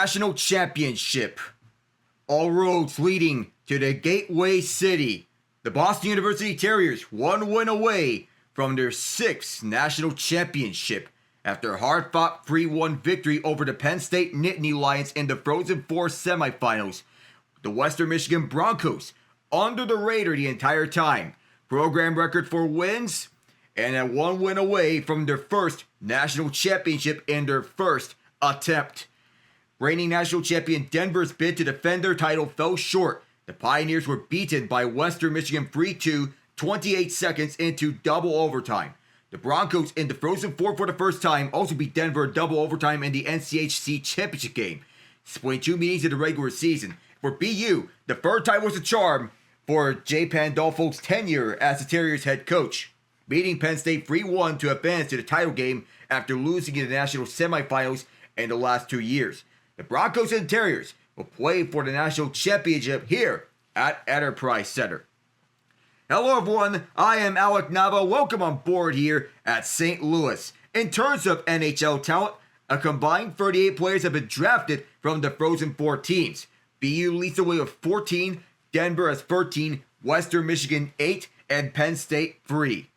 national championship. All roads leading to the Gateway City. The Boston University Terriers one win away from their sixth national championship after a hard-fought 3-1 victory over the Penn State Nittany Lions in the Frozen Four semifinals. The Western Michigan Broncos under the radar the entire time. Program record for wins and a one win away from their first national championship in their first attempt. Reigning national champion Denver's bid to defend their title fell short. The Pioneers were beaten by Western Michigan 3-2, 28 seconds into double overtime. The Broncos in the Frozen Four for the first time also beat Denver in double overtime in the NCHC championship game, splitting two meetings in the regular season. For BU, the third time was a charm for Jay Pandolfo's tenure as the Terriers head coach, beating Penn State 3-1 to advance to the title game after losing in the national semifinals in the last 2 years. The Broncos and Terriers will play for the national championship here at Enterprise Center. Hello everyone, I am Alec Nava. Welcome on board here at St. Louis. In terms of NHL talent, a combined 38 players have been drafted from the Frozen Four teams. BU leads the way with 14, Denver has 13, Western Michigan 8, and Penn State 3.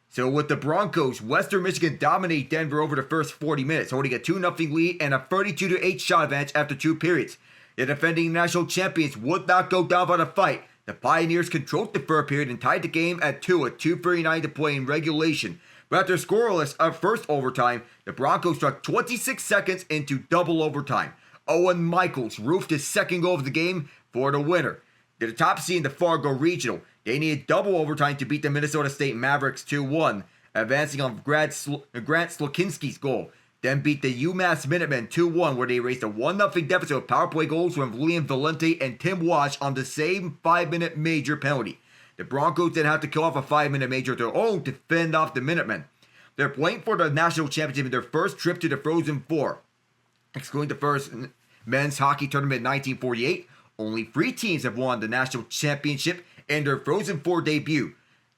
So with the Broncos, Western Michigan dominate Denver over the first 40 minutes, holding a 2-0 lead and a 32-8 shot advantage after 2 periods. The defending national champions would not go down without a fight. The Pioneers controlled the third period and tied the game at 2 with 2:39 to play in regulation. But after scoreless of first overtime, the Broncos struck 26 seconds into double overtime. Owen Michaels roofed his second goal of the game for the winner. They're the top seed in the Fargo Regional. They needed double overtime to beat the Minnesota State Mavericks 2-1, advancing on Grant Slukynsky's goal. Then beat the UMass Minutemen 2-1, where they raised a 1-0 deficit with power play goals from Liam Valente and Tim Wash on the same 5-minute major penalty. The Broncos then had to kill off a 5-minute major of their own to fend off the Minutemen. They're playing for the national championship in their first trip to the Frozen Four. Excluding the first men's hockey tournament in 1948, only 3 teams have won the national championship in their Frozen Four debut.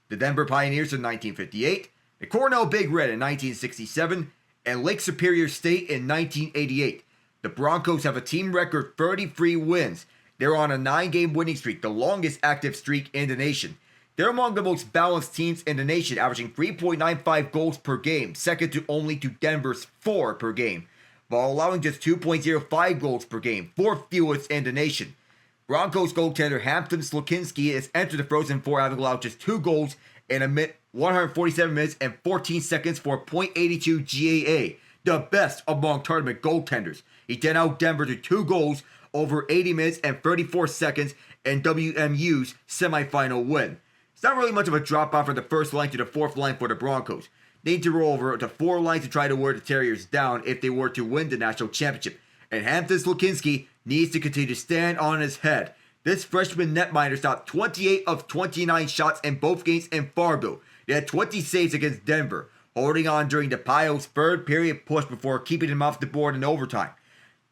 The Denver Pioneers in 1958, the Cornell Big Red in 1967, and Lake Superior State in 1988. The Broncos have a team record 33 wins. They're on a 9-game winning streak, the longest active streak in the nation. They're among the most balanced teams in the nation, averaging 3.95 goals per game, second to only to Denver's 4 per game, while allowing just 2.05 goals per game, 4th fewest in the nation. Broncos goaltender Hampton Slukynsky has entered the Frozen Four, having allowed just 2 goals in 147 minutes and 14 seconds for .82 GAA, the best among tournament goaltenders. He then out Denver to 2 goals over 80 minutes and 34 seconds in WMU's semifinal win. It's not really much of a drop-off from the first line to the fourth line for the Broncos. They need to roll over to 4 lines to try to wear the Terriers down if they were to win the national championship. And Hampton Slukynsky needs to continue to stand on his head. This freshman netminder stopped 28 of 29 shots in both games in Fargo. They had 20 saves against Denver, holding on during the Pios' third period push before keeping him off the board in overtime.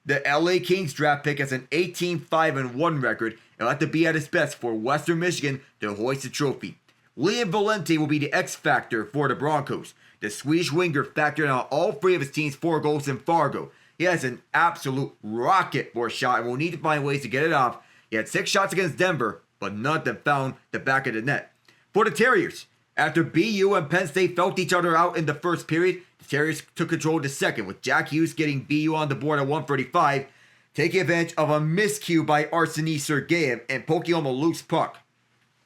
The LA Kings draft pick has an 18-5-1 record and will have to be at his best for Western Michigan to hoist the trophy. Liam Valente will be the X factor for the Broncos. The Swedish winger factored on all 3 of his team's 4 goals in Fargo. He has an absolute rocket for a shot and will need to find ways to get it off. He had 6 shots against Denver, but none that found the back of the net. For the Terriers, after BU and Penn State felt each other out in the first period, the Terriers took control of the second, with Jack Hughes getting BU on the board at 1:35, taking advantage of a miscue by Arseny Sergeyev and poking home a loose puck.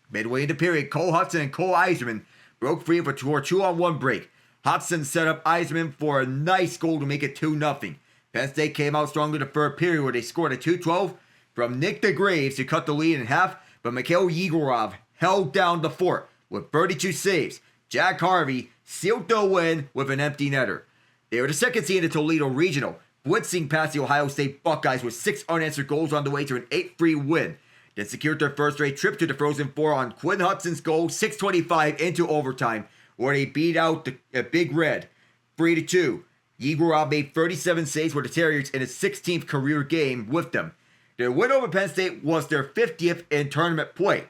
Midway in the period, Cole Hutson and Cole Eiserman broke free for a 2-on-1 break. Hutson set up Eiserman for a nice goal to make it 2-0. Penn State came out strong in the third period where they scored a 2-12 from Nick DeGraves to cut the lead in half, but Mikhail Yegorov held down the fort with 32 saves. Jack Harvey sealed the win with an empty netter. They were the second seed in the Toledo Regional, blitzing past the Ohio State Buckeyes with 6 unanswered goals on the way to an 8-3 win. Then secured their first straight trip to the Frozen Four on Quinn Hutson's goal, 6:25 into overtime, where they beat out the Big Red 3-2. Yegorov made 37 saves for the Terriers in his 16th career game with them. Their win over Penn State was their 50th in tournament play,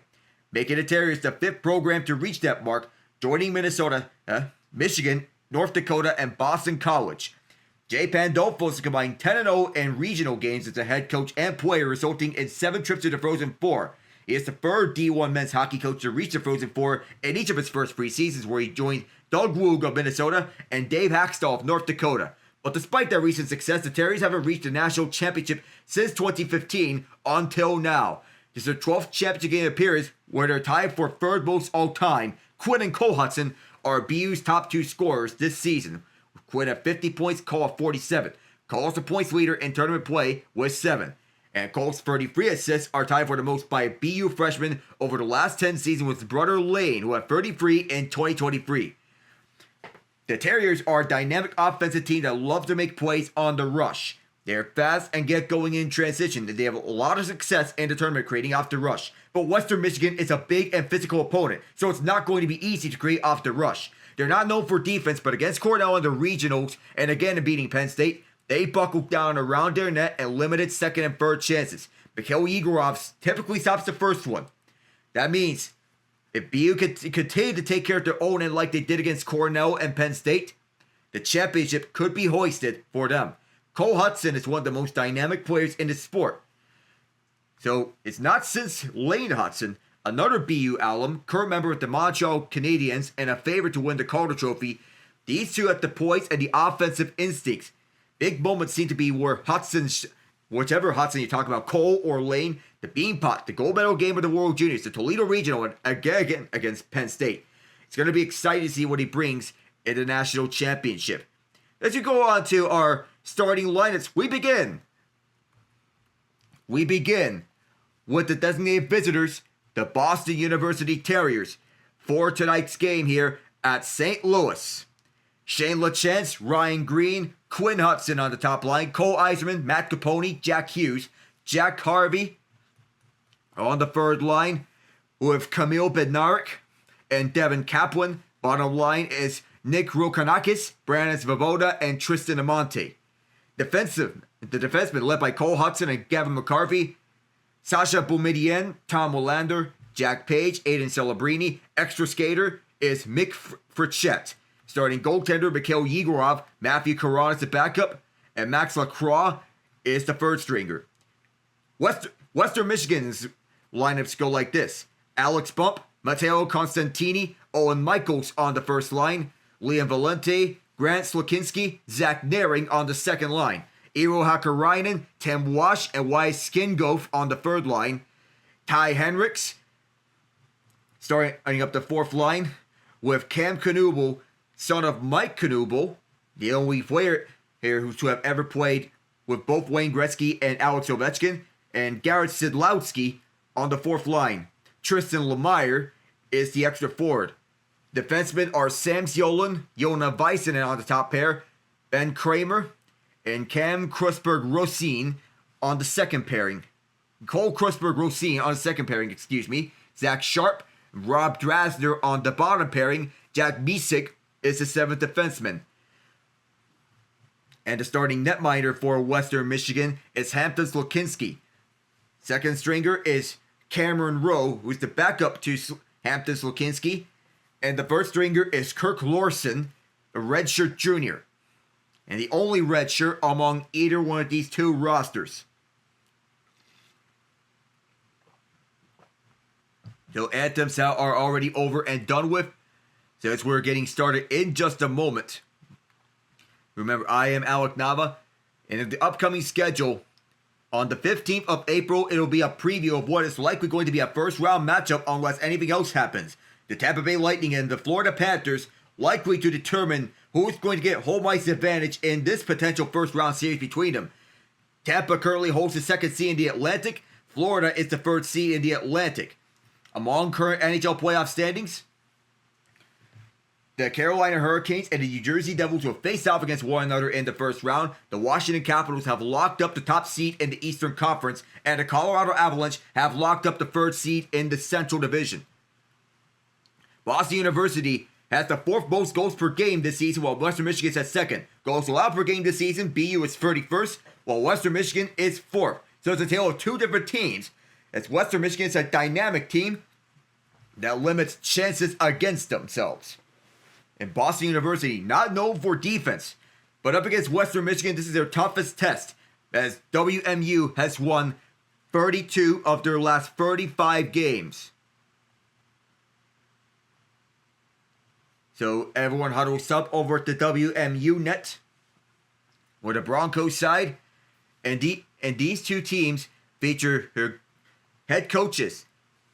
making the Terriers the 5th program to reach that mark, joining Minnesota, Michigan, North Dakota, and Boston College. Jay Pandolfo's combined 10-0 in regional games as a head coach and player, resulting in 7 trips to the Frozen Four. He is the third D1 men's hockey coach to reach the Frozen Four in each of his first 3 seasons, where he joined Doug Woog of Minnesota and Dave Hackstall of North Dakota. But despite their recent success, the Terriers haven't reached a national championship since 2015 until now. This is their 12th championship game appearance, where they're tied for third most all time. Quinn and Cole Hutson are BU's top 2 scorers this season. Quinn at 50 points, Cole at 47. Cole is the points leader in tournament play with 7. And Cole's 33 assists are tied for the most by a BU freshman over the last 10 seasons with his brother Lane, who had 33 in 2023. The Terriers are a dynamic offensive team that loves to make plays on the rush. They're fast and get going in transition, and they have a lot of success in the tournament creating off the rush. But Western Michigan is a big and physical opponent, so it's not going to be easy to create off the rush. They're not known for defense, but against Cornell in the regionals, and again in beating Penn State, they buckled down around their net and limited second and third chances. Mikhail Yegorov typically stops the first one. That means if BU could continue to take care of their own end like they did against Cornell and Penn State, the championship could be hoisted for them. Cole Hutson is one of the most dynamic players in the sport. So it's not since Lane Hutson, another BU alum, current member with the Montreal Canadiens, and a favorite to win the Calder Trophy. These two have the poise and the offensive instincts. Big moments seem to be where whichever Hutson you talk about, Cole or Lane, the Beanpot, the gold medal game of the World Juniors, the Toledo Regional, and again against Penn State. It's going to be exciting to see what he brings in the national championship. As you go on to our starting lineups, we begin with the designated visitors, the Boston University Terriers, for tonight's game here at St. Louis. Shane Lachance, Ryan Green, Quinn Hutson on the top line, Cole Eiserman, Matt Capone, Jack Hughes, Jack Harvey on the third line with Camille Bednarik and Devin Kaplan. Bottom line is Nick Rokanakis, Brandon Svoboda, and Tristan Amonte. The defensemen led by Cole Hutson and Gavin McCarthy, Sasha Boumedienne, Tom Willander, Jack Page, Aiden Celebrini. Extra skater is Mick Fritchette. Starting goaltender Mikhail Yegorov, Matthew Caron is the backup, and Max Lacroix is the third stringer. Western Michigan's lineups go like this: Alex Bump, Matteo Constantini, Owen Michaels on the first line, Liam Valente, Grant Slukynsky, Zach Naring on the second line, Eero Hakkarainen, Tim Wash, and Wise Skingoff on the third line, Ty Henricks starting up the fourth line with Cam Knuble, son of Mike Knuble, the only player here to have ever played with both Wayne Gretzky and Alex Ovechkin, and Garrett Sidlowski on the fourth line. Tristan Lemire is the extra forward. Defensemen are Sam Ziolan, Jona Väisänen on the top pair, Ben Kramer, and Cam Krusberg-Rosine on the second pairing. Cole Krusberg-Rosine on the second pairing, Zach Sharp, Rob Drasner on the bottom pairing. Jack Misik is the seventh defenseman. And the starting netminder for Western Michigan is Hampton Slukynsky. Second stringer is Cameron Rowe, who's the backup to Hampton Slukynsky. And the first stringer is Kirk Larson, a redshirt junior. And the only redshirt among either one of these two rosters. So anthems are already over and done with. So as we're getting started in just a moment. Remember, I am Alec Nava. And in the upcoming schedule, on the 15th of April, it'll be a preview of what is likely going to be a first round matchup unless anything else happens. The Tampa Bay Lightning and the Florida Panthers likely to determine who's going to get home ice advantage in this potential first round series between them. Tampa currently holds the second seed in the Atlantic. Florida is the third seed in the Atlantic. Among current NHL playoff standings, the Carolina Hurricanes and the New Jersey Devils will face off against one another in the first round. The Washington Capitals have locked up the top seed in the Eastern Conference, and the Colorado Avalanche have locked up the third seed in the Central Division. Boston University has the fourth most goals per game this season, while Western Michigan is at second. Goals allowed per game this season, BU is 31st, while Western Michigan is fourth. So it's a tale of two different teams, as Western Michigan is a dynamic team that limits chances against themselves. And Boston University, not known for defense, But up against Western Michigan, this is their toughest test, as WMU has won 32 of their last 35 games. So everyone huddles up over at the WMU net or the Broncos side. And these two teams feature their head coaches.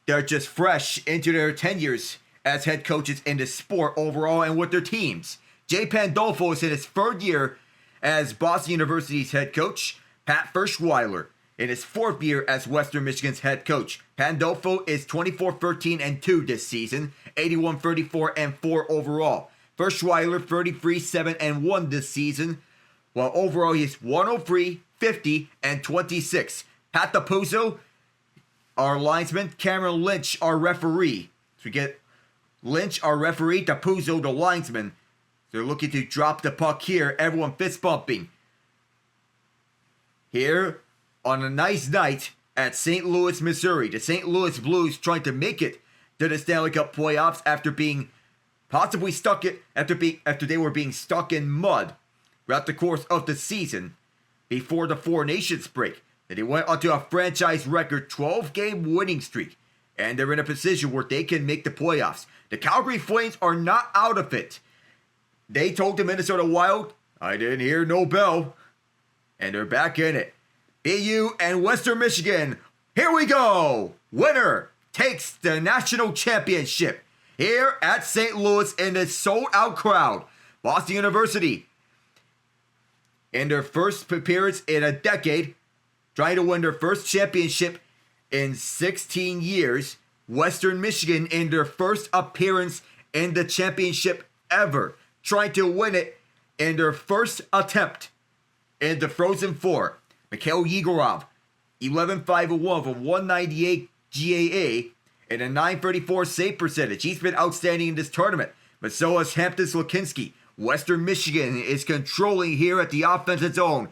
They're just fresh into their tenures as head coaches in the sport overall and with their teams. Jay Pandolfo is in his third year as Boston University's head coach. Pat Ferschweiler in his fourth year as Western Michigan's head coach. Pandolfo is 24-13-2 this season, 81-34-4 overall. Ferschweiler 33-7-1 this season, while overall he's 103-50-26. Pat DePuzzo, our linesman. Cameron Lynch, our referee. So we get Lynch, our referee, DePuzzo, the linesman. They're looking to drop the puck here. Everyone fist bumping. Here on a nice night at St. Louis, Missouri. The St. Louis Blues trying to make it to the Stanley Cup playoffs after being possibly stuck it after they were being stuck in mud throughout the course of the season before the Four Nations break. Then they went onto a franchise record 12-game winning streak, and they're in a position where they can make the playoffs. The Calgary Flames are not out of it. They told the Minnesota Wild, "I didn't hear no bell," and they're back in it. BU and Western Michigan, here we go! Winner takes the national championship here at St. Louis in the sold-out crowd. Boston University, in their first appearance in a decade, trying to win their first championship in 16 years. Western Michigan, in their first appearance in the championship ever, trying to win it in their first attempt in the Frozen Four. Mikhail Yegorov, 11-5-1 for 198 GAA and a 934 save percentage. He's been outstanding in this tournament, but so has Hampton Slukynsky. Western Michigan is controlling here at the offensive zone.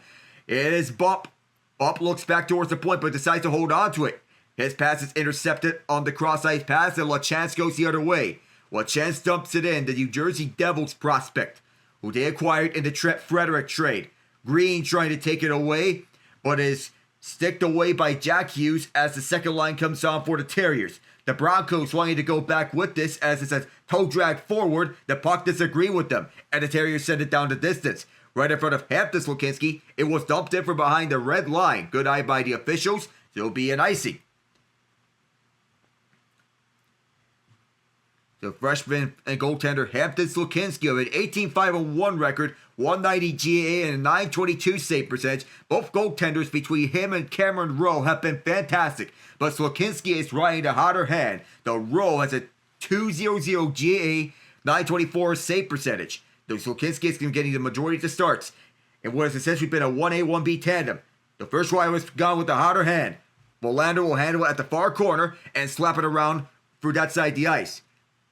It is Bump. Bump looks back towards the point, but decides to hold on to it. His pass is intercepted on the cross-ice pass, and LaChance goes the other way. LaChance dumps it in, the New Jersey Devils prospect, who they acquired in the Trent Frederick trade. Green trying to take it away, but is sticked away by Jack Hughes as the second line comes on for the Terriers. The Broncos wanting to go back with this as it's a toe drag forward. The puck disagree with them, and the Terriers send it down the distance. Right in front of Hampton Slukynsky, it was dumped in from behind the red line. Good eye by the officials, so it'll be an icing. The freshman and goaltender Hampton Slukynsky of an 18-5-1 record, 190 GAA and a 922 save percentage. Both goaltenders between him and Cameron Rowe have been fantastic, but Slukynsky is riding the hotter hand. The Rowe has a 200 GAA, 924 save percentage. The Slukynsky has been getting the majority of the starts in what has essentially been a 1A, 1B tandem. The first one was gone with the hotter hand. Molander will handle it at the far corner and slap it around through that side of the ice.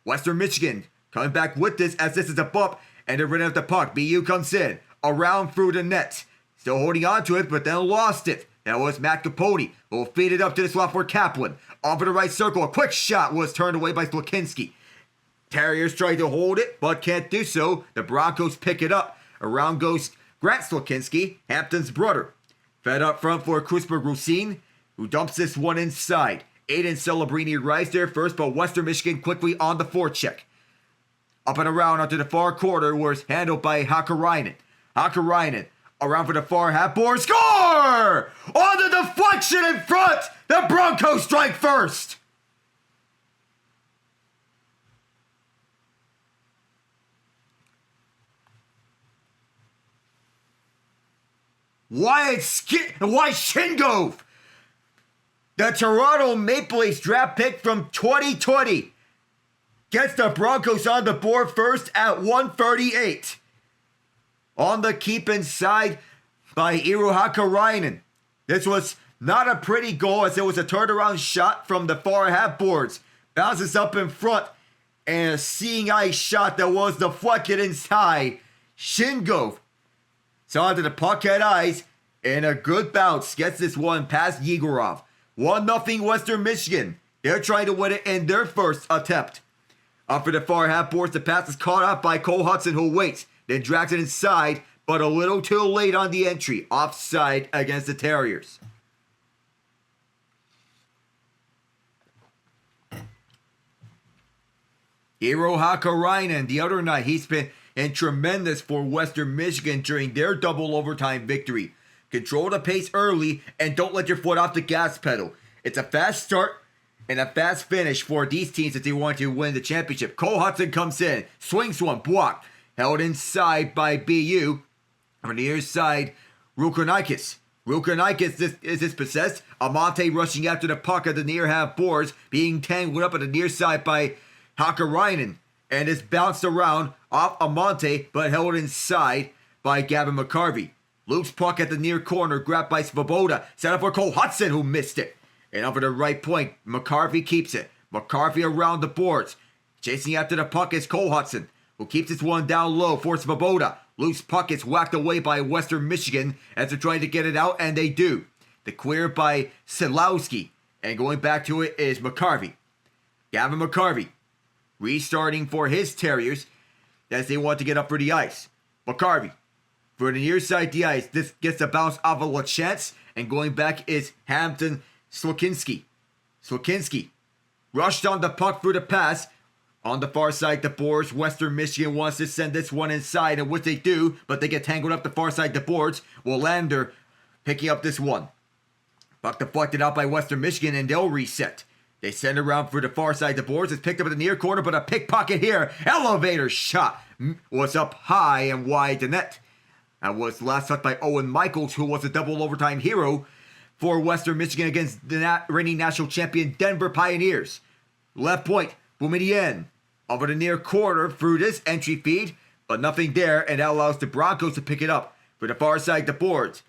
Western Michigan coming back with this as this is a bump and they're running out the puck. BU comes in, around through the net. Still holding on to it, but then lost it. That was Matt Capone, who will feed it up to the slot for Kaplan. Off of the right circle, a quick shot was turned away by Slukynsky. Terriers tried to hold it, but can't do so. The Broncos pick it up. Around goes Grant Slukynsky, Hampton's brother. Fed up front for Kusper Grusin, who dumps this one inside. Aiden Celebrini rise there first, but Western Michigan quickly on the forecheck. Up and around onto the far corner was handled by Hakkarainen. Hakkarainen around for the far half board. Score! On the deflection in front! The Broncos strike first! Wyatt Shingove! The Toronto Maple Leafs draft pick from 2020 gets the Broncos on the board first at 138. On the keep inside by Iiro Hakkarainen. This was not a pretty goal as it was a turnaround shot from the far half boards. Bounces up in front and a seeing eye shot that was deflected inside. Shingove saw into the puck had eyes and a good bounce gets this one past Yegorov. 1-0 Western Michigan. They're trying to win it in their first attempt. Up for the far half boards, the pass is caught up by Cole Hutson, who waits. Then drags it inside but a little too late on the entry, offside against the Terriers. Eero Hakkarainen, the other night, he's been tremendous for Western Michigan during their double overtime victory. Control the pace early and don't let your foot off the gas pedal. It's a fast start and a fast finish for these teams if they want to win the championship. Cole Hutson comes in, swings one, blocked, held inside by BU. On the near side, Rukanikis. Rukanikis is dispossessed. Amante rushing after the puck at the near half boards, being tangled up at the near side by Hakkarainen, and is bounced around off Amante, but held inside by Gavin McCarvey. Luke's puck at the near corner, grabbed by Svoboda, set up for Cole Hutson, who missed it. And over the right point, McCarvey keeps it. McCarvey around the boards. Chasing after the puck is Cole Hutson, who keeps this one down low for Svoboda. Loose puck is whacked away by Western Michigan as they're trying to get it out, and they do. The clear by Slukynski, and going back to it is McCarvey. Gavin McCarvey restarting for his Terriers as they want to get up for the ice. McCarvey for the near side the ice. This gets a bounce off of LaChance, and going back is Hampton Slukynsky. Slukynsky rushed on the puck through the pass. On the far side, the boards. Western Michigan wants to send this one inside, and which they do, but they get tangled up the far side, the boards. Willander picking up this one. Puck deflected out by Western Michigan, and they'll reset. They send around for the far side, the boards. It's picked up at the near corner, but a pickpocket here. Elevator shot was up high and wide to net. That was last touched by Owen Michaels, who was a double overtime hero for Western Michigan against the reigning national champion Denver Pioneers. Left point, Boumedienne. Over the near corner through this entry feed, but nothing there, and that allows the Broncos to pick it up. For the far side, the boards.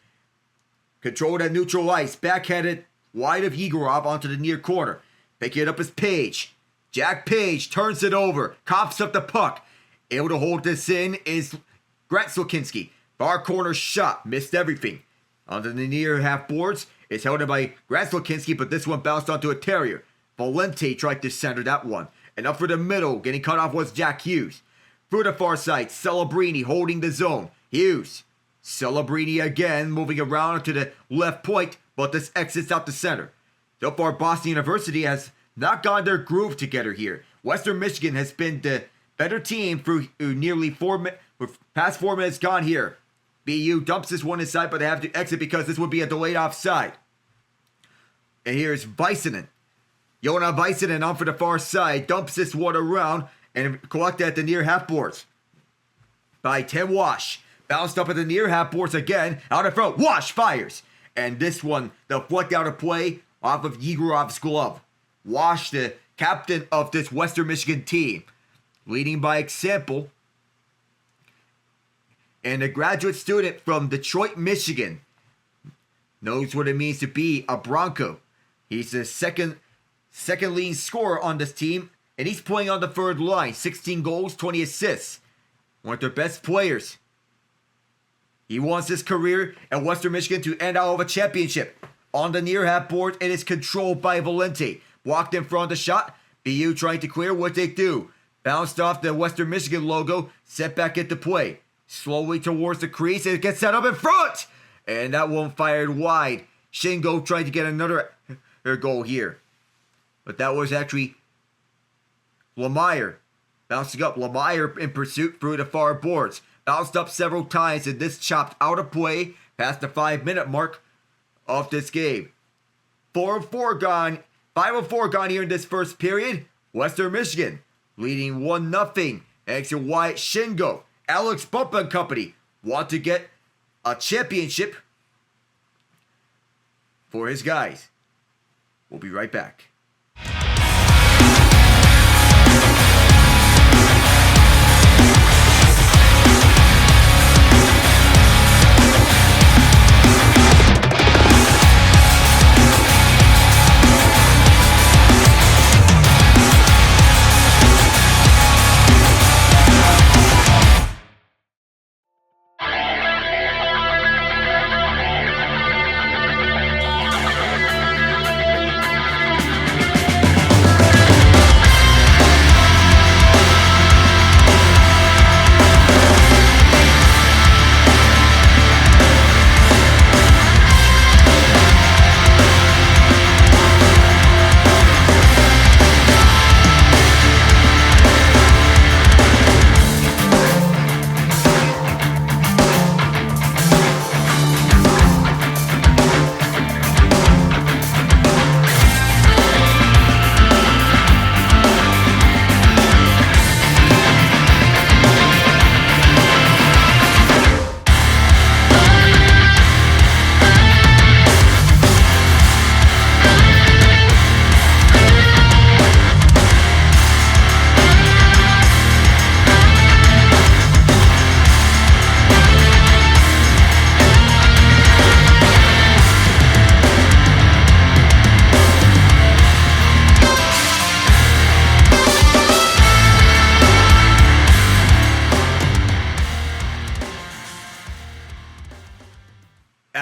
Controlled at neutral ice, backhanded wide of Yegorov onto the near corner. Picking it up is Page. Jack Page turns it over, coughs up the puck. Able to hold this in is Grant Slukynsky. Far corner shot, missed everything. Onto the near half boards, it's held in by Grant Slukynsky, but this one bounced onto a Terrier. Valente tried to center that one. And up for the middle, getting cut off was Jack Hughes. Through the far side, Celebrini holding the zone. Hughes. Celebrini again, moving around to the left point, but this exits out the center. So far, Boston University has not gotten their groove together here. Western Michigan has been the better team through nearly past 4 minutes gone here. BU dumps this one inside, but they have to exit because this would be a delayed offside. And here's Väisänen. Joona Väisänen on for the far side, dumps this one around and collected at the near half boards by Tim Wash. Bounced up at the near half boards again, out in front, Wash fires. And this one, the flick out of play off of Yegorov's glove. Wash, the captain of this Western Michigan team, leading by example. And a graduate student from Detroit, Michigan, knows what it means to be a Bronco. He's the second leading scorer on this team, and he's playing on the third line. 16 goals, 20 assists. One of their best players. He wants his career at Western Michigan to end out of a championship. On the near half board, it is controlled by Valente. Blocked in front of the shot. BU trying to clear what they do. Bounced off the Western Michigan logo, set back into play. Slowly towards the crease, and it gets set up in front! And that one fired wide. Shingo trying to get another goal here. But that was actually Lemire. Bouncing up, Lemire in pursuit through the far boards. Bounced up several times, and this chopped out of play past the 5-minute mark of this game. 4-4 gone. 5-4 gone here in this first period. Western Michigan leading 1-0. Thanks to Wyatt Shingo. Alex Bump and company want to get a championship for his guys. We'll be right back.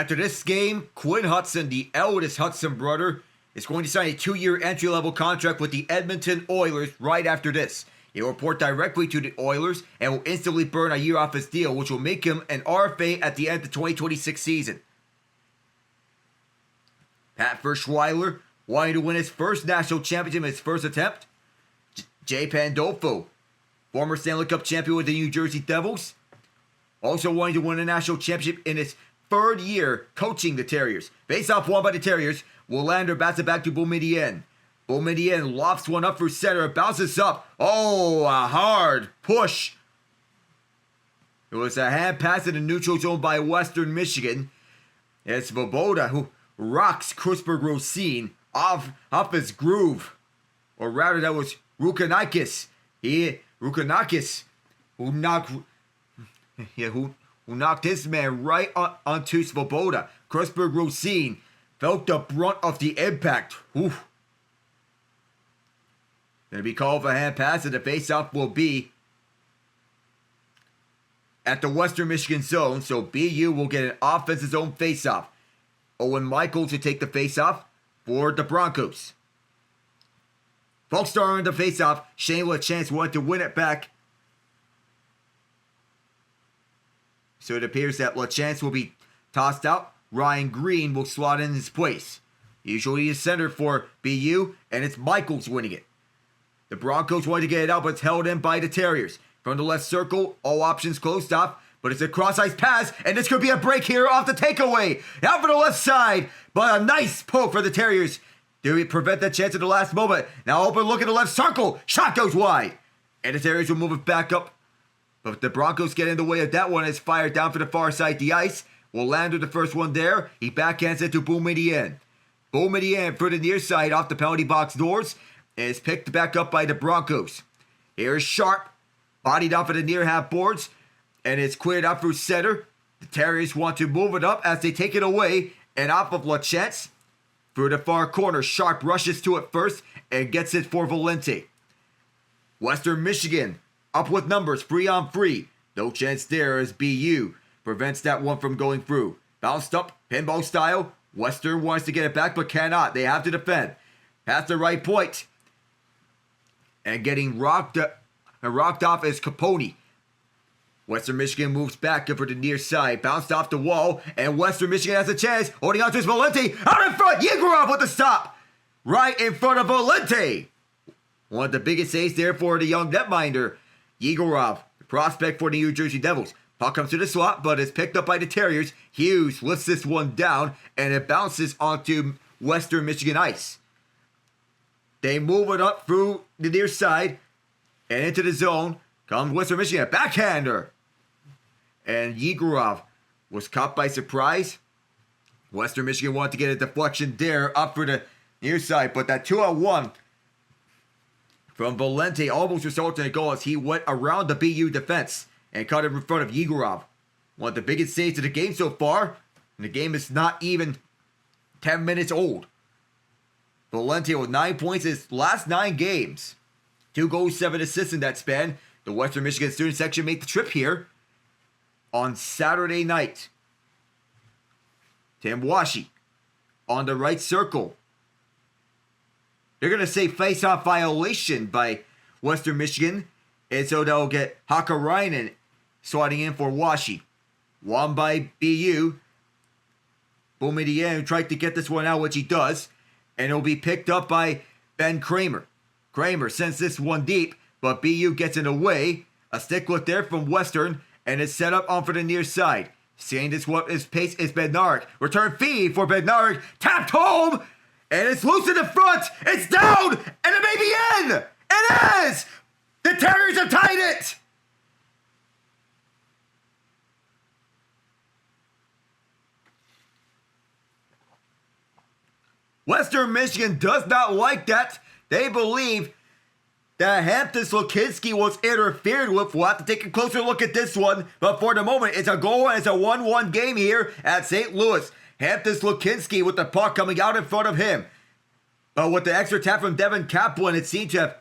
After this game, Quinn Hutson, the eldest Hutson brother, is going to sign a 2-year entry-level contract with the Edmonton Oilers right after this. He'll report directly to the Oilers and will instantly burn a year off his deal, which will make him an RFA at the end of the 2026 season. Pat Verschweiler, wanting to win his first national championship in his first attempt. Jay Pandolfo, former Stanley Cup champion with the New Jersey Devils, also wanting to win a national championship in his third year coaching the Terriers. Face-off won by the Terriers. Willander bats it back to Boumedienne. Boumedienne lofts one up for center. Bounces up. Oh, a hard push. It was a hand pass in the neutral zone by Western Michigan. It's Svoboda who rocks Krusberg-Rosine off his groove. Or rather, that was Rukanakis. Rukanakis who knocked this man right onto Svoboda. Krusberg-Rosine felt the brunt of the impact. Oof. Gonna be called for a hand pass, and the faceoff will be at the Western Michigan zone, so BU will get an offensive zone faceoff. Owen Michaels will take the faceoff for the Broncos. False start on the faceoff. Shane LaChance wanted to win it back. So it appears that LaChance will be tossed out. Ryan Green will slot in his place. Usually he's center for BU, and it's Michaels winning it. The Broncos wanted to get it out, but it's held in by the Terriers. From the left circle, all options closed off, but it's a cross-ice pass, and this could be a break here off the takeaway. Out for the left side, but a nice poke for the Terriers. Do we prevent that chance at the last moment? Now open look at the left circle. Shot goes wide. And the Terriers will move it back up. But the Broncos get in the way of that one. It's fired down for the far side of the ice. Willander the first one there. He backhands it to Boumedienne. Boumedienne for the near side off the penalty box doors. And it's picked back up by the Broncos. Here's Sharp. Bodied off of the near half boards. And it's cleared out through center. The Terriers want to move it up as they take it away. And off of LaChance. Through the far corner, Sharp rushes to it first and gets it for Valente. Western Michigan up with numbers, 3-on-3. No chance there as BU prevents that one from going through. Bounced up, pinball style. Western wants to get it back but cannot. They have to defend. Past the right point. And getting rocked off is Capone. Western Michigan moves back over the near side. Bounced off the wall. And Western Michigan has a chance. Holding on to his Valente. Out in front. Yegorov with the stop. Right in front of Valente. One of the biggest saves there for the young netminder. Yegorov, the prospect for the New Jersey Devils. Puck comes to the slot, but it's picked up by the Terriers. Hughes lifts this one down. And it bounces onto Western Michigan ice. They move it up through the near side. And into the zone. Comes Western Michigan, a backhander. And Yegorov was caught by surprise. Western Michigan wanted to get a deflection there up for the near side. But that 2-on-1 from Valente almost resulted in a goal as he went around the BU defense and caught it in front of Yegorov. One of the biggest saves of the game so far. And the game is not even 10 minutes old. Valente with 9 points in his last 9 games. 2 goals, 7 assists in that span. The Western Michigan student section made the trip here on Saturday night. Tim Washi on the right circle. They're going to say face-off violation by Western Michigan. And so they'll get Hakarainen sliding in for Washi. Won by BU. Boumedienne tried to get this one out, which he does. And it'll be picked up by Ben Kramer. Kramer sends this one deep. But BU gets in the way. A stick lift there from Western. And it's set up on for the near side. Seeing this what his pace is Bednarik. Return feed for Bednarik. Tapped home. And it's loose in the front. It's down. And it may be in. It is. The Terriers have tied it. Western Michigan does not like that. They believe that Hampton Slukynsky was interfered with. We'll have to take a closer look at this one. But for the moment, it's a goal and it's a 1-1 game here at St. Louis. Hampton Slukynsky with the puck coming out in front of him. But with the extra tap from Devin Kaplan, it seemed to have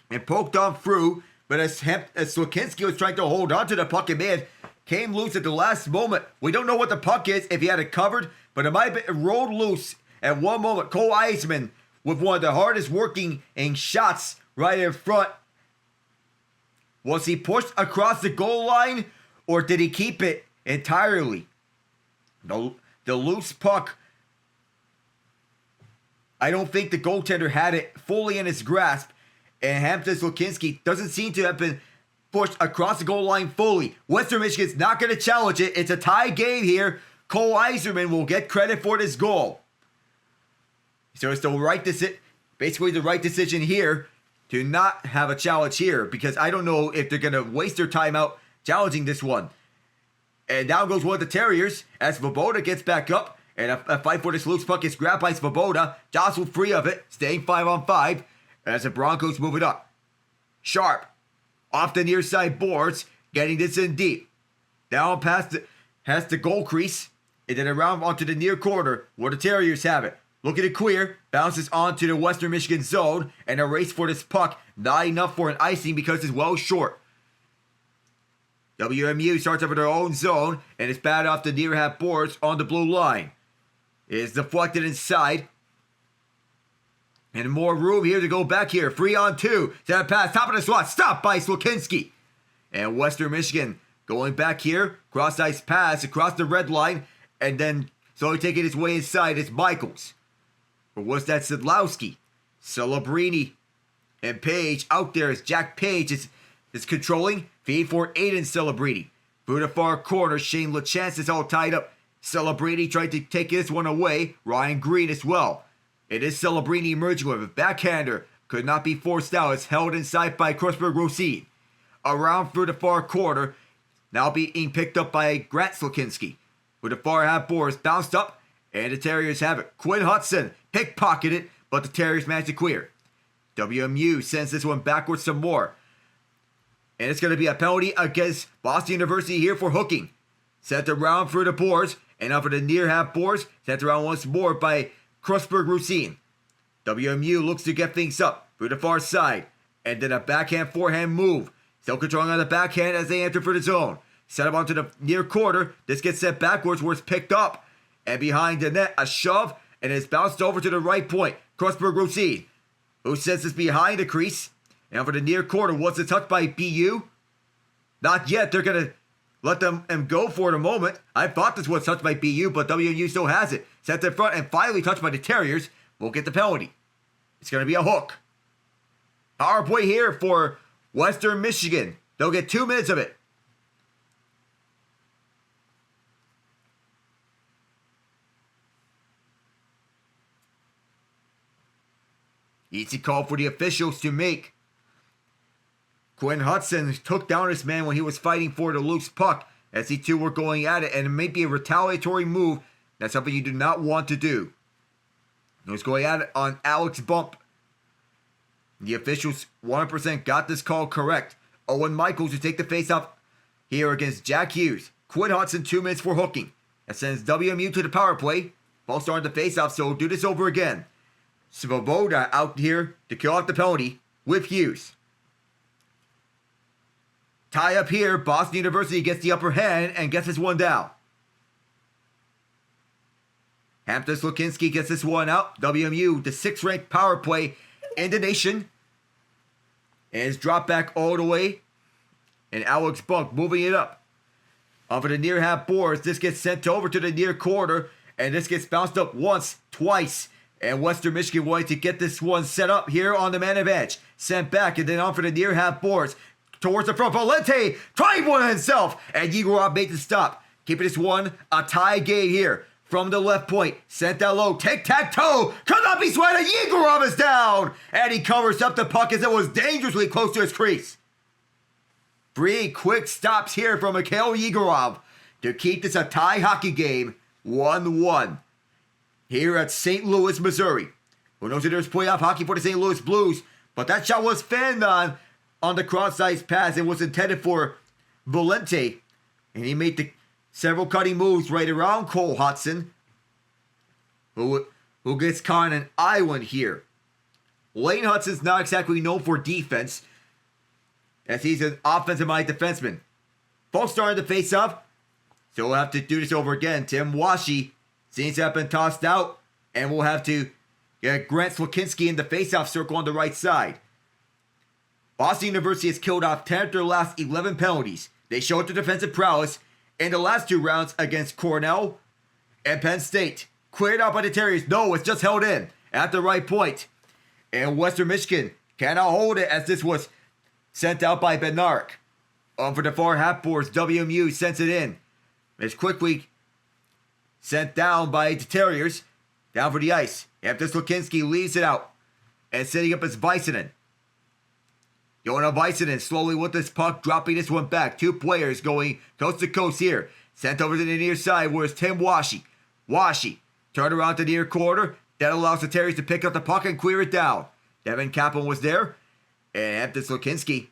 been poked on through. But as Slukynsky was trying to hold on to the puck, it may have came loose at the last moment. We don't know what the puck is, if he had it covered, but it might have been rolled loose at one moment. Cole Eisman with one of the hardest working shots right in front. Was he pushed across the goal line, or did he keep it entirely? The loose puck, I don't think the goaltender had it fully in his grasp, and Hampton Slukynsky doesn't seem to have been pushed across the goal line fully. Western Michigan's not going to challenge it. It's a tie game here. Cole Eiserman will get credit for this goal. So it's the right decision here to not have a challenge here, because I don't know if they're going to waste their time out challenging this one. And down goes one of the Terriers as Svoboda gets back up, and a fight for this loose puck is grabbed by Svoboda, jostled free of it, staying 5-on-5 as the Broncos move it up. Sharp off the near side boards, getting this in deep. Down past the goal crease, and then around onto the near corner where the Terriers have it. Looking at Queer, bounces onto the Western Michigan zone, and a race for this puck. Not enough for an icing because it's well short. WMU starts up in their own zone, and it's batted off the near half boards on the blue line. It is deflected inside. And more room here to go back here. 3-on-2. Send pass, top of the slot, stopped by Slukynsky. And Western Michigan going back here. Cross-ice pass across the red line, and then slowly taking his way inside is Michaels. Or was that Sedlowski? Celebrini and Page out there as Jack Page is controlling. Feed for Aiden Celebrini. Through the far corner, Shane LaChance is all tied up. Celebrini tried to take this one away. Ryan Green as well. It is Celebrini emerging with a backhander. Could not be forced out. It's held inside by Krusberg-Rosine. Around through the far corner. Now being picked up by Grant Slukynsky. With the far half boards bounced up. And the Terriers have it. Quinn Hutson pickpocketed, but the Terriers managed to clear. WMU sends this one backwards some more. And it's going to be a penalty against Boston University here for hooking. Sent around through the boards, and over the near half boards, sent around once more by Krusberg-Rosine. WMU looks to get things up through the far side, and then a backhand forehand move. Still controlling on the backhand as they enter for the zone. Set up onto the near corner. This gets sent backwards where it's picked up. And behind the net, a shove, and it's bounced over to the right point. Krusberg-Rosine, who sends this behind the crease. And over the near corner, was it touched by BU? Not yet. They're going to let them go for the moment. I thought this was touched by BU, but WMU still has it. Sent in front and finally touched by the Terriers. Will get the penalty. It's going to be a hook. Power play here for Western Michigan. They'll get 2 minutes of it. Easy call for the officials to make. Quinn Hutson took down this man when he was fighting for the loose puck as the two were going at it, and it may be a retaliatory move. That's something you do not want to do. He was going at it on Alex Bump. The officials 100% got this call correct. Owen Michaels to take the faceoff here against Jack Hughes. Quinn Hutson 2 minutes for hooking. That sends WMU to the power play. Ball starting the faceoff, so we'll do this over again. Svoboda out here to kill off the penalty with Hughes. Tie up here. Boston University gets the upper hand and gets this one down. Hampton Slukynsky gets this one out. WMU, the 6th-ranked power play in the nation. And it's dropped back all the way. And Alex Bunk moving it up. Over the near half boards. This gets sent over to the near corner. And this gets bounced up once, twice. And Western Michigan wanted to get this one set up here on the man advantage. Sent back and then on for the near half boards. Towards the front. Valente tried one himself. And Yegorov made the stop. Keeping this one a tie game here. From the left point. Sent that low. Tic-tac-toe. Could not be sweated. Yegorov is down. And he covers up the puck as it was dangerously close to his crease. 3 quick stops here from Mikhail Yegorov to keep this a tie hockey game. 1-1. Here at St. Louis, Missouri. Who knows if there's playoff hockey for the St. Louis Blues, but that shot was fanned on the cross-ice pass and was intended for Valente. And he made several cutting moves right around Cole Hutson, who gets caught in an island here. Lane Hutson's not exactly known for defense, as he's an offensive-minded defenseman. false start in the face-off. So we'll have to do this over again. Tim Washi seems to have been tossed out. And we'll have to get Grant Slukynsky in the face-off circle on the right side. Boston University has killed off 10 of their last 11 penalties. They showed their defensive prowess in the last 2 rounds against Cornell and Penn State. Cleared out by the Terriers. No, it's just held in at the right point. And Western Michigan cannot hold it as this was sent out by Bednarik. For the far half boards, WMU sends it in. It's quickly sent down by the Terriers. Down for the ice. Hampton Slukynsky leaves it out. And setting up as Visanen. Going on Visanen slowly with this puck, dropping this one back. 2 players going coast to coast here. Sent over to the near side where it's Tim Washi. Washi turned around to the near corner. That allows the Terriers to pick up the puck and clear it down. Devin Kaplan was there. And Hampton Slukynsky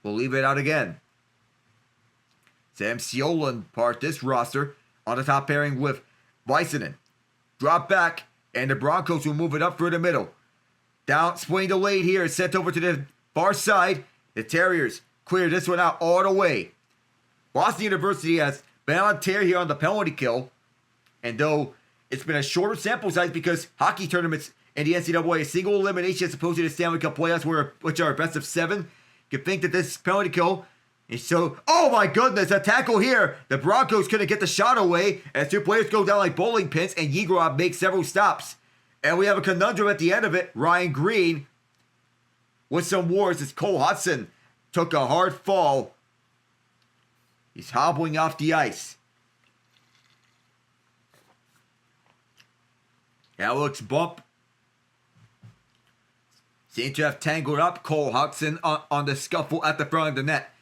will leave it out again. Sam Siolan part this roster on the top pairing with Visanen. Drop back, and the Broncos will move it up through the middle. Down, swing delayed here, sent over to the far side. The Terriers clear this one out all the way. Boston University has been on tear here on the penalty kill. And though it's been a shorter sample size because hockey tournaments in the NCAA, a single elimination as opposed to the Stanley Cup playoffs, which are best of 7, you can think that this penalty kill is so... Oh my goodness, a tackle here. The Broncos couldn't get the shot away as 2 players go down like bowling pins and Yegorov makes several stops. And we have a conundrum at the end of it. Ryan Green with some wars as Cole Hutson took a hard fall. He's hobbling off the ice. Alex Bump seemed to have tangled up Cole Hutson on the scuffle at the front of the net.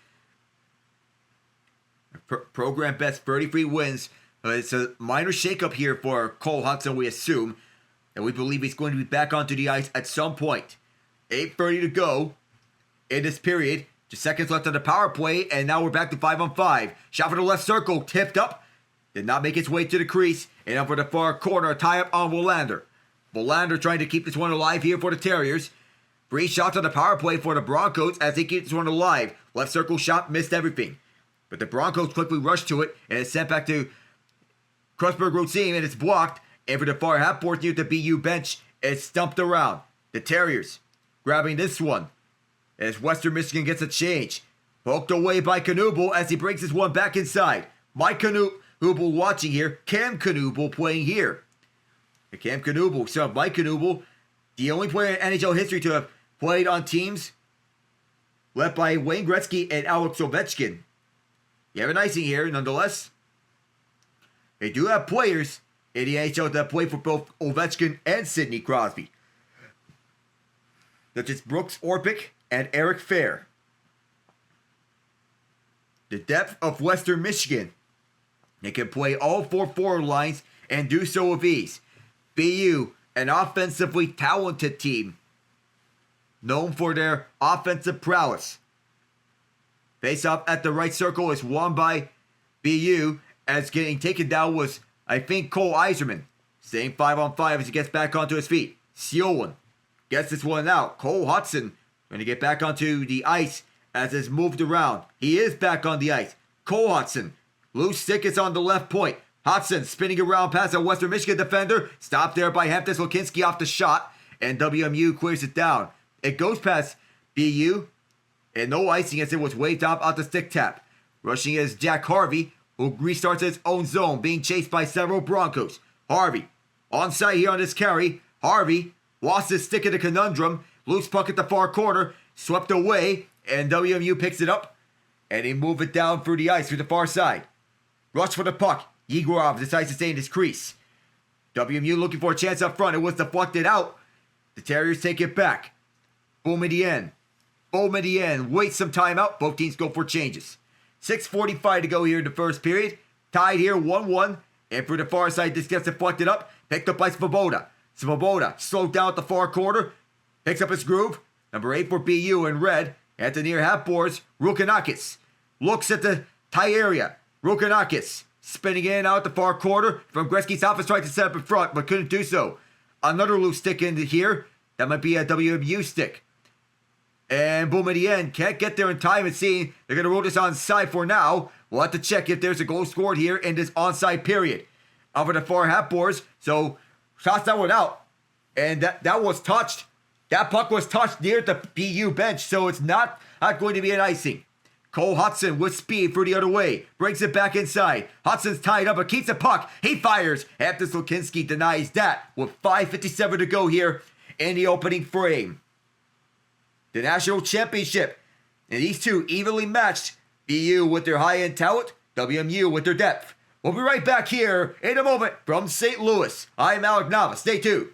Program best 33 wins. It's a minor shakeup here for Cole Hutson, we assume. And we believe he's going to be back onto the ice at some point. 8:30 to go in this period. Just seconds left on the power play. And now we're back to 5-on-5. Shot for the left circle. Tipped up. Did not make its way to the crease. And up for the far corner. Tie up on Willander. Willander trying to keep this one alive here for the Terriers. 3 shots on the power play for the Broncos as they keep this one alive. Left circle shot missed everything. But the Broncos quickly rush to it, and it's sent back to Krusberg-Rosine, and it's blocked. And for the far half board near the BU bench, it's stumped around. The Terriers grabbing this one as Western Michigan gets a change. Poked away by Knuble as he brings this one back inside. Mike Knuble watching here. Cam Knuble playing here. Cam Knuble, so Mike Knuble, the only player in NHL history to have played on teams led by Wayne Gretzky and Alex Ovechkin. You have an icing here, nonetheless. They do have players in the NHL that play for both Ovechkin and Sidney Crosby, such as Brooks Orpik and Eric Fair. The depth of Western Michigan. They can play all 4 forward lines and do so with ease. BU, an offensively talented team, known for their offensive prowess. Face off at the right circle is won by BU, as getting taken down was, I think, Cole Eiserman. Same 5-on-5 as he gets back onto his feet. Siolan gets this one out. Cole Hutson going to get back onto the ice as it's moved around. He is back on the ice. Cole Hutson, loose stick is on the left point. Hutson spinning around past a Western Michigan defender. Stopped there by Hampton Slukynsky off the shot, and WMU clears it down. It goes past BU. And no icing as it was waved off out the stick tap. Rushing is Jack Harvey, who restarts his own zone, being chased by several Broncos. Harvey, onside here on this carry. Harvey lost his stick in the conundrum. Loose puck at the far corner, swept away, and WMU picks it up. And they move it down through the ice, through the far side. Rush for the puck. Yegorov decides to stay in his crease. WMU looking for a chance up front. It was deflected out. The Terriers take it back. Boom at the end. Wait some time out. Both teams go for changes. 6:45 to go here in the first period. Tied here 1-1. And for the far side, this gets deflected up. Picked up by Svoboda. Svoboda slowed down at the far corner. Picks up his groove. Number 8 for BU in red. At the near half boards, Rukanakis looks at the tie area. Rukanakis spinning in out the far corner. From Gretzky's office, tried to set up in front, but couldn't do so. Another loose stick in here. That might be a WMU stick. And boom, at the end, can't get there in time and see. They're going to roll this onside for now. We'll have to check if there's a goal scored here in this onside period. Over the far half boards, so shots that went out. And that was touched. That puck was touched near the BU bench, so it's not going to be an icing. Cole Hutson with speed for the other way. Brings it back inside. Hudson's tied up but keeps the puck. He fires. Hampton Slukynsky denies that with 5:57 to go here in the opening frame. The national championship. And these two evenly matched. BU with their high-end talent. WMU with their depth. We'll be right back here in a moment from St. Louis. I'm Alec Nava. Stay tuned.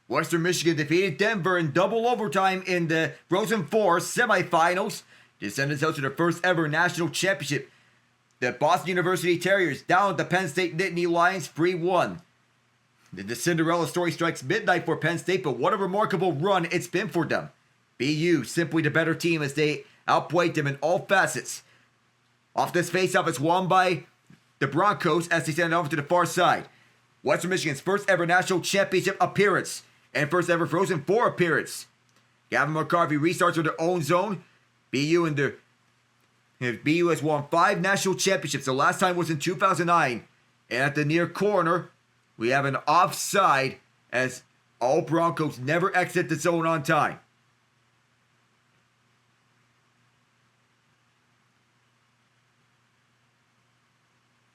Western Michigan defeated Denver in double overtime in the Frozen Four semifinals to send us out to their first ever national championship. The Boston University Terriers down the Penn State Nittany Lions 3-1. The Cinderella story strikes midnight for Penn State, but what a remarkable run it's been for them. BU simply the better team as they outplayed them in all facets. Off this faceoff, it's won by the Broncos as they send it over to the far side. Western Michigan's first ever national championship appearance and first ever Frozen Four appearance. Gavin McCarthy restarts with their own zone. BU has won 5 national championships. The last time was in 2009. And at the near corner, we have an offside as all Broncos never exit the zone on time.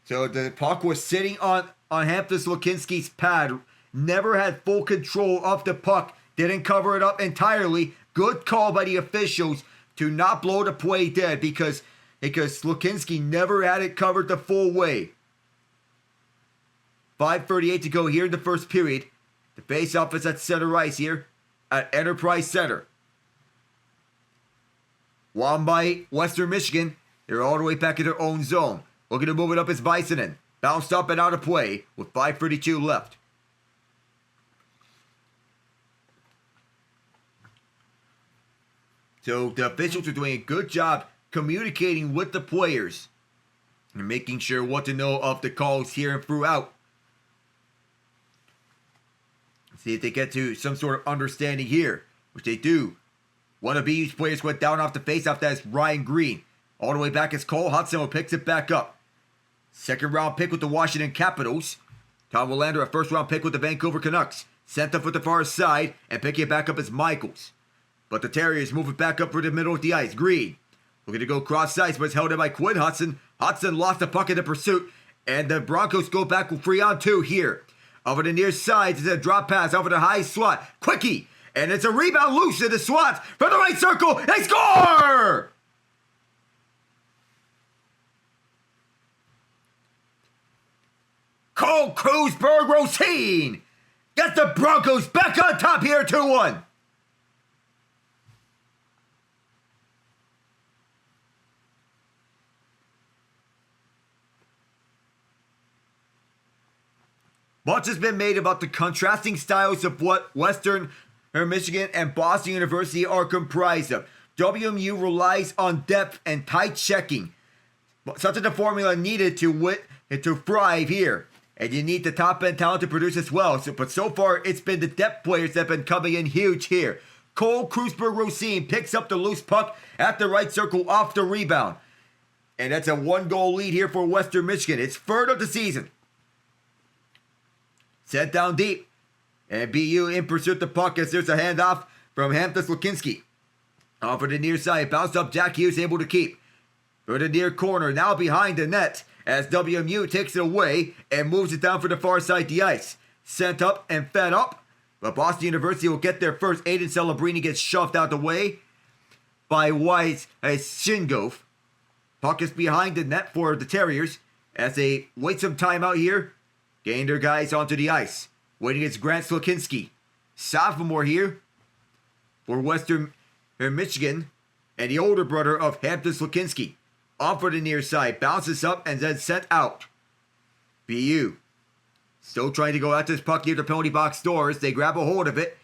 So the puck was sitting on Hampton Slukynsky's pad. Never had full control of the puck. Didn't cover it up entirely. Good call by the officials to not blow the play dead because Slukynsky never had it covered the full way. 5:38 to go here in the first period. The face-off is at center ice here at Enterprise Center. Won by Western Michigan. They're all the way back in their own zone. Looking to move it up is Bisonen. Bounced up and out of play with 5:32 left. So the officials are doing a good job communicating with the players and making sure what to know of the calls here and throughout. See if they get to some sort of understanding here, which they do. One of BU's players went down off the faceoff. That is Ryan Green. All the way back is Cole Hutson who picks it back up. Second round pick with the Washington Capitals. Tom Willander, a first round pick with the Vancouver Canucks. Sent up with the far side and picking it back up is Michaels. But the Terriers move it back up for the middle of the ice. Green looking to go cross ice, but it's held in by Quinn Hutson. Hutson lost the puck in the pursuit, and the Broncos go back with 3-on-2 here. Over the near side, it's a drop pass over the high slot. Quickie, and it's a rebound loose in the slot from the right circle. They score! Cole Krusberg Rosine gets the Broncos back on top here, 2-1. Much has been made about the contrasting styles of what Western Michigan and Boston University are comprised of. WMU relies on depth and tight checking, such as the formula needed to thrive here. And you need the top-end talent to produce as well. But so far, it's been the depth players that have been coming in huge here. Cole Krusper-Rosine picks up the loose puck at the right circle off the rebound. And that's a 1-goal lead here for Western Michigan. It's third of the season. Sent down deep. And BU in pursuit of the puck as there's a handoff from Hampton Slukynsky. Off of the near side. Bounced up. Jack Hughes able to keep. For the near corner. Now behind the net. As WMU takes it away and moves it down for the far side of the ice. Sent up and fed up. But Boston University will get there first. Aiden Celebrini gets shoved out the way by Wise Shingove. Puck is behind the net for the Terriers as they wait some time out here. Getting their guys onto the ice. Waiting is Grant Slukynsky. Sophomore here for Western Michigan. And the older brother of Hampton Slukynsky. On for the near side. Bounces up and then sent out. BU. Still trying to go out this puck near the penalty box doors. They grab a hold of it.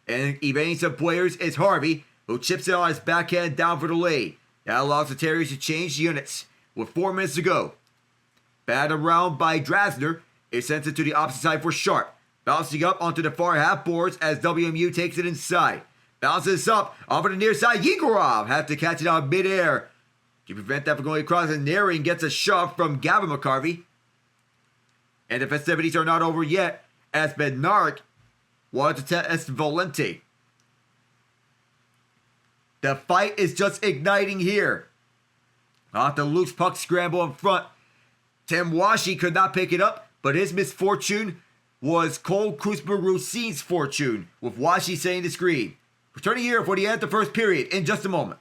And evading some players is Harvey, who chips it on his backhand down for the lane. That allows the Terriers to change units with 4 minutes to go. Batted around by Drasner. It sends it to the opposite side for Sharp. Bouncing up onto the far half boards as WMU takes it inside. Bounces up over the near side. Yegorov has to catch it out midair to prevent that from going across. And Naring gets a shove from Gavin McCarvey. And the festivities are not over yet as Bednarik wanted to test Valente. The fight is just igniting here. Off the loose puck scramble in front. Tim Washi could not pick it up, but his misfortune was Cole Krusper-Rusine's fortune, with Washi setting the screen. Returning here for the end of the first period in just a moment.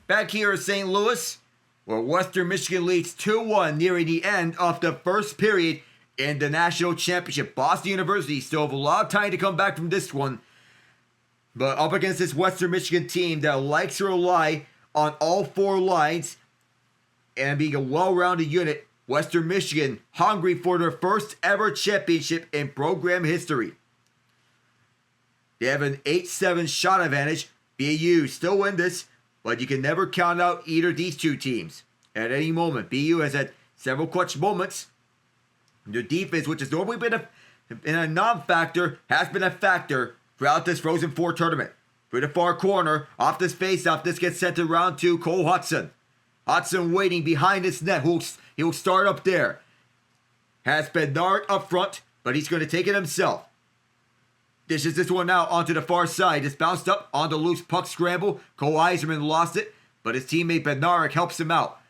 Back here at St. Louis, where Western Michigan leads 2-1 nearing the end of the first period in the national championship. Boston University still have a lot of time to come back from this one. But up against this Western Michigan team that likes to rely on all 4 lines and being a well-rounded unit, Western Michigan hungry for their first ever championship in program history. They have an 8-7 shot advantage. BU still win this, but you can never count out either of these two teams. At any moment, BU has had several clutch moments. Their defense, which has normally been a non-factor, has been a factor throughout this Frozen Four tournament. For the far corner, off this face-off, this gets sent around to Cole Hutson. Hutson waiting behind his net. He'll start up there. Has Bednarik up front, but he's going to take it himself. Dishes this one out onto the far side. It's bounced up on the loose puck scramble. Cole Eiserman lost it, but his teammate Bednarik helps him out.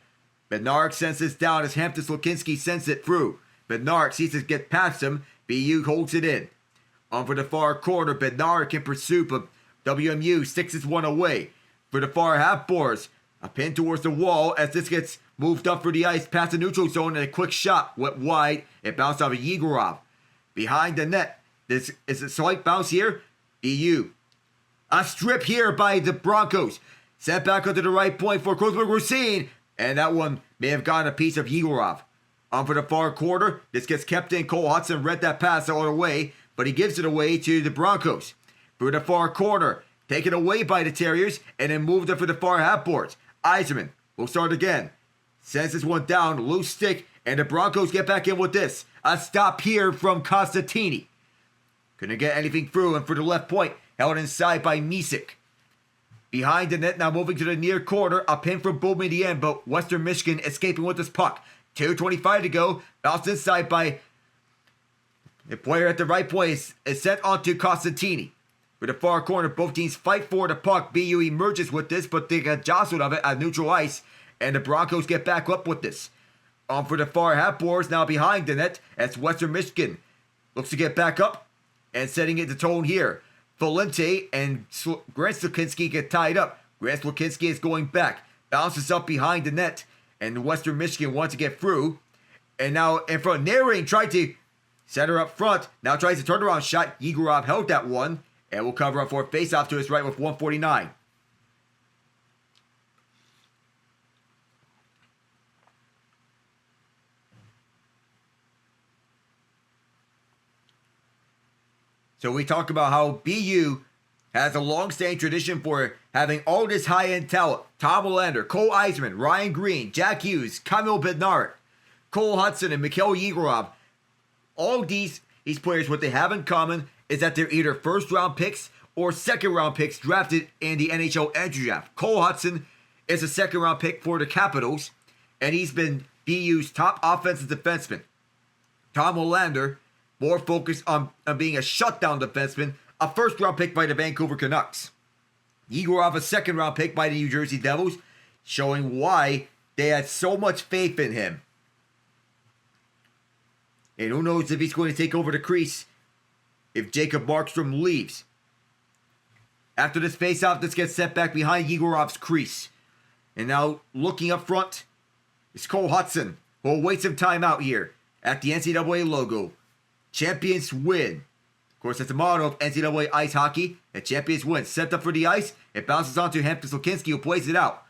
Bednarik sends this down as Hampton Slukynsky sends it through. Bednarik sees it get past him. BU holds it in. On for the far corner, Bednarik in pursuit, but WMU sticks this one away. For the far half boards, a pin towards the wall as this gets moved up for the ice past the neutral zone, and a quick shot went wide. It bounced off of Yegorov. Behind the net. This is a slight bounce here. BU. A strip here by the Broncos. Sent back onto the right point for Krusper-Rosine. And that one may have gotten a piece of Yegorov. On for the far quarter. This gets kept in. Cole Hutson read that pass all the way, but he gives it away to the Broncos. For the far corner. Taken away by the Terriers and then moved up for the far half boards. Eiserman will start again. sends this one down, loose stick, and the Broncos get back in with this. A stop here from Constantini. Couldn't get anything through, and for the left point, held inside by Misick. Behind the net, now moving to the near corner, a pin from Bowman in the end, but Western Michigan escaping with this puck. 2:25 to go, bounced inside by the player at the right point is sent onto Constantini. For the far corner, both teams fight for the puck. BU emerges with this, but they get jostled of it at neutral ice, and the Broncos get back up with this. On for the far half boards, now behind the net, as Western Michigan looks to get back up, and setting it the tone here. Valente and Grant Slukynsky get tied up. Grant Slukynsky is going back, bounces up behind the net, and Western Michigan wants to get through. And now in front, Naring tried to center up front, now tries to turn around shot. Yegorov held that one, and will cover up for a face-off to his right with 1:49. So we talk about how BU has a long-standing tradition for having all this high-end talent. Tom Willander, Cole Eisman, Ryan Green, Jack Hughes, Kamil Bednarik, Cole Hutson, and Mikhail Yegorov. All these players, what they have in common is that they're either first-round picks or second-round picks drafted in the NHL entry draft. Cole Hutson is a second-round pick for the Capitals, and he's been BU's top offensive defenseman. Tom Willander, more focused on being a shutdown defenseman, a first-round pick by the Vancouver Canucks. Yegorov, a second-round pick by the New Jersey Devils, showing why they had so much faith in him. And who knows if he's going to take over the crease if Jacob Markstrom leaves. After this face-off, this gets set back behind Yegorov's crease. And now, looking up front, is Cole Hutson, who will wait some time out here at the NCAA logo. Champions win. Of course, that's the motto of NCAA ice hockey. The champions win. Set up for the ice. It bounces onto Hampton Slukynsky, who plays it out.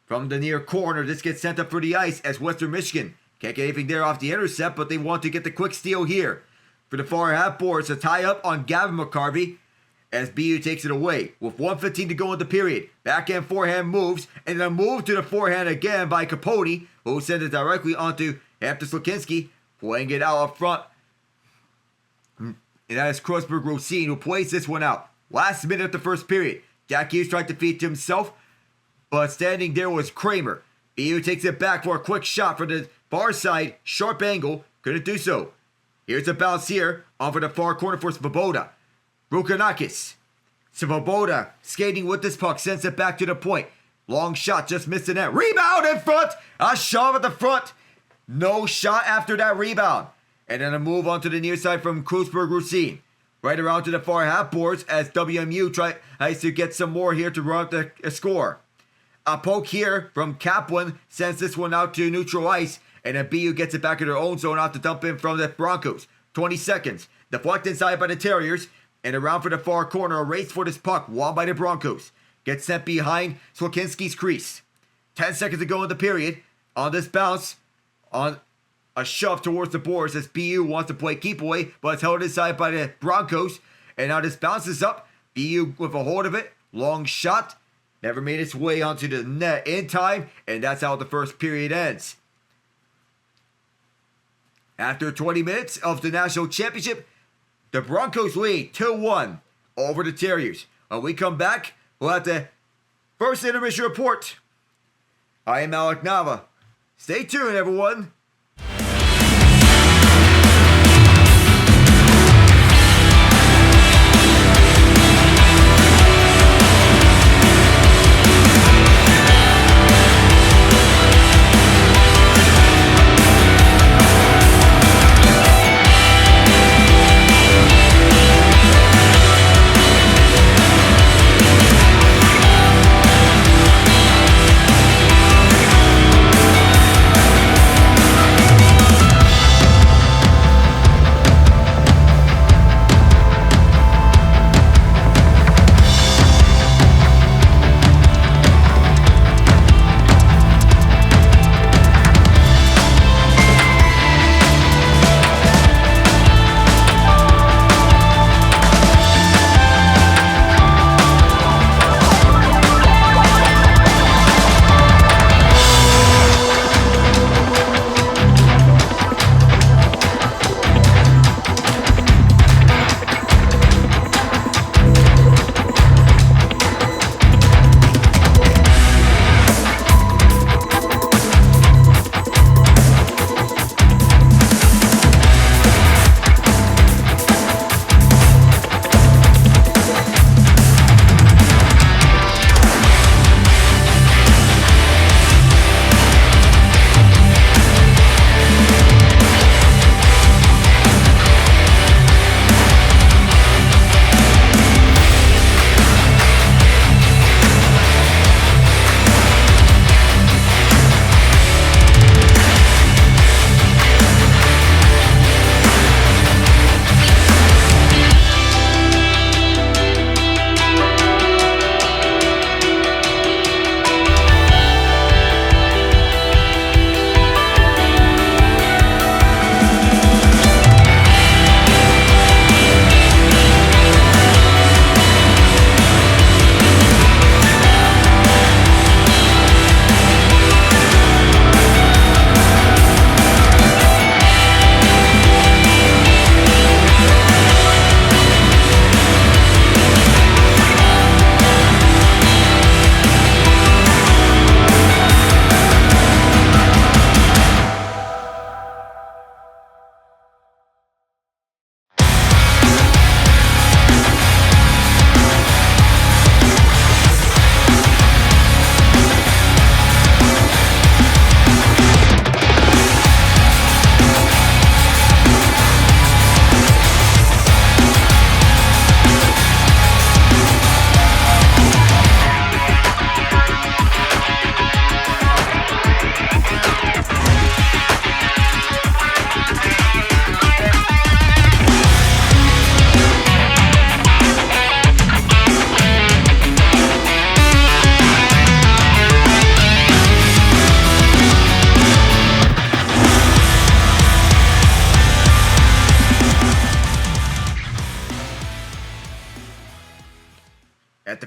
From the near corner, this gets sent up for the ice as Western Michigan can't get anything there off the intercept, but they want to get the quick steal here. For the far half boards, a tie up on Gavin McCarvey as BU takes it away. With 1:15 to go in the period. Backhand forehand moves, and then a move to the forehand again by Capote, who sends it directly onto Hampton Slukynsky, playing it out up front. And that is Kreuzberg-Rosine, who plays this one out. Last minute of the first period. Jack Hughes tried to feed to himself, but standing there was Kramer. BU takes it back for a quick shot for the far side. Sharp angle. Couldn't do so. Here's a bounce here. On for the far corner for Svoboda. Rukanakis. Svoboda skating with this puck. Sends it back to the point. Long shot. Just missed the net. Rebound in front. A shove at the front. No shot after that rebound. And then a move onto the near side from Kreuzberg-Rosine. Right around to the far half boards as WMU tries to get some more here to run up the score. A poke here from Kaplan sends this one out to neutral ice. And then BU gets it back in their own zone off to dump in from the Broncos. 20 seconds. Deflect inside by the Terriers. And around for the far corner. A race for this puck. Won by the Broncos. Gets sent behind Slukynsky's crease. 10 seconds to go in the period. On this bounce. On a shove towards the boards as BU wants to play keep away, but it's held inside by the Broncos. And now this bounces up. BU with a hold of it. Long shot. Never made its way onto the net in time. And that's how the first period ends. After 20 minutes of the national championship, the Broncos lead 2-1 over the Terriers. When we come back, we'll have the first intermission report. I am Alec Nava. Stay tuned, everyone.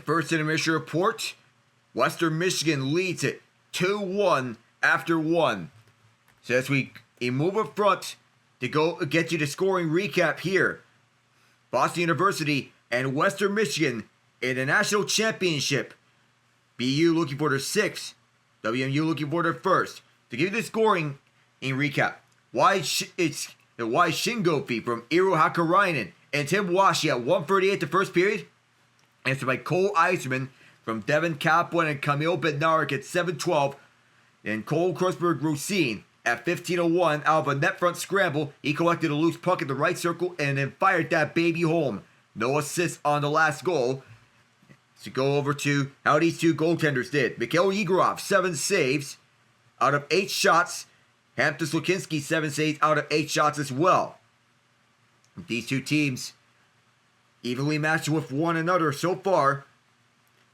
first intermission report, Western Michigan leads it 2-1 after 1. So as we move up front to go get you the scoring recap here, Boston University and Western Michigan in the national championship. BU looking for their 6th, WMU looking for their 1st. To give you the scoring in recap, it's Shingofi from Iiro Hakarainen and Tim Washi at 1:38 the first period. Answered by Cole Eiserman from Devin Kaplan and Camille Bednarik at 7:12. And Cole Kreuzberg-Rosine at 15:01 out of a net front scramble. He collected a loose puck in the right circle and then fired that baby home. No assists on the last goal. To go over to how these two goaltenders did. Mikhail Yegorov, 7 saves out of 8 shots. Hampton Slukynsky, 7 saves out of 8 shots as well. These two teams evenly matched with one another so far.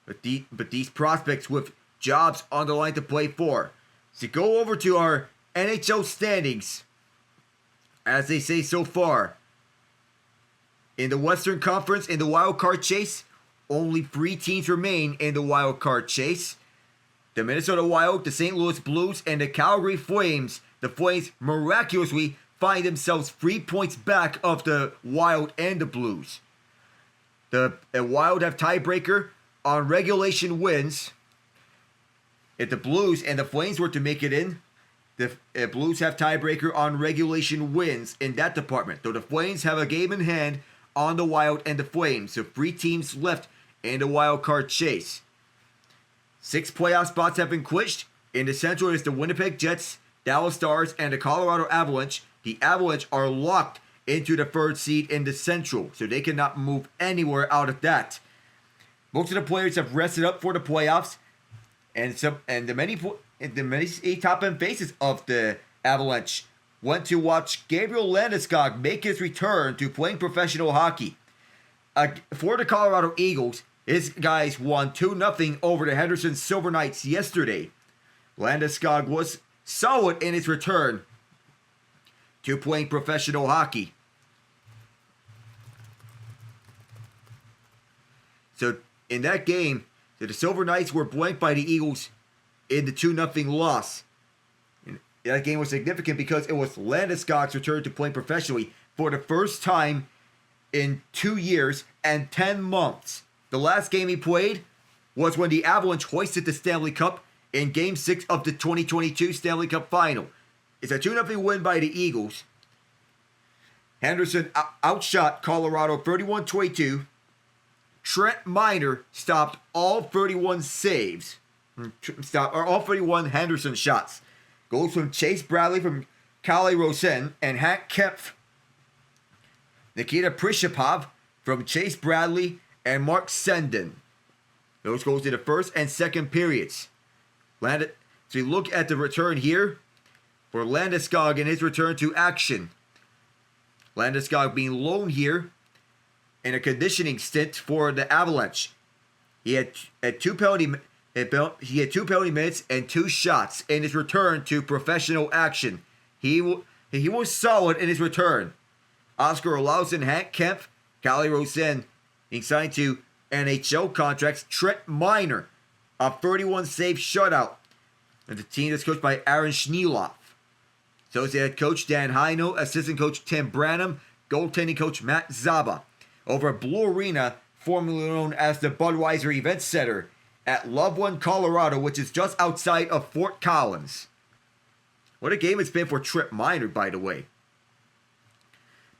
But these prospects with jobs on the line to play for. So go over to our NHL standings. As they say so far. In the Western Conference, in the wild card chase, only 3 teams remain in the wild card chase. The Minnesota Wild, the St. Louis Blues, and the Calgary Flames. The Flames miraculously find themselves 3 points back of the Wild and the Blues. The Wild have tiebreaker on regulation wins. If the Blues and the Flames were to make it in, the Blues have tiebreaker on regulation wins in that department. Though the Flames have a game in hand on the Wild and the Flames. So 3 teams left in the wild card chase. 6 playoff spots have been clinched. In the Central is the Winnipeg Jets, Dallas Stars, and the Colorado Avalanche. The Avalanche are locked into the 3rd seed in the Central, so they cannot move anywhere out of that. Most of the players have rested up for the playoffs, and the many top end faces of the Avalanche went to watch Gabriel Landeskog make his return to playing professional hockey. For the Colorado Eagles, his guys won 2-0 over the Henderson Silver Knights yesterday. Landeskog was solid in his return to playing professional hockey. So in that game, the Silver Knights were blanked by the Eagles in the 2-0 loss. And that game was significant because it was Landeskog's return to playing professionally for the first time in 2 years and 10 months. The last game he played was when the Avalanche hoisted the Stanley Cup in Game 6 of the 2022 Stanley Cup Final. It's a 2-0 win by the Eagles. Henderson outshot Colorado 31-22. Trent Miner stopped all 31 saves. All 31 Henderson shots. Goals from Chase Bradley, from Kalle Rosen, and Hank Kempf. Nikita Prishapov from Chase Bradley and Mark Senden. Those goals in the first and second periods. So we look at the return here for Landeskog and his return to action. Landeskog being loaned here in a conditioning stint for the Avalanche. He had 2 penalty minutes and 2 shots in his return to professional action. He was solid in his return. Oscar Olausson, Hank Kempf, Kalle Rosen being signed to NHL contracts. Trent Miner, a 31 save shutout. And the team is coached by Aaron Schneeloff. Associate coach Dan Heino, assistant coach Tim Branham, goaltending coach Matt Zaba. Over at Blue Arena, formerly known as the Budweiser Event Center, at Loveland, Colorado, which is just outside of Fort Collins. What a game it's been for Trent Miner, by the way.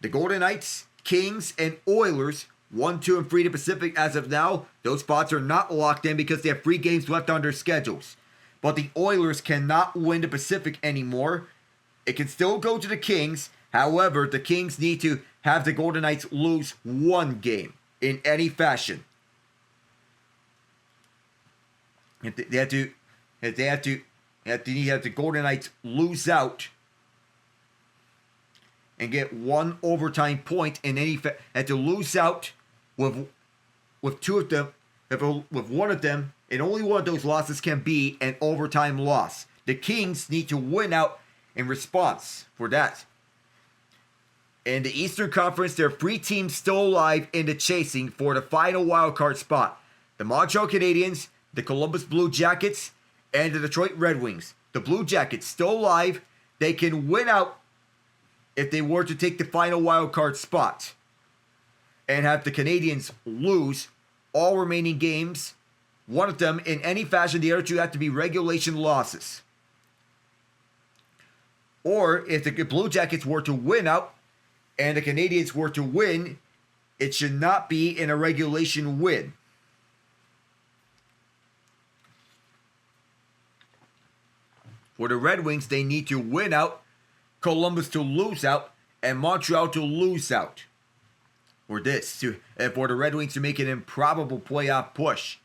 The Golden Knights, Kings, and Oilers 1, 2, and 3 to Pacific as of now. Those spots are not locked in because they have 3 games left on their schedules. But the Oilers cannot win the Pacific anymore. It can still go to the Kings. However, the Kings need to have the Golden Knights lose 1 game in any fashion. They have the Golden Knights lose out and get 1 overtime point in any have to lose out with 2 of them, with 1 of them, and only 1 of those losses can be an overtime loss. The Kings need to win out in response for that. In the Eastern Conference, there are 3 teams still alive in the chasing for the final wildcard spot. the Montreal Canadiens, the Columbus Blue Jackets, and the Detroit Red Wings. The Blue Jackets still alive. They can win out if they were to take the final wild card spot and have the Canadiens lose all remaining games. One of them in any fashion, the other two have to be regulation losses. Or if the Blue Jackets were to win out and the Canadiens were to win, it should not be in a regulation win. For the Red Wings, they need to win out, Columbus to lose out, and Montreal to lose out. For the Red Wings to make an improbable playoff push.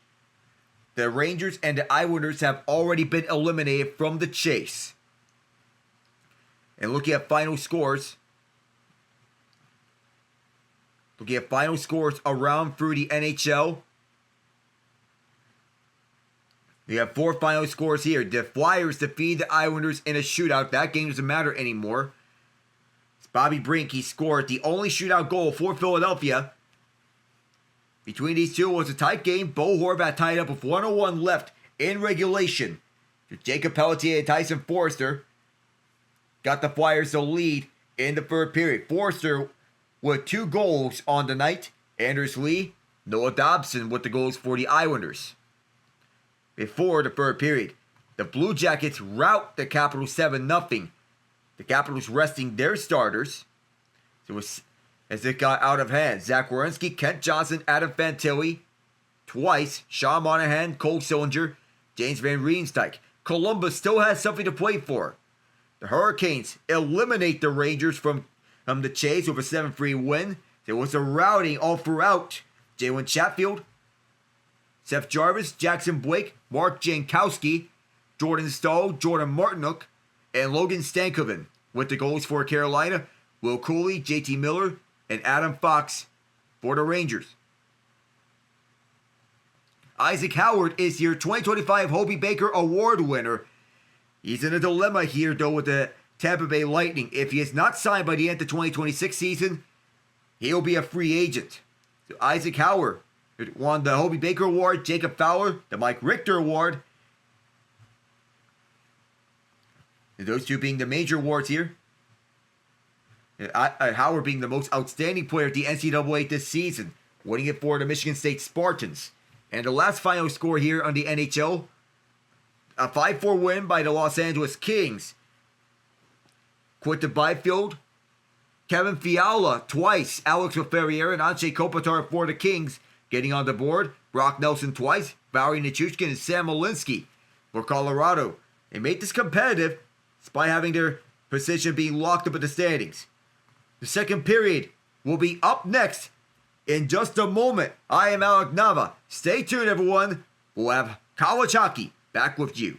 The Rangers and the Islanders have already been eliminated from the chase. And looking at final scores. Around through the NHL. We have 4 final scores here. The Flyers defeat the Islanders in a shootout. That game doesn't matter anymore. It's Bobby Brink. He scored the only shootout goal for Philadelphia. Between these two, it was a tight game. Bo Horvat tied up with 1:01 left in regulation. Jacob Pelletier and Tyson Forster got the Flyers the lead in the third period. Forster with 2 goals on the night. Anders Lee, Noah Dobson with the goals for the Islanders. Before the third period, the Blue Jackets rout the Capitals 7-0. The Capitals resting their starters. As it got out of hand, Zach Werenski, Kent Johnson, Adam Fantilli, twice, Sean Monahan, Cole Sillinger, James Van Riemsdyk. Columbus still has something to play for. The Hurricanes eliminate the Rangers from the chase with a 7-3 win. There was a routing all throughout. Jalen Chatfield, Seth Jarvis, Jackson Blake, Mark Jankowski, Jordan Stahl, Jordan Martinook, and Logan Stankoven with the goals for Carolina. Will Cooley, JT Miller, and Adam Fox for the Rangers. Isaac Howard is your 2025 Hobey Baker Award winner. He's in a dilemma here, though, with the Tampa Bay Lightning. If he is not signed by the end of the 2026 season, he'll be a free agent. So Isaac Howard won the Hobey Baker Award, Jacob Fowler, the Mike Richter Award. And those two being the major awards here. Howard being the most outstanding player at the NCAA this season, winning it for the Michigan State Spartans. And the last final score here on the NHL, a 5-4 win by the Los Angeles Kings. Quinton Byfield, Kevin Fiala twice, Alex Ferrier and Anze Kopitar for the Kings getting on the board. Brock Nelson twice, Valery Nichushkin and Sam Malinsky for Colorado. They made this competitive despite having their position being locked up in the standings. The second period will be up next in just a moment. I am Alec Nava. Stay tuned, everyone. We'll have college hockey back with you.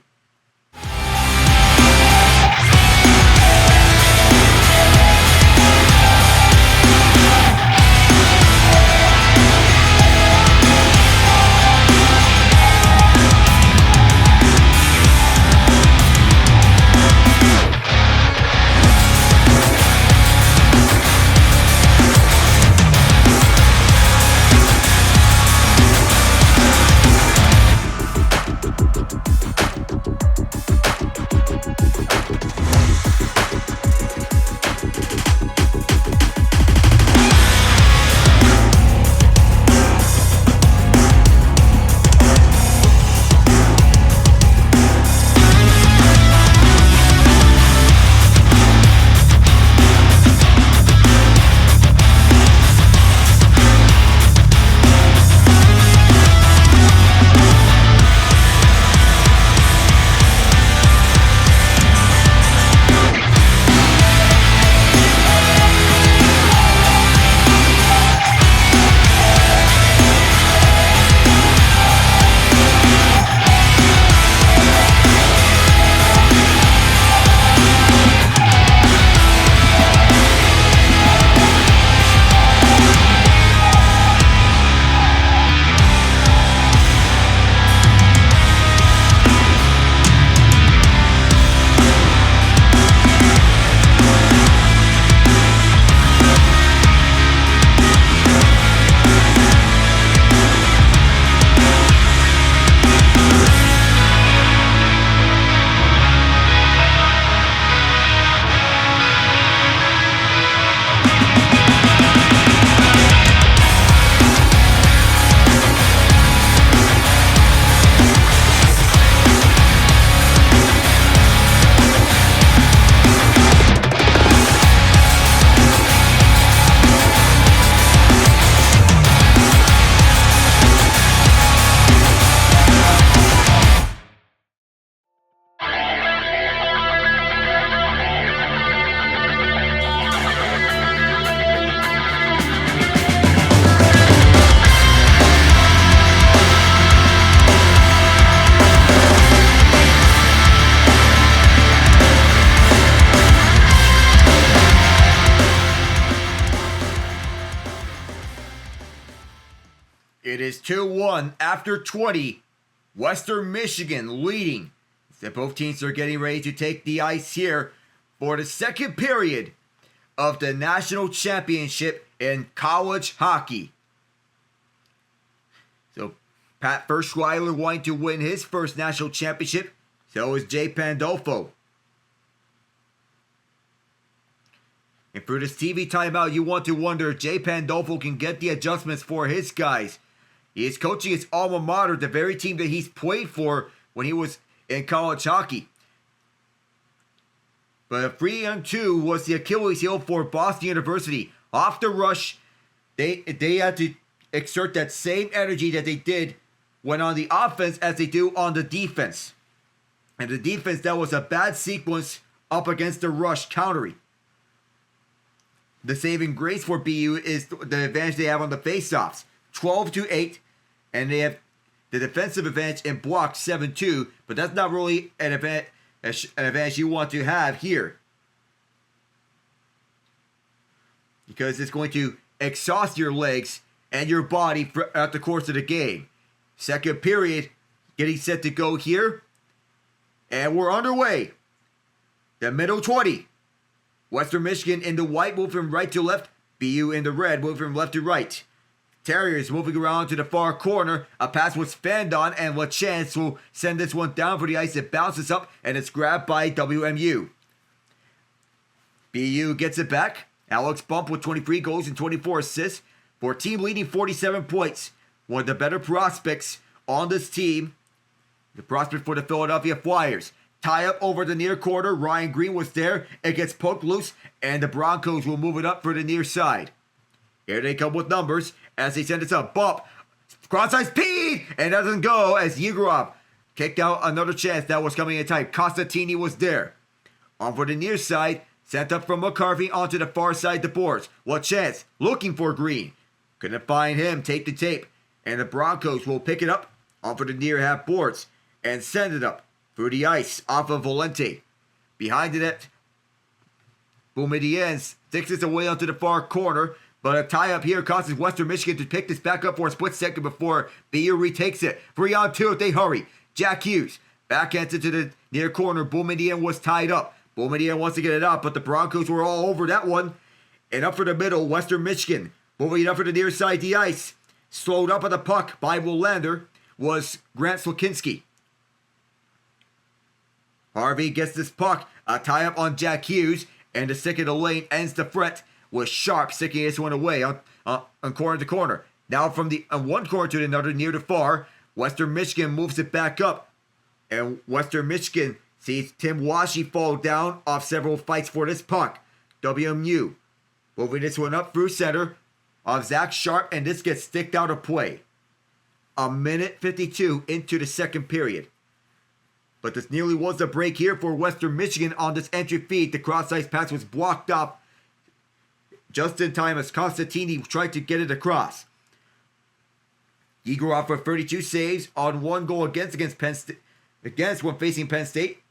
2-1 after 20. Western Michigan leading. So both teams are getting ready to take the ice here for the second period of the national championship in college hockey. So Pat Ferschweiler wanting to win his first national championship. So is Jay Pandolfo. And for this TV timeout, you want to wonder if Jay Pandolfo can get the adjustments for his guys. He is coaching his alma mater, the very team that he's played for when he was in college hockey. But 3-2 was the Achilles heel for Boston University. Off the rush, they had to exert that same energy that they did when on the offense as they do on the defense. And the defense, that was a bad sequence up against the rush countering. The saving grace for BU is the advantage they have on the faceoffs, 12-8, and they have the defensive advantage in blocks, 7-2. But that's not really an advantage you want to have here, because it's going to exhaust your legs and your body throughout the course of the game. Second period, getting set to go here, and we're underway. The middle 20. Western Michigan in the white, moving from right to left. BU in the red, moving from left to right. Terriers moving around to the far corner. A pass was fanned on, and LaChance will send this one down for the ice. It bounces up, and it's grabbed by WMU. BU gets it back. Alex Bump with 23 goals and 24 assists for a team leading 47 points. One of the better prospects on this team. The prospect for the Philadelphia Flyers. Tie up over the near corner. Ryan Green was there. It gets poked loose, and the Broncos will move it up for the near side. Here they come with numbers as they send it up. Bump. Cross-side speed! And doesn't go as Yegorov kicked out another chance that was coming in tight. Constantini was there. On for the near side. Sent up from McCarvey onto the far side the boards. What chance? Looking for Green. Couldn't find him. Tape to tape. And the Broncos will pick it up on for the near half boards and send it up through the ice off of Valente. Behind it, Boumediene sticks it away onto the far corner, but a tie-up here causes Western Michigan to pick this back up for a split second before BU retakes it. 3-on-2 if they hurry. Jack Hughes backhands it to the near corner. Boumediene was tied up. Boumediene wants to get it out, but the Broncos were all over that one. And up for the middle, Western Michigan moving it up for the near side of the ice. Slowed up on the puck by Willander was Grant Slukynsky. Harvey gets this puck, a tie-up on Jack Hughes, and the stick of the lane ends the threat with Sharp sticking this one away on corner to corner. Now from the one corner to another near to far, Western Michigan moves it back up. And Western Michigan sees Tim Washi fall down off several fights for this puck. WMU moving this one up through center of Zach Sharp, and this gets sticked out of play. 1:52 into the second period. But this nearly was a break here for Western Michigan on this entry feed. The cross-ice pass was blocked up just in time as Constantini tried to get it across. Yegorov for 32 saves on one goal against Penn State, against when facing Penn State.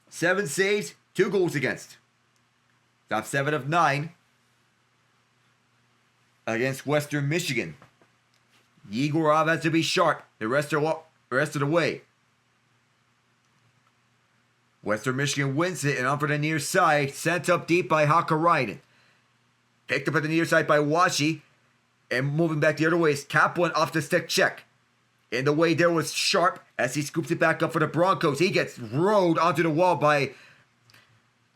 7 saves, 2 goals against. Top 7 of 9 against Western Michigan. Yegorov has to be sharp the rest of the way. Western Michigan wins it, and on for the near side, sent up deep by Hakarainen. Picked up at the near side by Washi, and moving back the other way is Kaplan off the stick check. In the way there was Sharp as he scoops it back up for the Broncos. He gets rode onto the wall by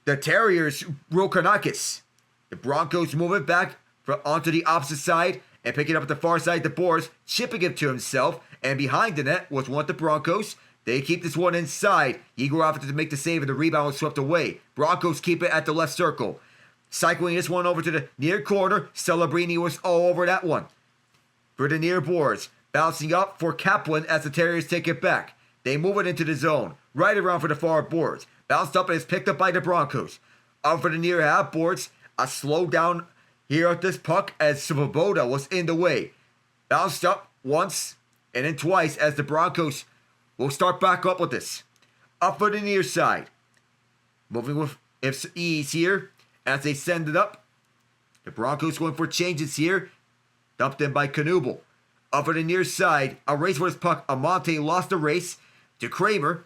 the Terriers, Rokanakis. The Broncos move it back onto the opposite side and pick it up at the far side, the boards, chipping it to himself, and behind the net was one of the Broncos. They keep this one inside. Yegorov to make the save, and the rebound was swept away. Broncos keep it at the left circle. Cycling this one over to the near corner. Celebrini was all over that one. For the near boards. Bouncing up for Kaplan as the Terriers take it back. They move it into the zone. Right around for the far boards. Bounced up and is picked up by the Broncos. Up for the near half boards. A slow down here at this puck as Svoboda was in the way. Bounced up once and then twice as the Broncos will start back up with this. Up for the near side. Moving with ease here as they send it up. The Broncos going for changes here. Dumped in by Knuble. Up for the near side. A race for his puck. Amante lost the race to Kramer,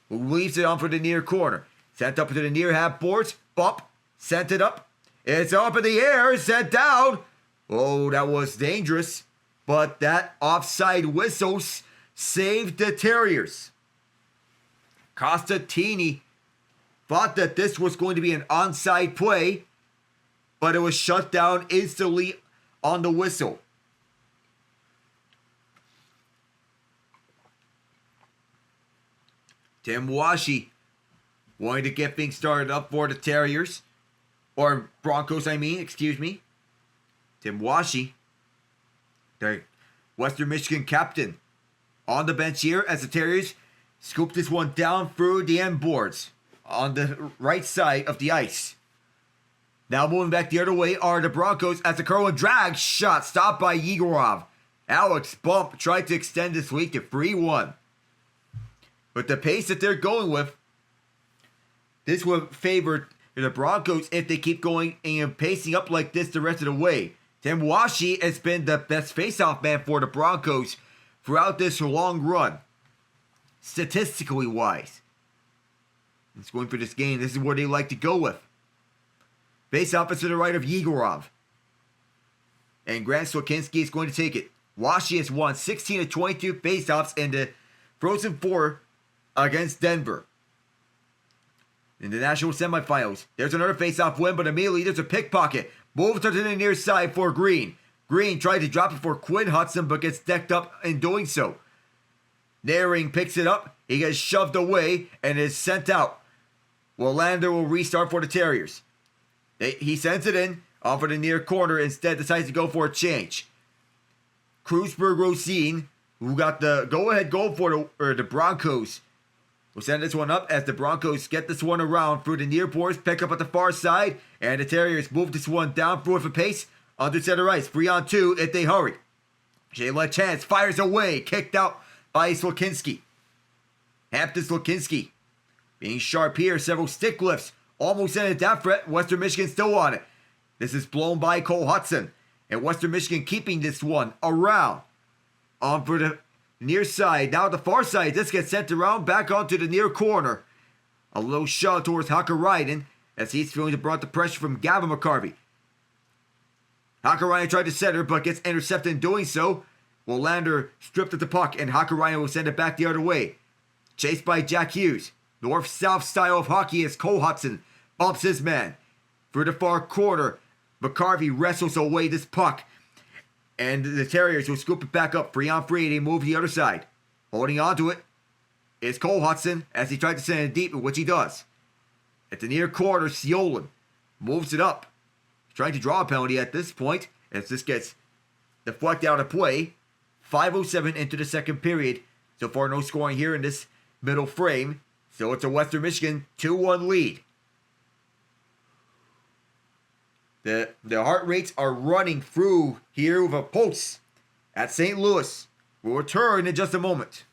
who leaves it on for the near corner. Sent up to the near half boards. Bump. Sent it up. It's up in the air. Sent down. Oh, that was dangerous. But that offside whistle saved the Terriers. Costatini thought that this was going to be an onside play, but it was shut down instantly on the whistle. Tim Washi wanting to get things started up for the Terriers. Or Broncos, excuse me. Tim Washi, the Western Michigan captain, on the bench here as the Terriers scoop this one down through the end boards on the right side of the ice. Now moving back the other way are the Broncos as the curl and drag shot stopped by Yegorov. Alex Bump tried to extend this lead to 3-1. But the pace that they're going with, this would favor the Broncos if they keep going and pacing up like this the rest of the way. Tim Washi has been the best faceoff man for the Broncos throughout this long run. Statistically wise. It's going for this game. This is where they like to go with. Faceoff is to the right of Yegorov. And Grant Slukynsky is going to take it. Washi has won 16 of 22 faceoffs in the Frozen Four against Denver. In the national semifinals, there's another faceoff win, but immediately there's a pickpocket. Moves to the near side for Green. Green tried to drop it for Quinn Hutson, but gets decked up in doing so. Naring picks it up. He gets shoved away and is sent out. Willander will restart for the Terriers. He sends it in off of the near corner. Instead, decides to go for a change. Krusberg-Rosine, who got the go-ahead goal for the Broncos, will send this one up as the Broncos get this one around through the near boards, pick up at the far side, and the Terriers move this one down through with a pace under center ice. 3-on-2 if they hurry. Jay LaChance fires away, kicked out by Slukynsky. Hampton Slukynsky being sharp here, several stick lifts, almost ended that threat. Western Michigan still on it. This is blown by Cole Hutson, and Western Michigan keeping this one around. On for the near side. Now at the far side, this gets sent around back onto the near corner. A little shot towards Hakarainen as he's feeling to brought the pressure from Gavin McCarvey. Hakarainen tried to center but gets intercepted in doing so. Willander stripped at the puck and Hakarainen will send it back the other way. Chased by Jack Hughes. North-south style of hockey as Cole Hutson bumps his man. Through the far corner, McCarvey wrestles away this puck. And the Terriers will scoop it back up. 3-on-3, they move to the other side. Holding on to it is Cole Hutson as he tried to send it deep, which he does. At the near corner, Ciolin moves it up. Trying to draw a penalty at this point as this gets deflected out of play. 5:07 into the second period. So far, no scoring here in this middle frame. So it's a Western Michigan 2-1 lead. The heart rates are running through here with a pulse at St. Louis. We'll return in just a moment.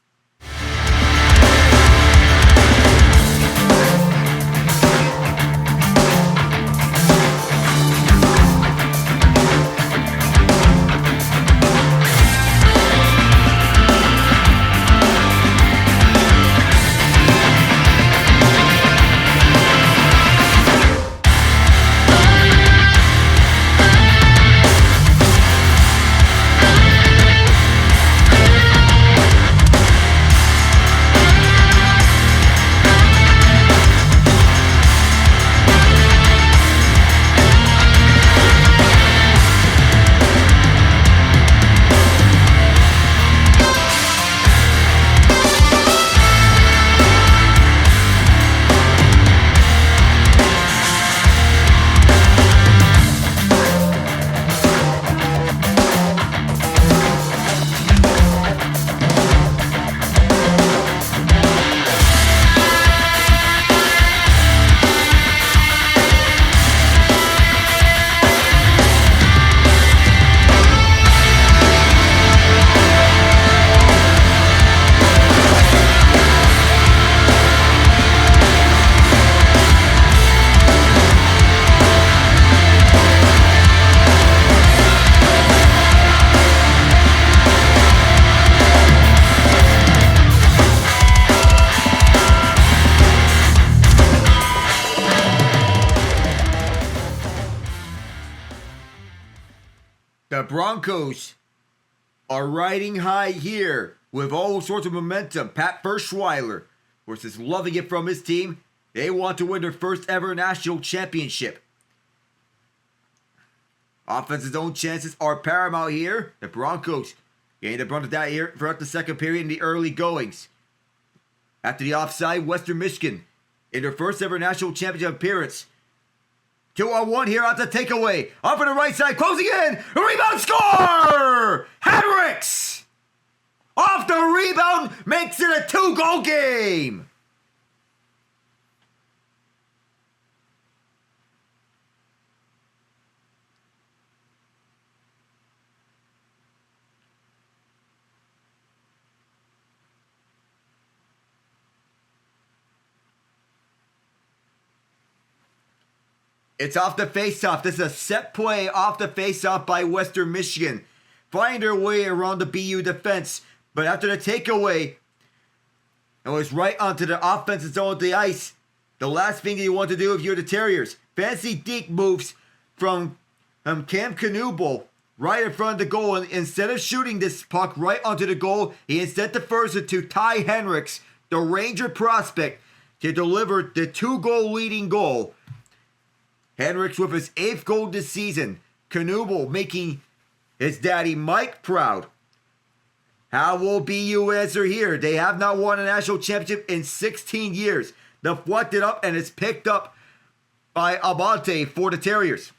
Broncos are riding high here with all sorts of momentum. Pat Ferschweiler, of course, is loving it from his team. They want to win their first ever national championship. Offense's own chances are paramount here. The Broncos gained the brunt of that here throughout the second period in the early goings. After the offside, Western Michigan in their first ever national championship appearance. 2-on-1 here on the takeaway. Off on the right side, closing in. Rebound score! Hendricks! Off the rebound, makes it a 2-goal game. It's off the faceoff. This is a set play off the faceoff by Western Michigan. Finding their way around the BU defense. But after the takeaway, it was right onto the offensive zone of the ice. The last thing you want to do if you're the Terriers. Fancy deke moves from Cam Knuble right in front of the goal. And instead of shooting this puck right onto the goal, he instead defers it to Ty Hendricks, the Ranger prospect, to deliver the 2-goal leading goal. Hendricks with his 8th goal this season. Knuble making his daddy Mike proud. How will BU answer here? They have not won a national championship in 16 years. Deflected up and it's picked up by Amante for the Terriers.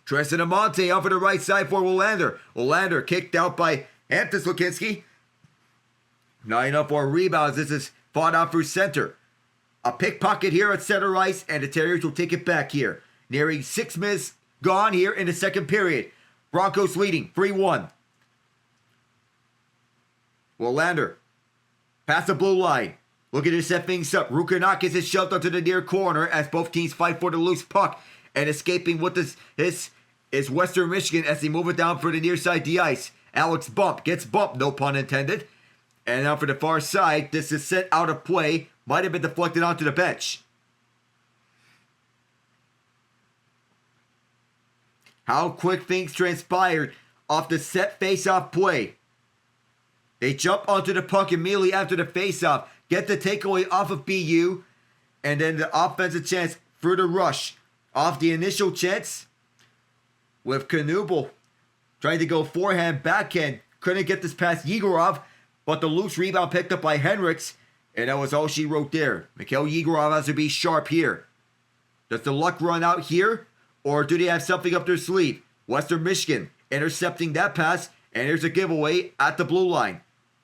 Tristan Amante up on the right side for Willander. Willander kicked out by Hampton Slukynsky. Not enough for rebounds. This is fought out through center. A pickpocket here at center ice and the Terriers will take it back here. Nearing 6 minutes gone here in the second period. Broncos leading 3-1. Willander past the blue line. Looking to set things up. Rukanakis is shoved onto the near corner as both teams fight for the loose puck. And escaping with this is Western Michigan as they move it down for the near side of the ice. Alex gets bumped, no pun intended. And now for the far side, this is sent out of play. Might have been deflected onto the bench. How quick things transpired off the set face-off play. They jump onto the puck immediately after the face-off, get the takeaway off of BU, and then the offensive chance through the rush. Off the initial chance with Knuble trying to go forehand, backhand. Couldn't get this past Yegorov, but the loose rebound picked up by Hendricks, and that was all she wrote there. Mikhail Yegorov has to be sharp here. Does the luck run out here? Or do they have something up their sleeve? Western Michigan intercepting that pass. And here's a giveaway at the blue line.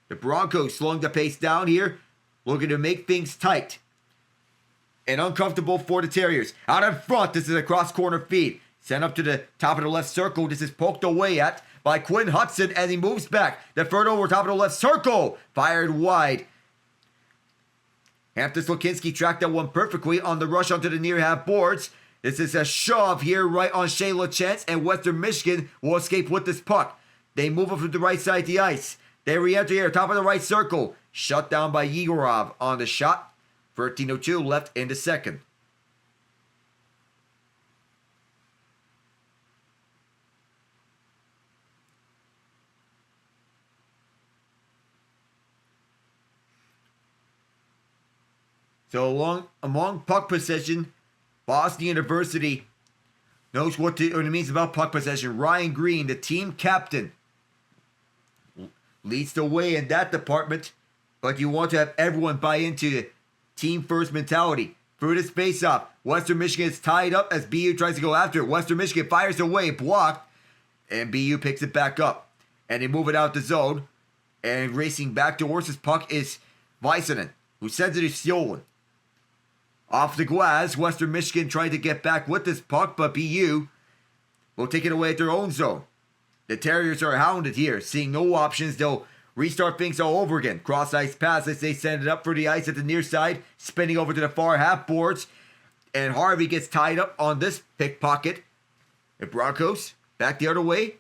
The Broncos slowing the pace down here. Looking to make things tight. And uncomfortable for the Terriers. Out in front, this is a cross-corner feed. Sent up to the top of the left circle. This is poked away at by Quinn Hutson as he moves back. Deferred over top of the left circle. Fired wide. Hampton Slukynsky tracked that one perfectly on the rush onto the near half boards. This is a shove here right on Shayla Chance, and Western Michigan will escape with this puck. They move up to the right side of the ice. They re-enter here, top of the right circle. Shut down by Yegorov on the shot. 13:02 left in the second. So among puck possession, Boston University knows what it means about puck possession. Ryan Green, the team captain, leads the way in that department. But you want to have everyone buy into the team first mentality. Through this face-off, Western Michigan is tied up as BU tries to go after it. Western Michigan fires away, blocked, and BU picks it back up. And they move it out the zone. And racing back towards this puck is Väisänen, who sends it to Stjolen. Off the glass, Western Michigan trying to get back with this puck, but BU will take it away at their own zone. The Terriers are hounded here. Seeing no options, they'll restart things all over again. Cross-ice pass as they send it up for the ice at the near side, spinning over to the far half boards. And Harvey gets tied up on this pickpocket. The Broncos back the other way.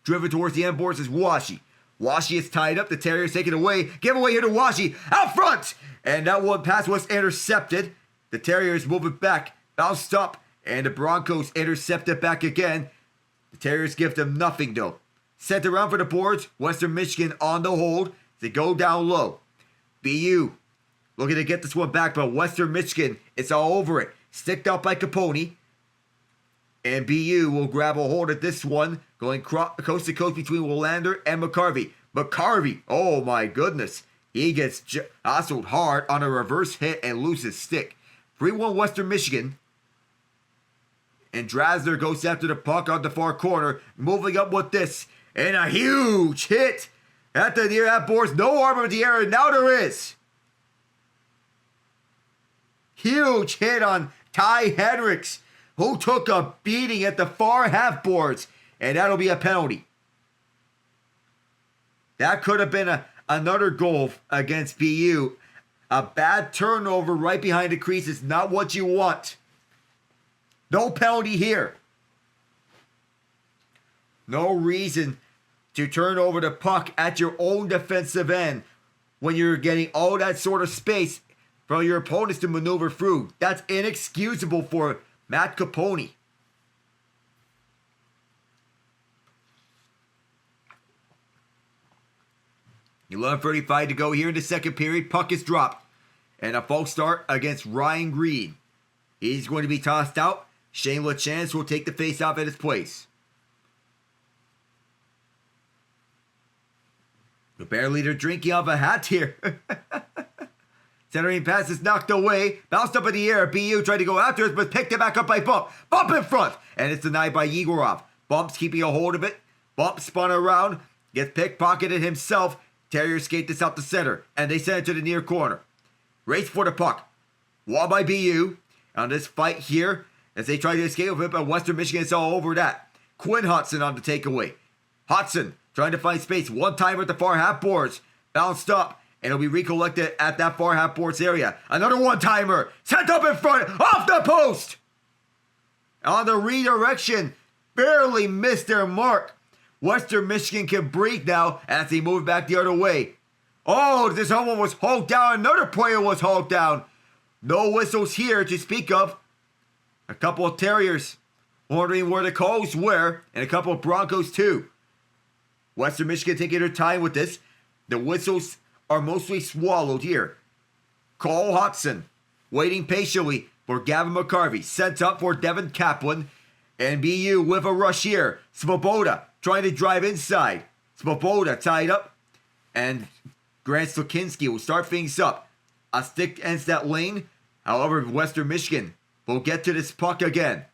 Driven towards the end boards is Washi. Washi is tied up. The Terriers take it away. Giveaway here to Washi. Out front! And that one pass was intercepted. The Terriers move it back. Bounced up. And the Broncos intercept it back again. The Terriers give them nothing though. Sent around for the boards. Western Michigan on the hold. They go down low. BU looking to get this one back, but Western Michigan, it's all over it. Sticked out by Capone. And BU will grab a hold of this one, going coast to coast between Willander and McCarvey. McCarvey, oh my goodness. He gets jostled hard on a reverse hit and loses stick. 3-1 Western Michigan. And Drasner goes after the puck on the far corner, moving up with this. And a huge hit at the near half boards. No arm in the air, and now there is. Huge hit on Ty Henricks, who took a beating at the far half boards. And that'll be a penalty. That could have been another goal against BU. A bad turnover right behind the crease is not what you want. No penalty here. No reason to turn over the puck at your own defensive end when you're getting all that sort of space from your opponents to maneuver through. That's inexcusable for Matt Capone. $11:35 to go here in the second period. Puck is dropped. And a false start against Ryan Green. He's going to be tossed out. Shane LaChance will take the face-off at his place. The bear leader drinking off a hat here. Centering pass is knocked away. Bounced up in the air. BU tried to go after it, but picked it back up by Bump. Bump in front. And it's denied by Yegorov. Bump's keeping a hold of it. Bump spun around. Gets pickpocketed himself. Terriers skate this out the center. And they send it to the near corner. Race for the puck. Wall by BU. On this fight here, as they try to escape with it, but Western Michigan is all over that. Quinn Hutson on the takeaway. Hutson trying to find space. One-timer at the far half boards. Bounced up. And it'll be recollected at that far half boards area. Another one-timer. Sent up in front. Off the post. On the redirection. Barely missed their mark. Western Michigan can breathe now as they move back the other way. Oh, this one was hauled down. Another player was hauled down. No whistles here to speak of. A couple of Terriers wondering where the calls were. And a couple of Broncos too. Western Michigan taking their time with this. The whistles are mostly swallowed here. Cole Hutson waiting patiently for Gavin McCarvey. Sent up for Devin Kaplan. And BU with a rush here. Svoboda trying to drive inside. Svoboda tied up. And Grant Slukynsky will start things up. A stick ends that lane. However, Western Michigan will get to this puck again.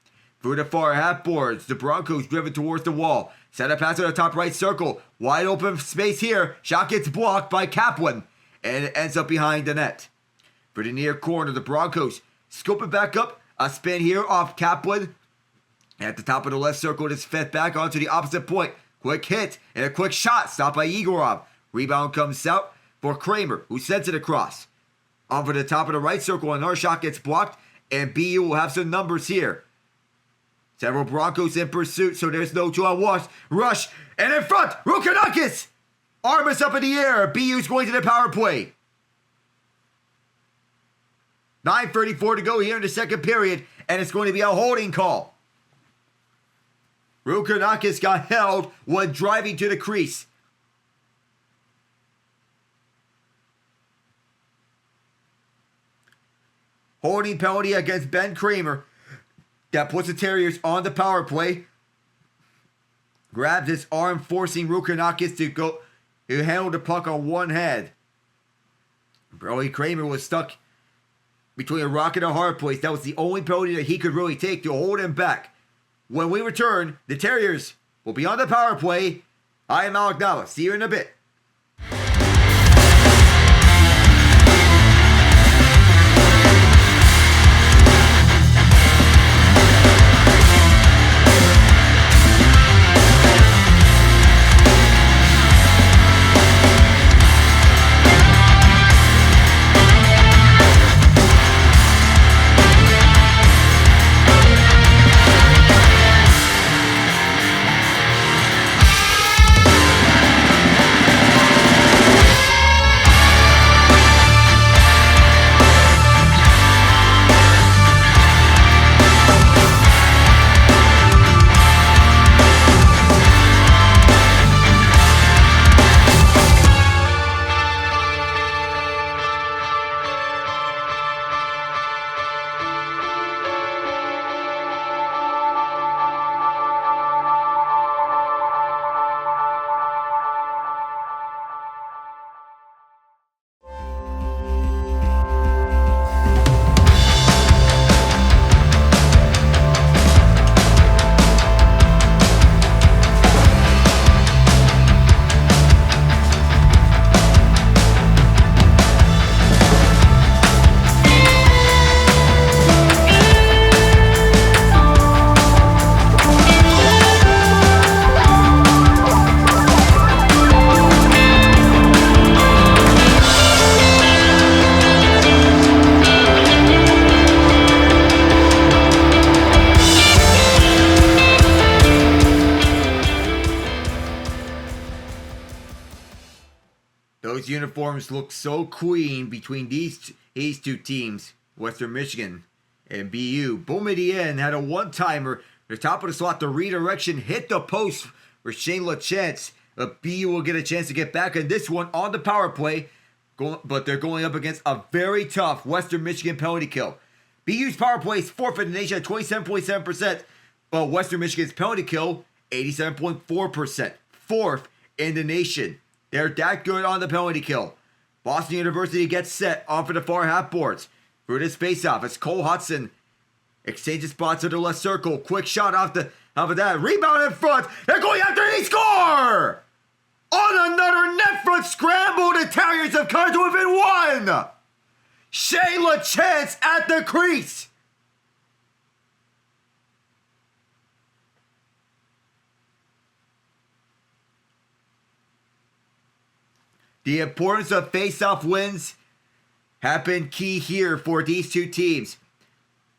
Through the far half boards, the Broncos driven towards the wall. Set a pass to the top right circle. Wide open space here. Shot gets blocked by Kaplan. And it ends up behind the net. For the near corner, the Broncos scoop it back up. A spin here off Kaplan. At the top of the left circle, it is fed back onto the opposite point. Quick hit and a quick shot. Stopped by Igorov. Rebound comes out for Kramer, who sends it across. Over the top of the right circle, another shot gets blocked. And BU will have some numbers here. Several Broncos in pursuit, so there's no 2-on-1. Rush, and in front, Rukanakis! Arm is up in the air. BU's going to the power play. 9:34 to go here in the second period, and it's going to be a holding call. Rukanakis got held when driving to the crease. Holding penalty against Ben Kramer. That puts the Terriers on the power play. Grabs his arm, forcing Rukanakis to handle the puck on one hand. Brody Kramer was stuck between a rock and a hard place. That was the only penalty that he could really take to hold him back. When we return, the Terriers will be on the power play. I am Alec Nava. See you in a bit. uniforms look so clean between these two teams, Western Michigan and BU. Boumedienne had a one-timer. The top of the slot, the redirection hit the post for Shane LaChance. BU will get a chance to get back in this one on the power play, but they're going up against a very tough Western Michigan penalty kill. BU's power play is fourth in the nation at 27.7%, but Western Michigan's penalty kill, 87.4%. Fourth in the nation. They're that good on the penalty kill. Boston University gets set off of the far half boards. For this faceoff, it's Cole Hutson exchanges spots to the left circle. Quick shot off of that. Rebound in front. They're going after it. They score! On another net front scramble, the Terriers have come to within one. Shane LaChance at the crease. The importance of face-off wins have been key here for these two teams.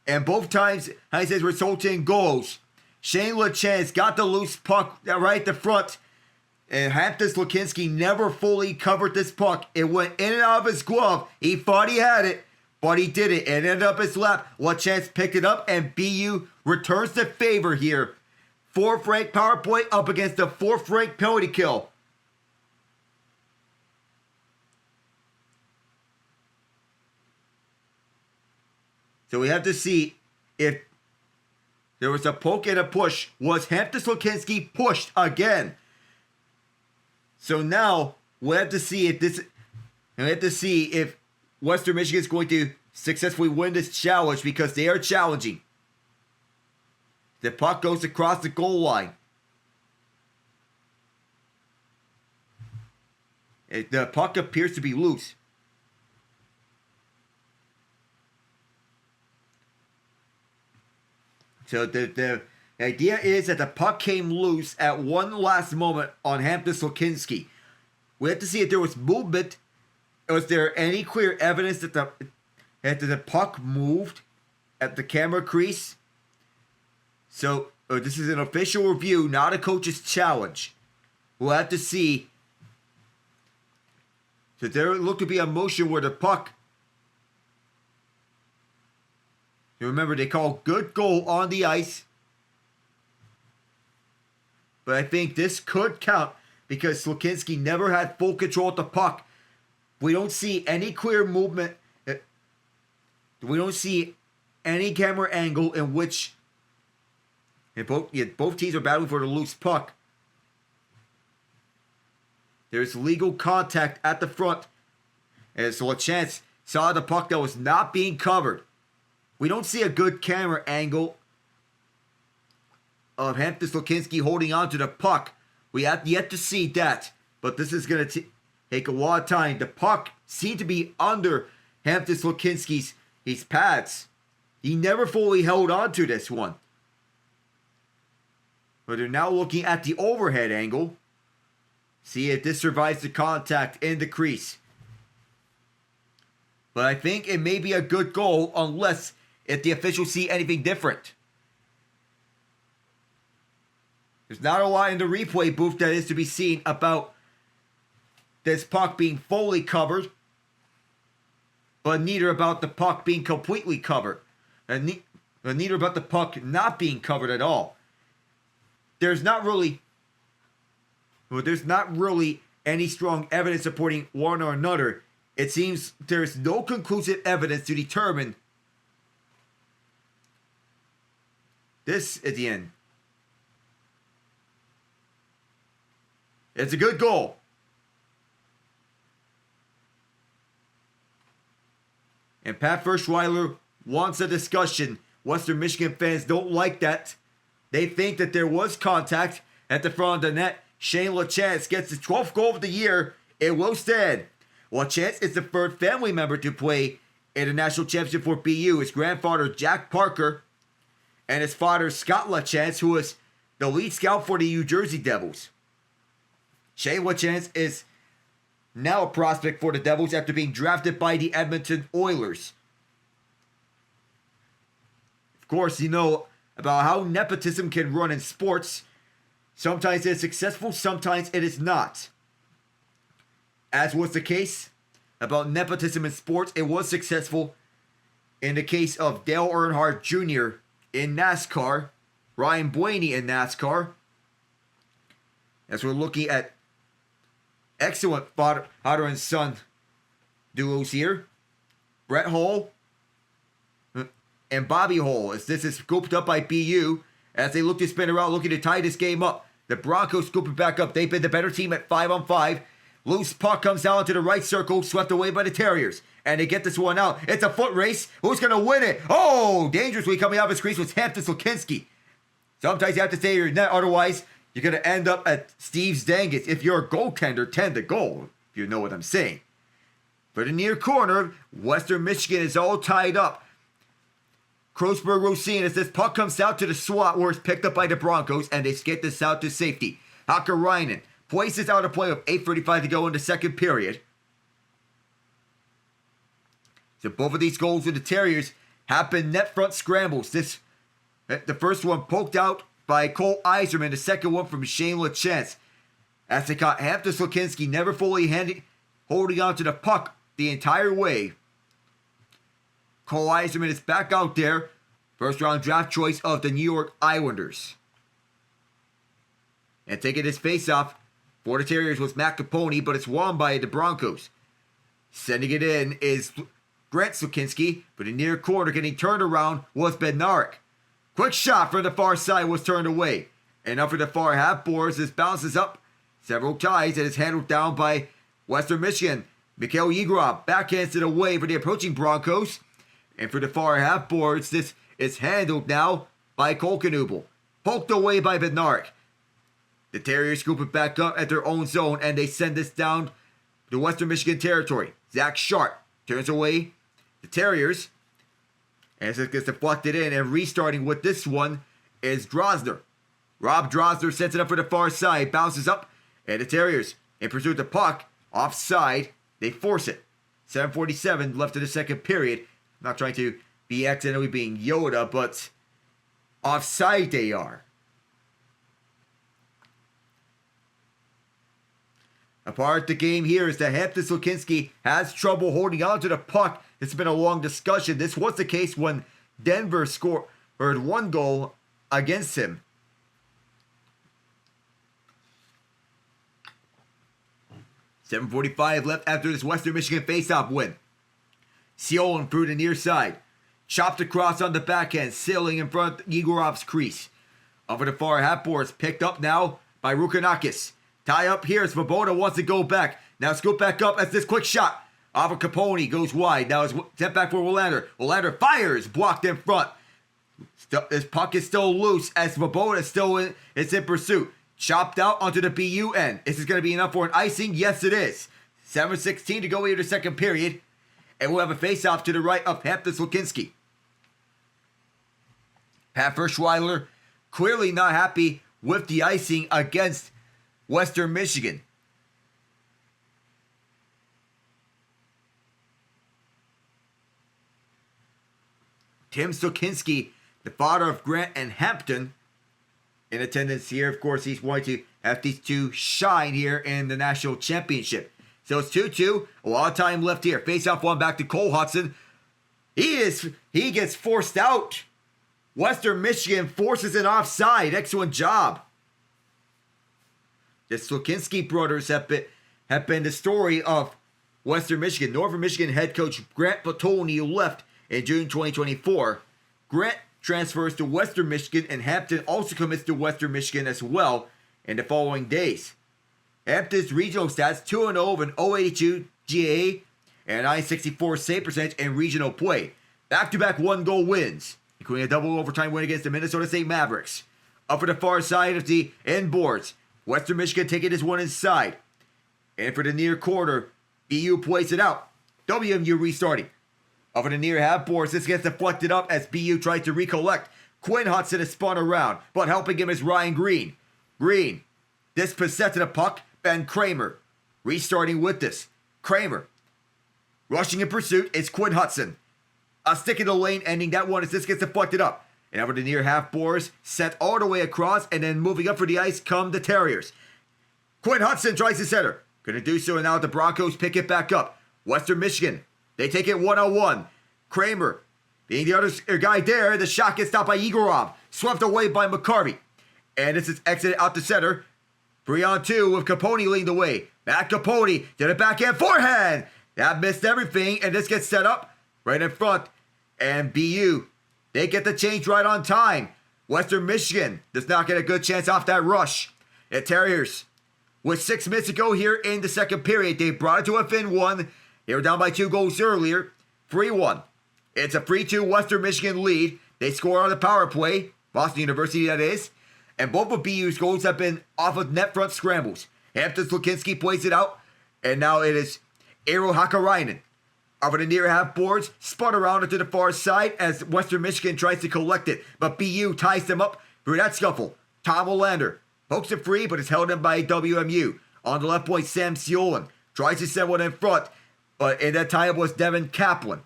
And both times, has resulted in goals. Shane LaChance got the loose puck right at the front. And Hampton Slukynsky never fully covered this puck. It went in and out of his glove. He thought he had it, but he didn't. It ended up his lap. LaChance picked it up, and BU returns the favor here. Fourth-ranked power play up against the fourth-ranked penalty kill. So we have to see if there was a poke and a push. Was Hampton Slukynsky pushed again? So now we have to see if Western Michigan is going to successfully win this challenge, because they are challenging. The puck goes across the goal line. The puck appears to be loose. So the idea is that the puck came loose at one last moment on Hampton Slukynsky. We have to see if there was movement. Was there any clear evidence that the puck moved at the camera crease? So this is an official review, not a coach's challenge. We'll have to see. So there looked to be a motion where the puck. Remember, they call good goal on the ice. But I think this could count because Slukynsky never had full control of the puck. We don't see any clear movement. We don't see any camera angle in which both teams are battling for the loose puck. There's legal contact at the front. And so LaChance saw the puck that was not being covered. We don't see a good camera angle of Hampton Slukynsky holding on to the puck. We have yet to see that. But this is going to take a lot of time. The puck seemed to be under Hampton Slukynsky's pads. He never fully held on to this one. But they're now looking at the overhead angle. See if this survives the contact in the crease. But I think it may be a good goal unless if the officials see anything different. There's not a lot in the replay booth that is to be seen about this puck being fully covered, but neither about the puck being completely covered, and neither about the puck not being covered at all. There's not really any strong evidence supporting one or another. It seems there's no conclusive evidence to determine this at the end. It's a good goal. And Pat Ferschweiler wants a discussion. Western Michigan fans don't like that. They think that there was contact at the front of the net. Shane LaChance gets his 12th goal of the year. It will stand. LaChance is the third family member to play in the national championship for BU. His grandfather, Jack Parker, and his father, Scott LaChance, who was the lead scout for the New Jersey Devils. Shane LaChance is now a prospect for the Devils after being drafted by the Edmonton Oilers. Of course, you know about how nepotism can run in sports. Sometimes it is successful, sometimes it is not. as was the case about nepotism in sports, it was successful in the case of Dale Earnhardt Jr. in NASCAR, Ryan Blaney in NASCAR. As we're looking at excellent father and son duos here. Brett Hull and Bobby Hull, as this is scooped up by BU as they look to spin around, looking to tie this game up. The Broncos scoop it back up. They've been the better team at 5-on-5. Loose puck comes down into the right circle, swept away by the Terriers. And they get this one out. It's a foot race. Who's going to win it? Oh, dangerously coming out of his crease was Hampton Slukynsky. Sometimes you have to stay in your net, otherwise you're going to end up at Steve's Dangus. If you're a goaltender, tend to goal, if you know what I'm saying. For the near corner, Western Michigan is all tied up. Kreuzberg-Rosine, as this puck comes out to the slot where it's picked up by the Broncos, and they skate this out to safety. Hakarainen places out a play with 8:35 to go in the second period. So both of these goals with the Terriers have been net front scrambles. The first one poked out by Cole Eiserman, the second one from Shane LaChance. As they caught Hampton Slukynsky never fully holding on to the puck the entire way. Cole Eiserman is back out there. First round draft choice of the New York Islanders. And taking this face-off for the Terriers was Matt Capone, but it's won by the Broncos. Sending it in is Grant Slukynsky, but in near corner getting turned around was Bednarik. Quick shot from the far side was turned away. And up for the far half boards, this bounces up several ties and is handled down by Western Michigan. Mikhail Yegorov backhands it away for the approaching Broncos. And for the far half boards, this is handled now by Kolkenubel. Poked away by Bednarik. The Terriers scoop it back up at their own zone, and they send this down to Western Michigan territory. Zach Sharp turns away the Terriers as it gets deflected in, and restarting with this one is Drosner. Rob Drosner sends it up for the far side, bounces up, and the Terriers, in pursuit of the puck, offside, they force it. 7:47 left in the second period. Not trying to be accidentally being Yoda, but offside they are. A part of the game here is that Hampton Slukynsky has trouble holding on to the puck. It's been a long discussion. This was the case when Denver scored one goal against him. .7:45 left after this Western Michigan faceoff win. Seolan through the near side. Chopped across on the backhand, sailing in front of Yegorov's crease. Over the far half boards, picked up now by Rukanakis. Tie up here as Svoboda wants to go back. Now scoop back up as this quick shot. Off of Capone goes wide. Now it's sent back for Willander. Willander fires, blocked in front. This puck is still loose as Svoboda is in pursuit. Chopped out onto the BU end. Is this going to be enough for an icing? Yes, it is. 7:16 to go here the second period. And we'll have a face-off to the right of Hampton Slukynsky. Pat Ferschweiler clearly not happy with the icing against Western Michigan. Tim Slukynsky, the father of Grant and Hampton, in attendance here. Of course, he's wanting to have these two shine here in the national championship. So it's 2-2. A lot of time left here. Face off one back to Cole Hutson. He gets forced out. Western Michigan forces an offside. Excellent job. The Slukynsky brothers have been the story of Western Michigan. Northern Michigan head coach Grant Platoni left in June 2024. Grant transfers to Western Michigan, and Hampton also commits to Western Michigan as well in the following days. Hampton's regional stats, 2-0 with an .082 GAA and a 964 save percentage in regional play. Back-to-back one-goal wins, including a double overtime win against the Minnesota State Mavericks. Up for the far side of the end boards, Western Michigan taking this one inside. And for the near corner, BU plays it out. WMU restarting. Up for the near half boards, this gets deflected up as BU tries to recollect. Quinn Hutson is spun around, but helping him is Ryan Green. Green dispossessed of the puck. Ben Kramer restarting with this. Kramer rushing in pursuit is Quinn Hutson. A stick in the lane ending that one as this gets deflected up. And over the near half boards, sent all the way across, and then moving up for the ice come the Terriers. Quinn Hutson tries to center. Gonna do so, and now the Broncos pick it back up. Western Michigan, they take it one-on-one. Kramer, being the other guy there, the shot gets stopped by Egorov. Swept away by McCarvey. And this is exited out to center. 3-on-2 with Capone leading the way. Back Capone to the backhand forehand. That missed everything, and this gets set up right in front. And BU, they get the change right on time. Western Michigan does not get a good chance off that rush. The Terriers, with 6 minutes to go here in the second period, they brought it to within 1. They were down by 2 goals earlier. 3-1. It's a 3-2 Western Michigan lead. They score on the power play. Boston University, that is. And both of BU's goals have been off of net front scrambles. Hampton Slukynsky plays it out. And now it is Eero Hakkarainen over the near half boards. Spun around it to the far side as Western Michigan tries to collect it. But BU ties them up through that scuffle. Tom Olander pokes it free, but is held in by WMU. On the left point, Sam Siolan tries to send one in front. But in that tie-up was Devin Kaplan.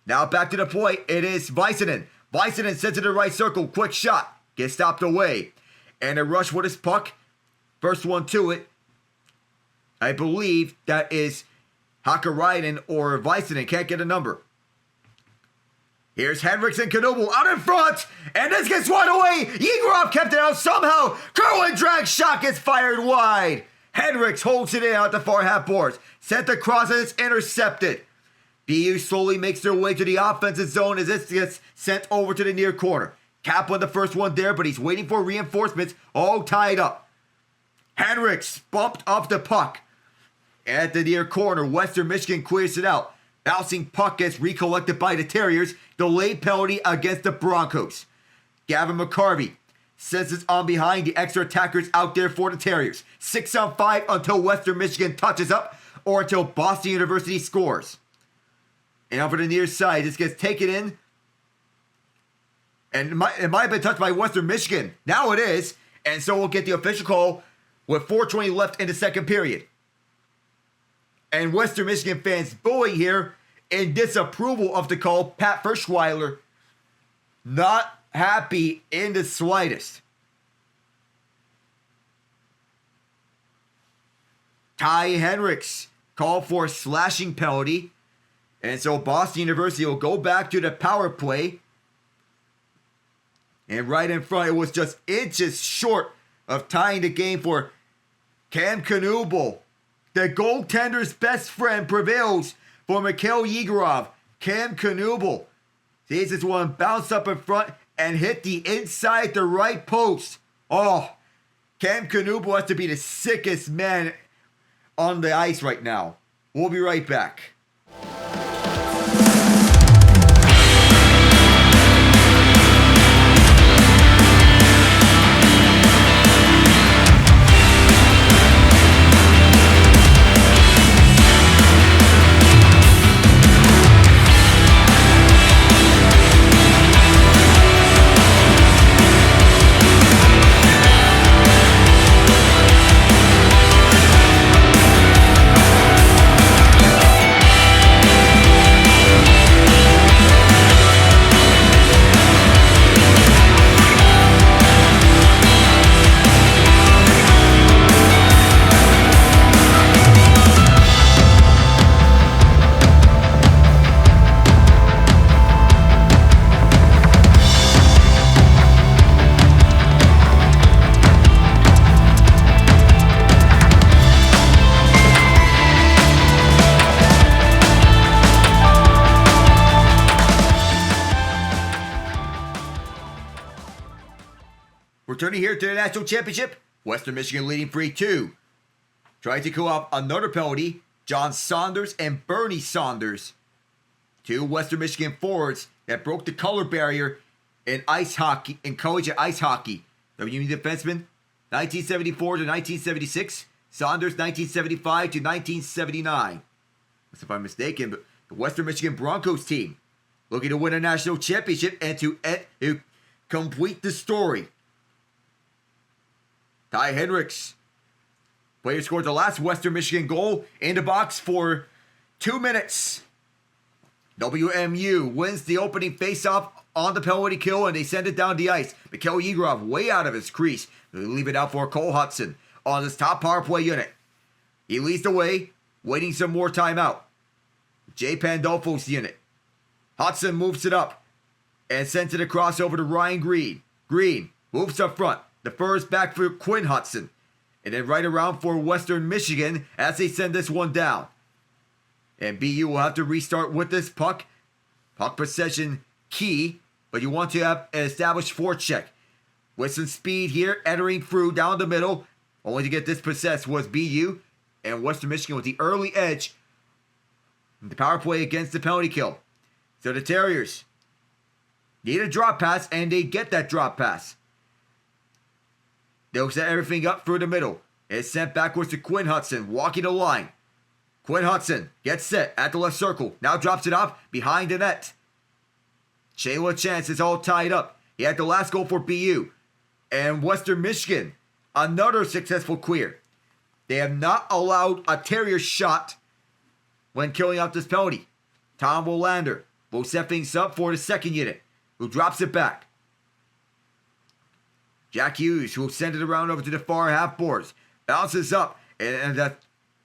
Now back to the point. It is Väisänen. Väisänen sends it to the right circle. Quick shot. Gets stopped away. And a rush with his puck. First one to it. I believe that is Hakkarainen or Väisänen. Can't get a number. Here's Henriks and Knuble out in front. And this gets wide away. Egorov kept it out somehow. Kerwin drag shot gets fired wide. Henriks holds it in out the far half boards. Sent across and it's intercepted. BU slowly makes their way to the offensive zone as this gets sent over to the near corner. Kaplan the first one there, but he's waiting for reinforcements, all tied up. Henriks bumped off the puck. At the near corner, Western Michigan clears it out. Bouncing puck gets recollected by the Terriers. Delayed penalty against the Broncos. Gavin McCarvey sends it on behind the extra attackers out there for the Terriers. 6-on-5 until Western Michigan touches up or until Boston University scores. And over the near side, this gets taken in. And it might have been touched by Western Michigan. Now it is. And so we'll get the official call with 4:20 left in the second period. And Western Michigan fans booing here in disapproval of the call. Pat Ferschweiler not happy in the slightest. Ty Henriks called for a slashing penalty. And so Boston University will go back to the power play. And right in front, it was just inches short of tying the game for Cam Knuble. The goaltender's best friend prevails for Mikhail Egorov. Cam Knuble sees this one bounce up in front and hit the inside the right post. Oh, Cam Knuble has to be the sickest man on the ice right now. We'll be right back. Returning here to the national championship, Western Michigan leading 3-2. Trying to call up another penalty, John Saunders and Bernie Saunders. 2 Western Michigan forwards that broke the color barrier in ice hockey, in collegiate ice hockey. WMU defenseman, 1974 to 1976. Saunders, 1975 to 1979. If I'm mistaken, but the Western Michigan Broncos team looking to win a national championship and to complete the story. Ty Henriks, player scored the last Western Michigan goal in the box for 2 minutes. WMU wins the opening faceoff on the penalty kill, and they send it down the ice. Mikhail Egorov way out of his crease. They leave it out for Cole Hutson on this top power play unit. He leads the way, waiting some more timeout. Jay Pandolfo's unit. Hutson moves it up and sends it across over to Ryan Green. Green moves up front. The first back for Quinn Hutson. And then right around for Western Michigan as they send this one down. And BU will have to restart with this puck. Puck possession key, but you want to have an established forecheck. With some speed here, entering through down the middle. Only to get this possessed was BU. And Western Michigan with the early edge. The power play against the penalty kill. So the Terriers need a drop pass, and they get that drop pass. They'll set everything up through the middle. It's sent backwards to Quinn Hutson, walking the line. Quinn Hutson gets set at the left circle. Now drops it off behind the net. Shayla Chance is all tied up. He had the last goal for BU. And Western Michigan, another successful clear. They have not allowed a Terrier shot when killing out this penalty. Tom Willander will set things up for the second unit, who drops it back. Jack Hughes will send it around over to the far half boards. Bounces up, and that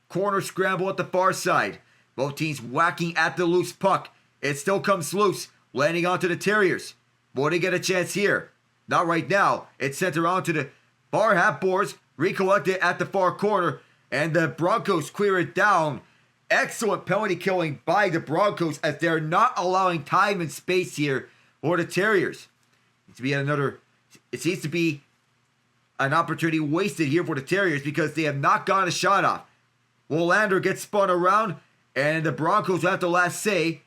corner scramble at the far side. Both teams whacking at the loose puck. It still comes loose, landing onto the Terriers. Will they get a chance here? Not right now. It's sent around to the far half boards, recollected at the far corner, and the Broncos clear it down. Excellent penalty killing by the Broncos as they're not allowing time and space here for the Terriers. It seems to be an opportunity wasted here for the Terriers because they have not gotten a shot off. Willander gets spun around, and the Broncos have the last say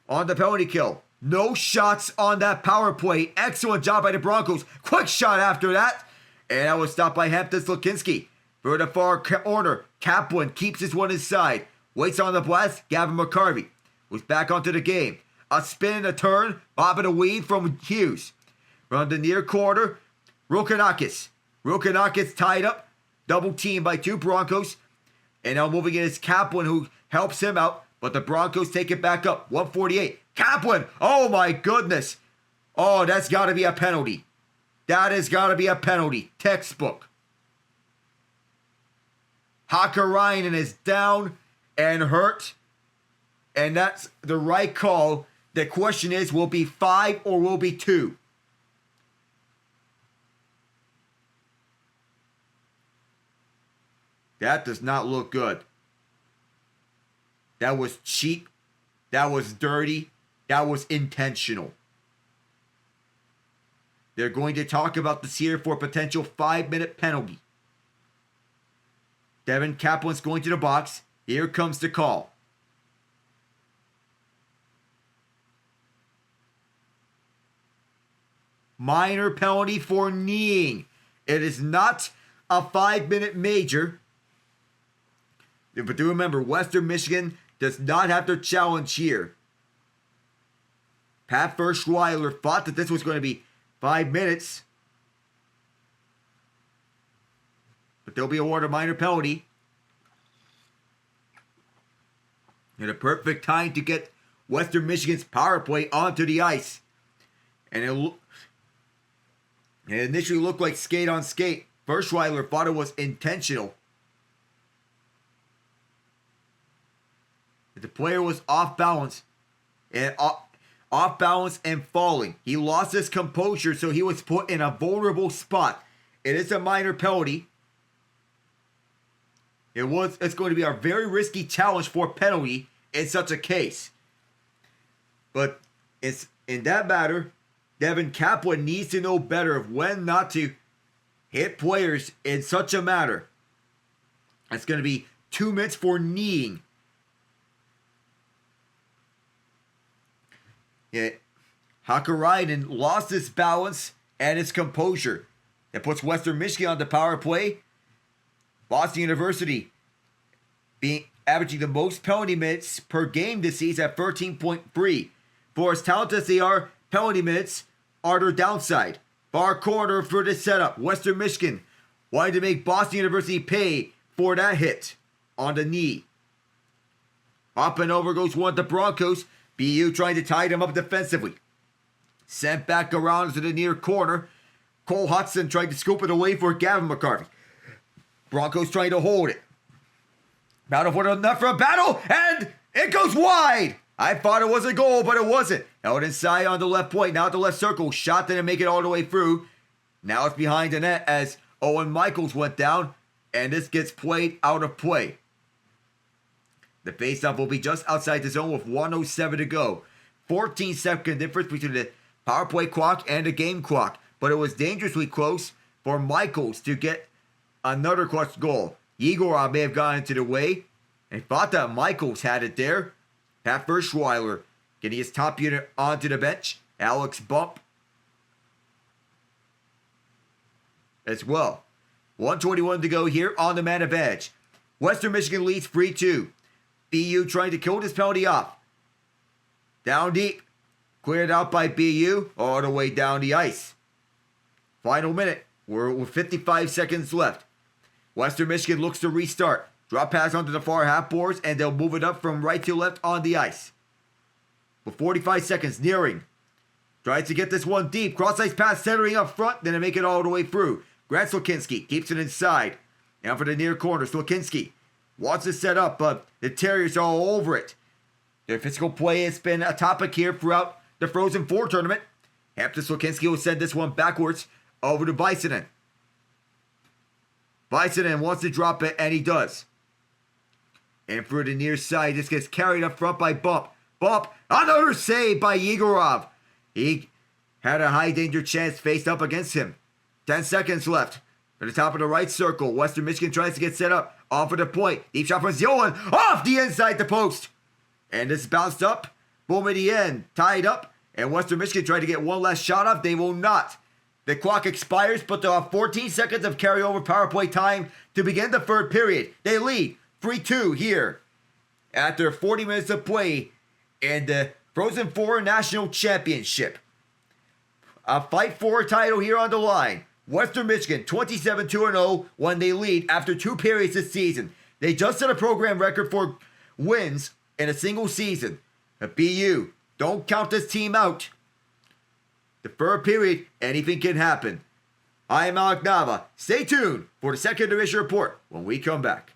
on the penalty kill. No shots on that power play. Excellent job by the Broncos. Quick shot after that. And that was stopped by Hampton Slukynsky. For the far corner, Kaplan keeps his one inside. Waits on the blast. Gavin McCarvey was back onto the game. A spin and a turn. Bobbing a weave from Hughes. From the near corner, Rukanakis. Rukanakis tied up. Double teamed by two Broncos. And now moving in is Kaplan, who helps him out. But the Broncos take it back up. 148. Kaplan! Oh my goodness! Oh, that's got to be a penalty. That has got to be a penalty. Textbook. Hakarainen is down and hurt. And that's the right call. The question is, will it be 5 or will it be 2? That does not look good. That was cheap. That was dirty. That was intentional. They're going to talk about this here for a potential 5-minute penalty. Devin Kaplan's going to the box. Here comes the call. Minor penalty for kneeing. It is not a 5-minute major. But do remember, Western Michigan does not have to challenge here. Pat Verschweiler thought that this was going to be 5 minutes. But they'll be awarded a minor penalty. And a perfect time to get Western Michigan's power play onto the ice. And it initially looked like skate on skate. Verschweiler thought it was intentional. The player was off balance and falling. He lost his composure, so he was put in a vulnerable spot. It is a minor penalty. It's going to be a very risky challenge for penalty in such a case. But it's in that matter, Devin Kaplan needs to know better of when not to hit players in such a manner. It's going to be 2 minutes for kneeing. Yeah, Hakarainen lost his balance and his composure. It puts Western Michigan on the power play. Boston University averaging the most penalty minutes per game this season at 13.3. For as talented as they are, penalty minutes are their downside. Far corner for the setup. Western Michigan wanted to make Boston University pay for that hit on the knee. Up and over goes one of the Broncos. BU trying to tie them up defensively. Sent back around to the near corner. Cole Hutson tried to scoop it away for Gavin McCarvey. Broncos trying to hold it. Battle for the net for a battle, and it goes wide. I thought it was a goal, but it wasn't. Held inside on the left point, now at the left circle. Shot didn't make it all the way through. Now it's behind the net as Owen Michaels went down, and this gets played out of play. The faceoff will be just outside the zone with 1:07 to go. 14-second difference between the power play clock and the game clock, but it was dangerously close for Michaels to get another clutch goal. Yegorov may have gotten into the way and thought that Michaels had it there. Pat Verschweiler getting his top unit onto the bench. Alex Bump as well. 1:21 to go here on the man advantage. Western Michigan leads 3-2. BU trying to kill this penalty off. Down deep. Cleared out by BU all the way down the ice. Final minute. We're with 55 seconds left. Western Michigan looks to restart. Drop pass onto the far half boards, and they'll move it up from right to left on the ice. With 45 seconds nearing. Tries to get this one deep. Cross-ice pass centering up front, then to make it all the way through. Grant Slukynsky keeps it inside. Now for the near corner. Slukynsky wants to set up, but the Terriers are all over it. Their physical play has been a topic here throughout the Frozen Four tournament. Hampton Slukynsky will send this one backwards over to Bisonen. Bisonen wants to drop it, and he does. And for the near side, this gets carried up front by Bump. Bump, another save by Yegorov. He had a high danger chance faced up against him. 10 seconds left. At the top of the right circle, Western Michigan tries to get set up. Off of the point. Deep shot from Ziolan. Off the inside the post. And this bounced up. Boom at the end. Tied up. And Western Michigan tried to get one last shot up. They will not. The clock expires, but they'll have 14 seconds of carryover power play time to begin the third period. They lead 3-2 here after 40 minutes of play in the Frozen Four National Championship. A fight for a title here on the line. Western Michigan 27-2-0 when they lead after 2 periods this season. They just set a program record for wins in a single season. At BU, don't count this team out. The third period, anything can happen. I am Alec Nava. Stay tuned for the second division report when we come back.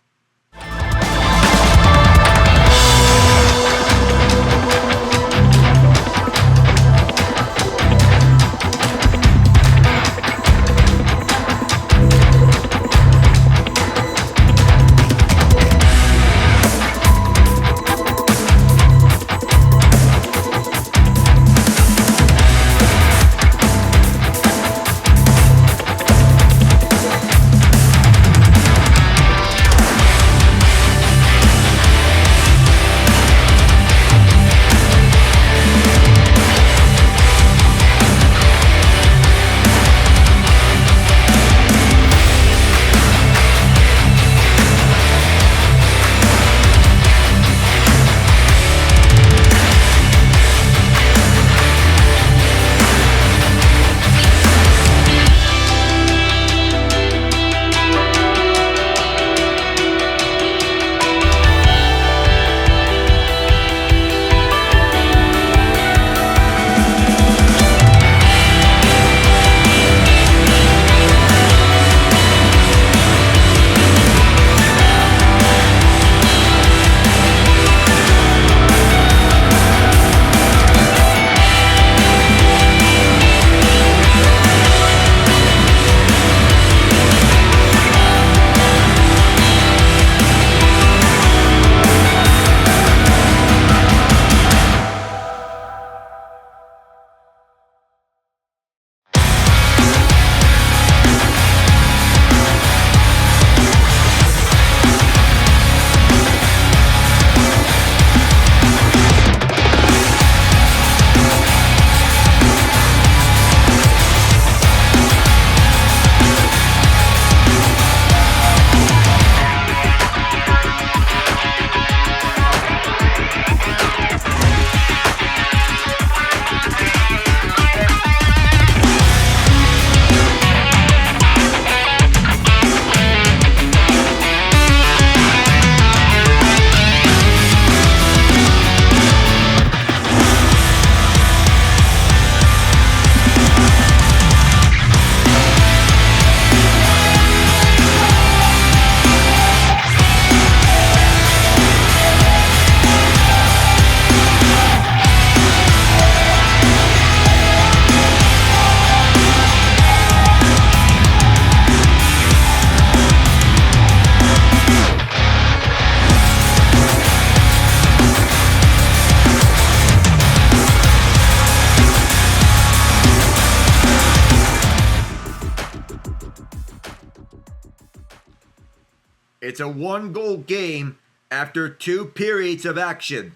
It's a 1-goal game after 2 periods of action.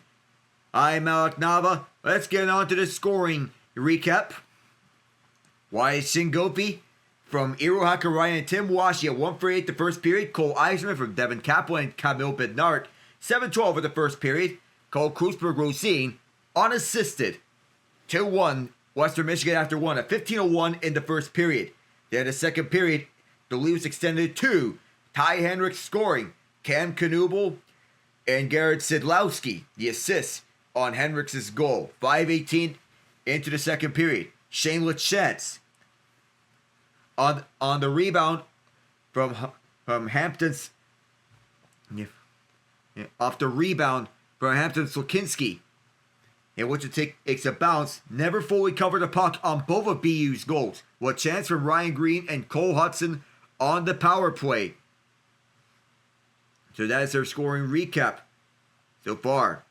I'm Alec Nava. Let's get on to the scoring recap. Wyatt Shingopi from Iro Hakaraya and Tim Washi at 1-for-8 the first period. Cole Eiserman from Devin Kaplan and Camille Bednart 7-12 in the first period. Cole Kreuzberg-Rosine unassisted 2-1 Western Michigan after 1 at 15:01 in the first period. Then the second period, the lead was extended to Ty Henricks scoring. Cam Knubel and Garrett Sidlowski, the assists on Henricks' goal. 5:18 into the second period. Shane Lachance on the rebound from Hampton's off the rebound from Hampton Slukynsky, in which it takes a bounce, never fully covered the puck on both of BU's goals. With chance from Ryan Green and Cole Hutson on the power play. So that is their scoring recap so far.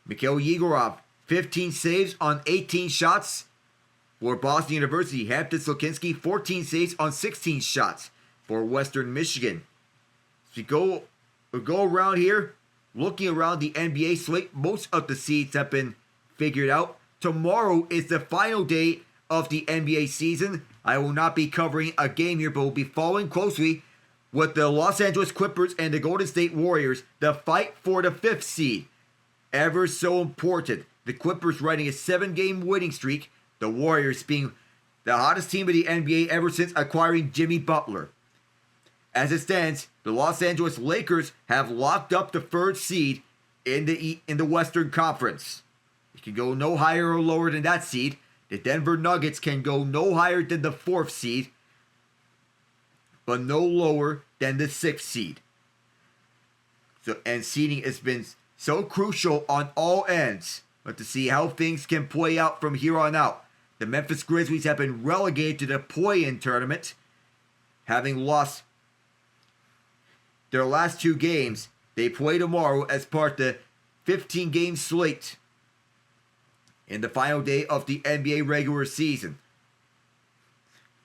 Mikhail Yegorov, 15 saves on 18 shots for Boston University. Hampton Slukynsky, 14 saves on 16 shots for Western Michigan. So we go around here, looking around the NBA slate. Most of the seeds have been figured out. Tomorrow is the final day of the NBA season. I will not be covering a game here, but will be following closely with the Los Angeles Clippers and the Golden State Warriors, the fight for the 5th seed. Ever so important. The Clippers riding a 7-game winning streak, the Warriors being the hottest team of the NBA ever since acquiring Jimmy Butler. As it stands, the Los Angeles Lakers have locked up the 3rd seed in the Western Conference. It can go no higher or lower than that seed. The Denver Nuggets can go no higher than the 4th seed, but no lower than the 6th seed. And seeding has been so crucial on all ends. But to see how things can play out from here on out. The Memphis Grizzlies have been relegated to the play-in tournament, having lost their last 2 games. They play tomorrow as part of the 15-game slate in the final day of the NBA regular season.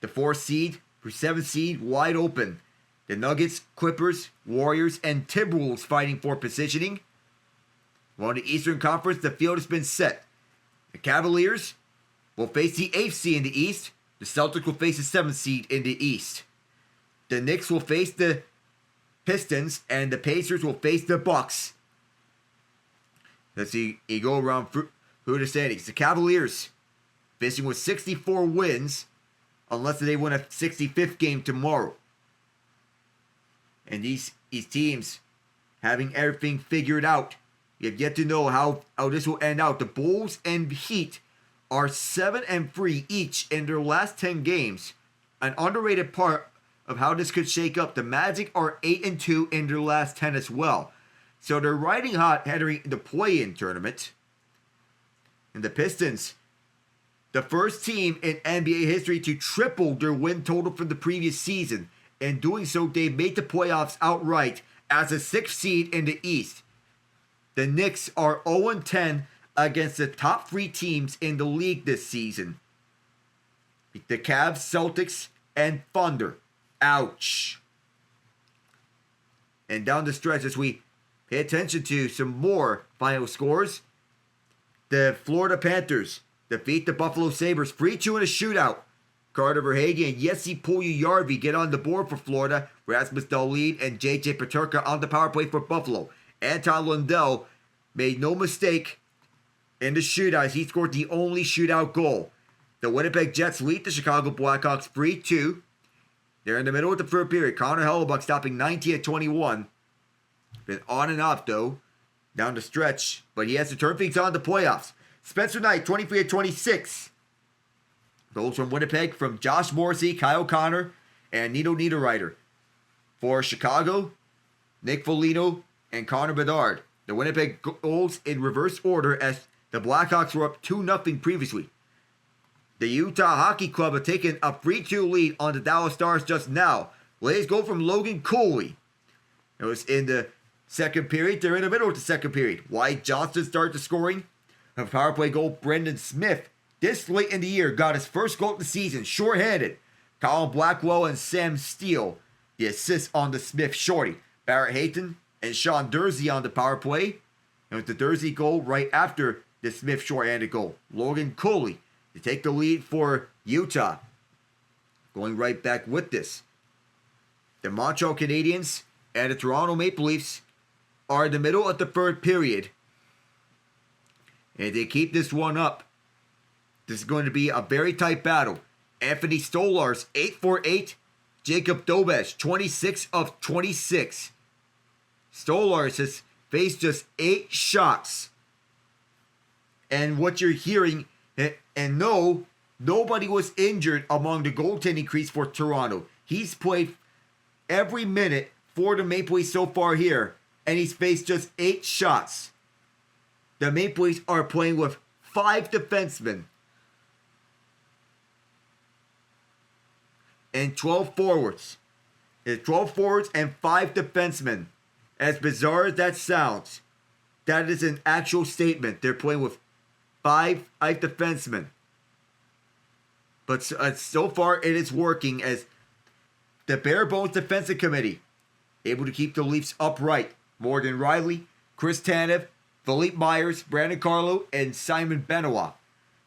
The 4th seed for 7th seed wide open. The Nuggets, Clippers, Warriors, and Timberwolves fighting for positioning. While in the Eastern Conference, the field has been set. The Cavaliers will face the 8th seed in the East. The Celtics will face the 7th seed in the East. The Knicks will face the Pistons, and the Pacers will face the Bucks. Let's see, you go around through the standings. The Cavaliers finishing with 64 wins, unless they win a 65th game tomorrow. And these teams having everything figured out. You have yet to know how this will end out. The Bulls and Heat are 7-3 each in their last 10 games. An underrated part of how this could shake up. The Magic are 8-2 in their last 10 as well. So they're riding hot heading the play-in tournament. And the Pistons, the first team in NBA history to triple their win total from the previous season. In doing so, they made the playoffs outright as a 6th seed in the East. The Knicks are 0-10 against the top 3 teams in the league this season. The Cavs, Celtics, and Thunder. Ouch. And down the stretch, as we pay attention to some more final scores, the Florida Panthers defeat the Buffalo Sabres 3-2 in a shootout. Carter Verhaeghe and Jesse Puljujarvi get on the board for Florida. Rasmus Dahlin and J.J. Peterka on the power play for Buffalo. Anton Lundell made no mistake in the shootout as he scored the only shootout goal. The Winnipeg Jets lead the Chicago Blackhawks 3-2. They're in the middle of the 3rd period. Connor Hellebuck stopping 19-21. Been on and off, though, down the stretch. But he has to turn things on the playoffs. Spencer Knight, 23-26. Goals from Winnipeg from Josh Morrissey, Kyle Connor, and Nino Niederreiter. For Chicago, Nick Foligno and Connor Bedard. The Winnipeg goals in reverse order as the Blackhawks were up 2-0 previously. The Utah Hockey Club have taken a 3-2 lead on the Dallas Stars just now. Latest goal from Logan Cooley. It was in the second period. They're in the middle of the second period. Wyatt Johnston started the scoring. A power play goal, Brendan Smith. This late in the year got his first goal of the season, shorthanded. Colin Blackwell and Sam Steele the assists on the Smith shorty. Barrett Hayton and Sean Dursey on the power play. And with the Dursey goal right after the Smith short-handed goal. Logan Cooley to take the lead for Utah. Going right back with this. The Montreal Canadiens and the Toronto Maple Leafs are in the middle of the third period. And they keep this one up. This is going to be a very tight battle. Anthony Stolarz, 8 for 8. Jacob Dobesh, 26 of 26. Stolarz has faced just 8 shots. And what you're hearing, and no, nobody was injured among the goaltending crease for Toronto. He's played every minute for the Maple Leafs so far here, and he's faced just 8 shots. The Maple Leafs are playing with 5 defensemen and 12 forwards. It's 12 forwards and 5 defensemen. As bizarre as that sounds, that is an actual statement. They're playing with 5 defensemen. But so far it is working, as the bare bones defensive committee able to keep the Leafs upright. Morgan Riley, Chris Tanev, Philippe Myers, Brandon Carlo, and Simon Benoit.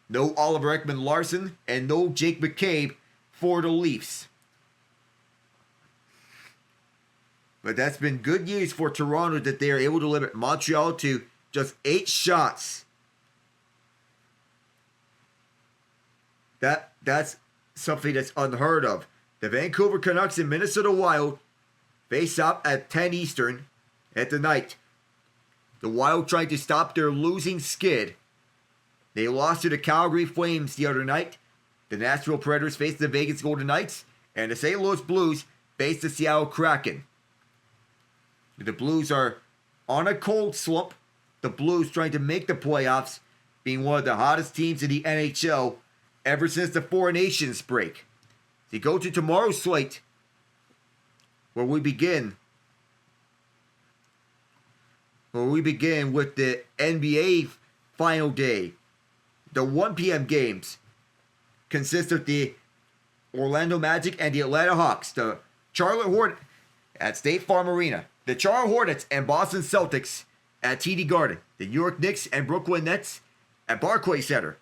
No Oliver Ekman-Larsson and no Jake McCabe for the Leafs. But that's been good news for Toronto, that they are able to limit Montreal to just 8 shots. That's something that's unheard of. The Vancouver Canucks and Minnesota Wild face up at 10 Eastern at the night. The Wild trying to stop their losing skid. They lost to the Calgary Flames the other night. The Nashville Predators faced the Vegas Golden Knights. And the St. Louis Blues faced the Seattle Kraken. The Blues are on a cold slump. The Blues trying to make the playoffs, being one of the hottest teams in the NHL ever since the Four Nations break. They go to tomorrow's slate, where we begin with the NBA final day. The 1 p.m. games consist of the Orlando Magic and the Atlanta Hawks, the Charlotte Hornets at State Farm Arena, the Charlotte Hornets and Boston Celtics at TD Garden, the New York Knicks and Brooklyn Nets at Barclays Center,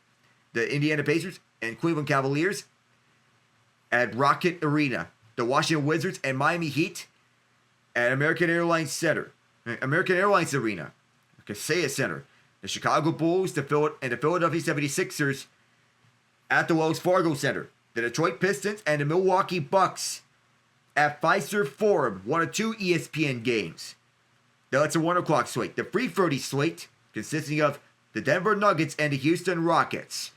the Indiana Pacers and Cleveland Cavaliers at Rocket Arena, the Washington Wizards and Miami Heat at American Airlines Arena, Kaseya Center, the Chicago Bulls and the Philadelphia 76ers at the Wells Fargo Center, the Detroit Pistons and the Milwaukee Bucks at Fiserv Forum, one of 2 ESPN games. That's a 1 o'clock slate. The 3:30 slate, consisting of the Denver Nuggets and the Houston Rockets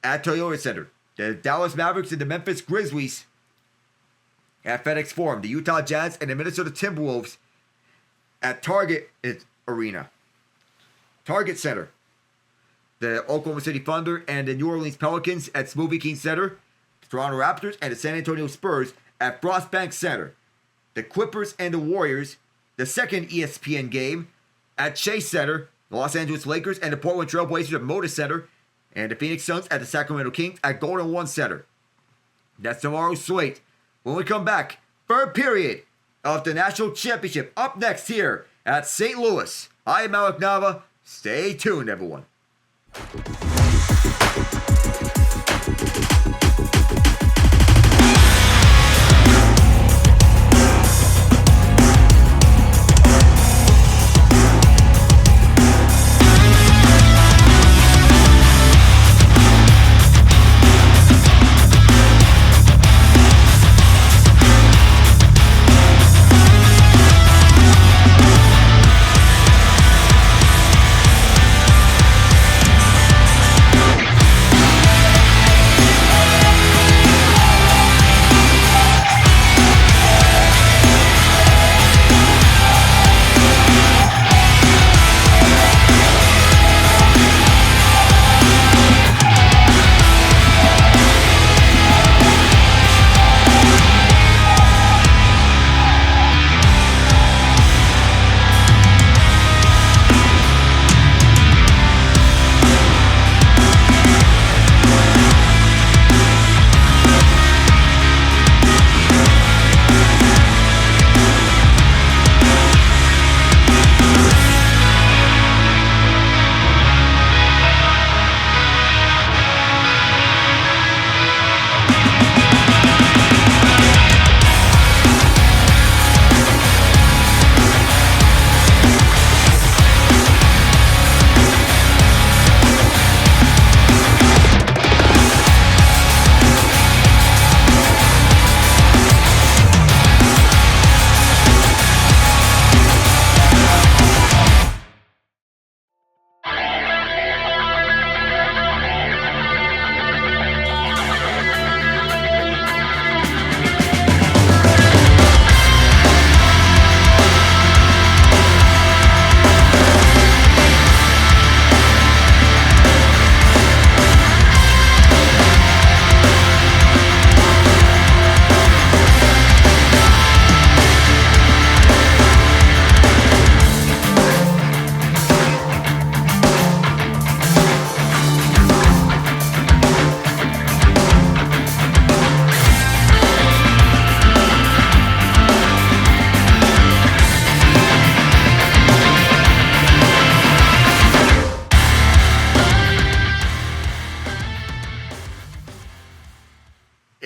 at Toyota Center, the Dallas Mavericks and the Memphis Grizzlies at FedEx Forum, the Utah Jazz and the Minnesota Timberwolves at Target Center, the Oklahoma City Thunder and the New Orleans Pelicans at Smoothie King Center, the Toronto Raptors and the San Antonio Spurs at Frostbank Center, the Clippers and the Warriors, the second ESPN game at Chase Center, the Los Angeles Lakers and the Portland Trail Blazers at Moda Center, and the Phoenix Suns at the Sacramento Kings at Golden One Center. That's tomorrow's slate. When we come back, third period of the National Championship up next here at St. Louis. I am Alec Nava. Stay tuned, everyone.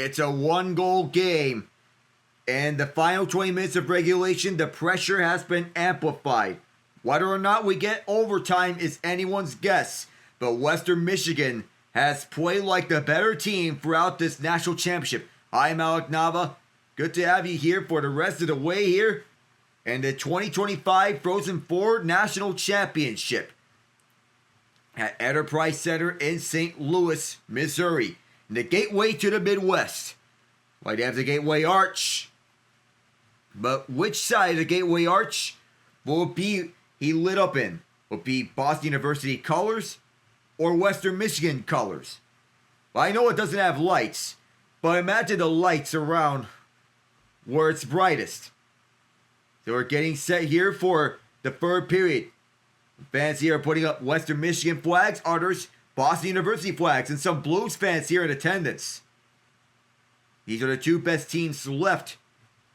It's a one-goal game. And the final 20 minutes of regulation, the pressure has been amplified. Whether or not we get overtime is anyone's guess. But Western Michigan has played like the better team throughout this national championship. I'm Alec Nava. Good to have you here for the rest of the way here. And the 2025 Frozen Four National Championship at Enterprise Center in St. Louis, Missouri. The gateway to the Midwest. Might have the gateway arch. But which side of the gateway arch will it be he lit up in? Will it be Boston University colors or Western Michigan colors? Well, I know it doesn't have lights, but imagine the lights around where it's brightest. So we're getting set here for the third period. Fans here are putting up Western Michigan flags, others Boston University flags, and some Blues fans here in attendance. These are the two best teams left.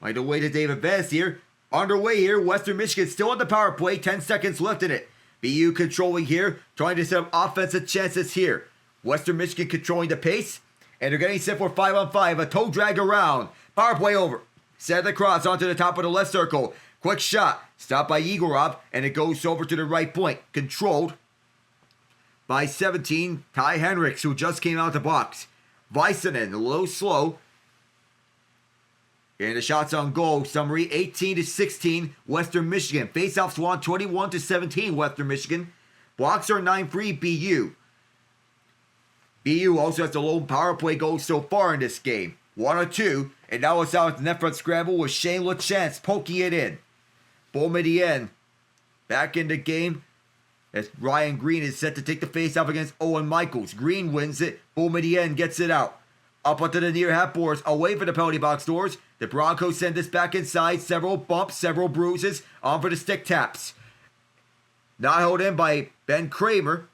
By the way to David Vest here. Underway here, Western Michigan still on the power play, 10 seconds left in it. BU controlling here, trying to set up offensive chances here. Western Michigan controlling the pace, and they're getting set for 5-on-5, a toe drag around. Power play over. Set the cross onto the top of the left circle. Quick shot, stopped by Igorov, and it goes over to the right point. Controlled by 17, Ty Henricks, who just came out of the box. Vysanen, a little slow. And the shots on goal, summary 18-16, Western Michigan. Faceoffs won 21-17, Western Michigan. Blocks are 9-3, BU. BU also has the lone power play goal so far in this game. 1 or 2, and now it's out at the net front scramble with Shane LaChance poking it in. Beaumedienne back in the game as Ryan Green is set to take the faceoff against Owen Michaels. Green wins it, Beaumedienne gets it out. Up onto the near half boards, away from the penalty box doors. The Broncos send this back inside. Several bumps, several bruises. On for the stick taps. Not held in by Ben Kramer,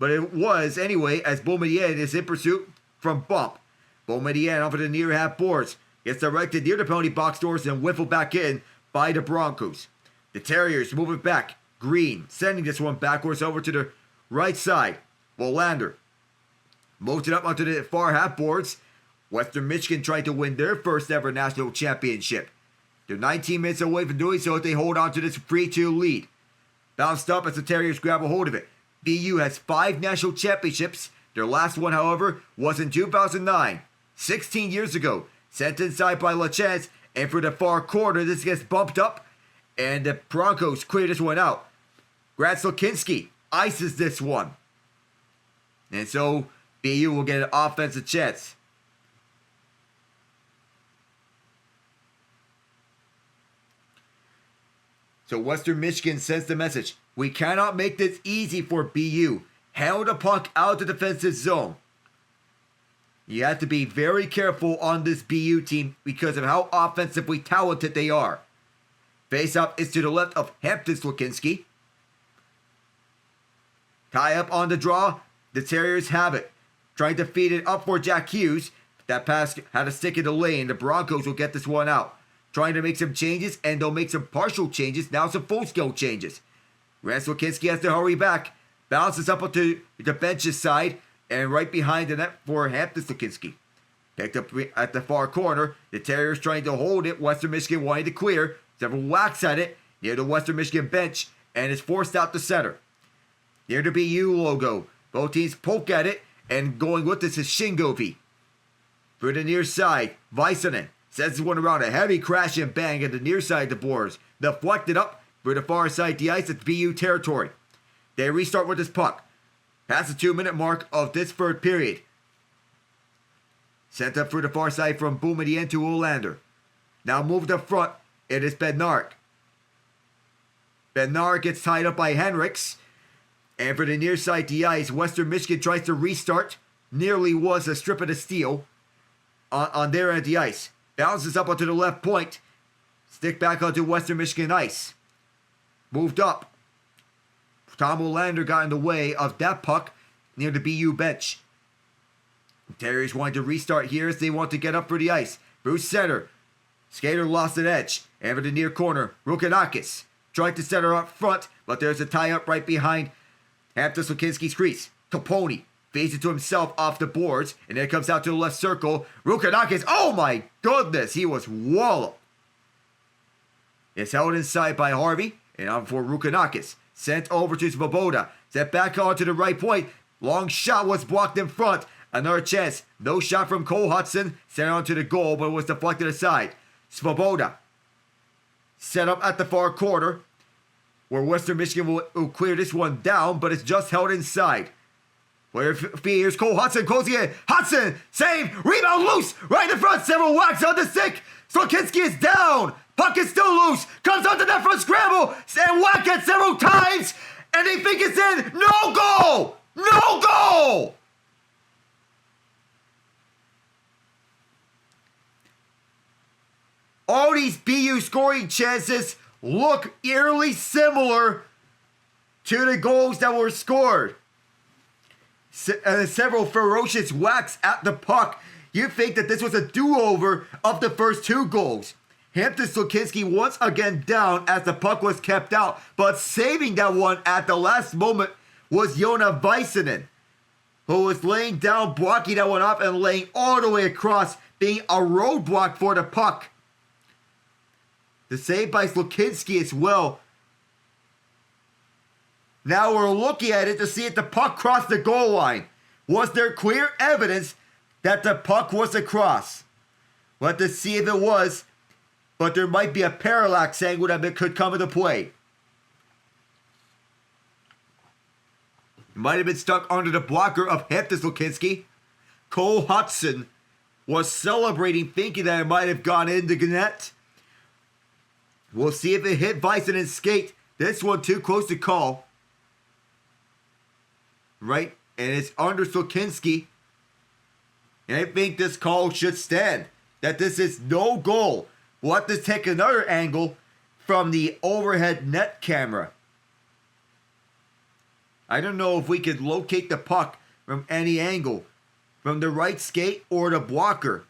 but it was anyway as Beaumedienne is in pursuit from bump. Beaumedienne on for the near half boards. Gets directed near the penalty box doors and whiffled back in by the Broncos. The Terriers move it back. Green sending this one backwards over to the right side. Volander moves it up onto the far half boards. Western Michigan trying to win their first ever national championship. They're 19 minutes away from doing so if they hold on to this 3-2 lead. Bounced up as the Terriers grab a hold of it. BU has 5 national championships. Their last one, however, was in 2009. 16 years ago. Sent inside by LaChance, and for the far corner, this gets bumped up, and the Broncos clear this one out. Grant Slukynsky ices this one. And so BU will get an offensive chance. So Western Michigan sends the message. We cannot make this easy for BU. Handle the puck out of the defensive zone. You have to be very careful on this BU team because of how offensively talented they are. Face-up is to the left of Hampton Slukynsky. Tie up on the draw. The Terriers have it. Trying to feed it up for Jack Hughes. That pass had a stick in the lane. The Broncos will get this one out. Trying to make some changes, and they'll make some partial changes. Now some full-scale changes. Grant Slukynsky has to hurry back. Bounces up onto the bench's side. And right behind the net for Hampton Slukynsky. Picked up at the far corner. The Terriers trying to hold it. Western Michigan wanting to clear. Several whacks at it near the Western Michigan bench. And it's forced out to center. Near the BU logo. Both teams poke at it. And going with this is Shingovy. For the near side, Vysanen sends this one around. A heavy crash and bang at the near side of the boards. Deflected up for the far side of the ice. It's BU territory. They restart with this puck. Past the 2-minute mark of this third period. Sent up for the far side from Beaumedienne to Olander. Now moved up front. It is Bednarik. Bednarik gets tied up by Henricks. And for the near side of the ice, Western Michigan tries to restart. Nearly was a strip of the steel on their end of the ice. Bounces up onto the left point. Stick back onto Western Michigan ice. Moved up. Tom Olander got in the way of that puck near the BU bench. Terriers wanting to restart here as they want to get up for the ice. Bruce center. Skater lost an edge. And for the near corner, Rukanakis tried to center up front, but there's a tie-up right behind Hampton Slukynsky's crease. Capone feeds it to himself off the boards, and then it comes out to the left circle. Rukanakis, oh my goodness, he was walloped. It's held inside by Harvey, and on for Rukanakis. Sent over to Svoboda. Set back onto the right point. Long shot was blocked in front. Another chance. No shot from Cole Hutson. Sent onto the goal, but it was deflected aside. Svoboda. Set up at the far corner, where Western Michigan will clear this one down, but it's just held inside. Player here's Cole Hutson closing in. Hutson, save, rebound loose, right in front, several whacks on the stick. Slukynsky is down. Puck is still loose. Comes onto that front scramble and whack it several times. And they think it's in. No goal! No goal! All these BU scoring chances look eerily similar to the goals that were scored. Several ferocious whacks at the puck. You'd think that this was a do-over of the first two goals. Hampton Slukynsky once again down as the puck was kept out, but saving that one at the last moment was Joona Väisänen, who was laying down, blocking that one up and laying all the way across, being a roadblock for the puck. The save by Slukynsky as well. Now we're looking at it to see if the puck crossed the goal line. Was there clear evidence that the puck was across? We'll have to see if it was, but there might be a parallax angle that could come into play. It might have been stuck under the blocker of Hampton Slukynsky. Cole Hutson was celebrating, thinking that it might have gone into the net. We'll see if it hit Väisänen's skate. This one too close to call. Right? And it's under Slukynsky. And I think this call should stand. That this is no goal. We'll have to take another angle from the overhead net camera. I don't know if we could locate the puck from any angle. From the right skate or the blocker.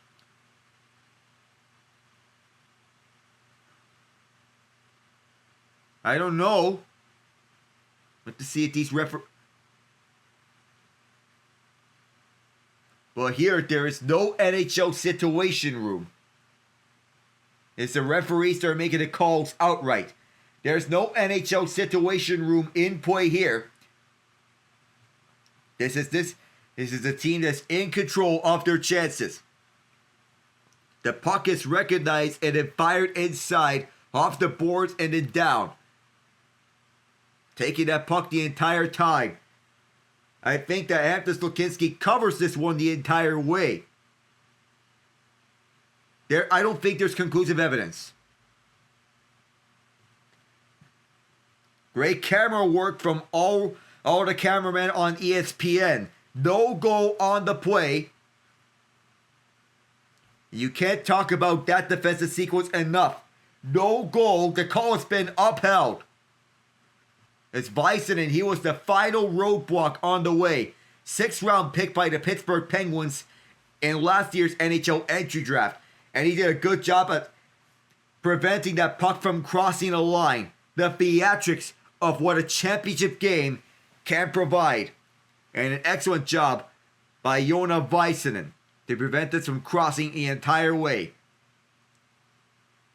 I don't know. Let's see if these But here, there is no NHL situation room. It's the referees that are making the calls outright. There's no NHL situation room in play here. This is a team that's in control of their chances. The puck is recognized and then fired inside, off the boards and then down. Taking that puck the entire time. I think that Hampton Slukynsky covers this one the entire way. I don't think there's conclusive evidence. Great camera work from all the cameramen on ESPN. No goal on the play. You can't talk about that defensive sequence enough. No goal. The call has been upheld. It's Väisänen. He was the final roadblock on the way. 6th round pick by the Pittsburgh Penguins in last year's NHL entry draft. And he did a good job at preventing that puck from crossing a line. The theatrics of what a championship game can provide. And an excellent job by Joona Väisänen to prevent this from crossing the entire way.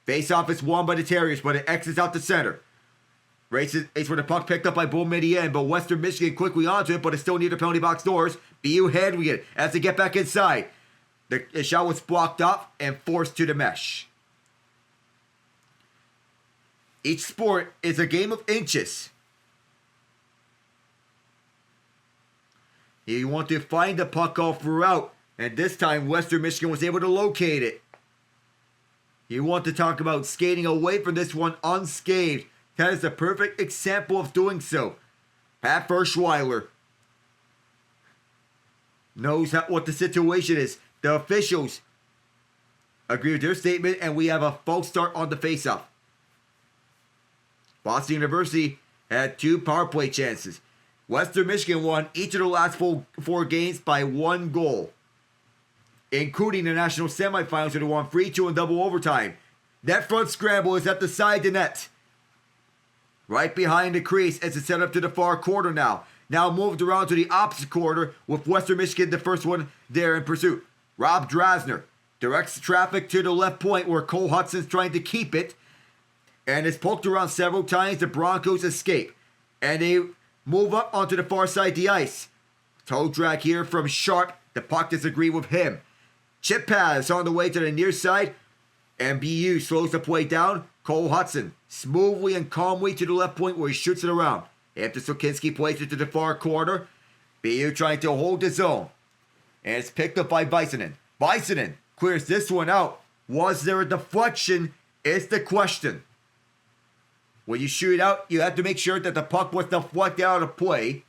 Face-off is won by the Terriers, but it exits out the center. Races for the puck picked up by Boumedienne, but Western Michigan quickly onto it, but it's still near the penalty box doors. BU handling it as they get back inside. The shot was blocked off and forced to the mesh. Each sport is a game of inches. You want to find the puck all throughout, and this time Western Michigan was able to locate it. You want to talk about skating away from this one unscathed. That is the perfect example of doing so. Pat Verschweiler knows what the situation is. The officials agree with their statement, and we have a false start on the faceoff. Boston University had 2 power play chances. Western Michigan won each of the last 4 games by 1 goal, including the national semifinals where they won 3-2 in double overtime. That front scramble is at the side of the net. Right behind the crease as it's set up to the far corner now. now moved around to the opposite corner with Western Michigan, the first one there in pursuit. Rob Drasner directs the traffic to the left point where Cole Hutson's trying to keep it. And is poked around several times. The Broncos escape. And they move up onto the far side of the ice. Toe drag here from Sharp. The puck disagreed with him. Chip pass on the way to the near side. And BU slows the play down. Cole Hutson smoothly and calmly to the left point where he shoots it around. Hampton Slukynsky plays it to the far corner. BU trying to hold the zone. And it's picked up by Bisonen. Bisonen clears this one out. Was there a deflection? Is the question. When you shoot it out, you have to make sure that the puck was deflected out of play.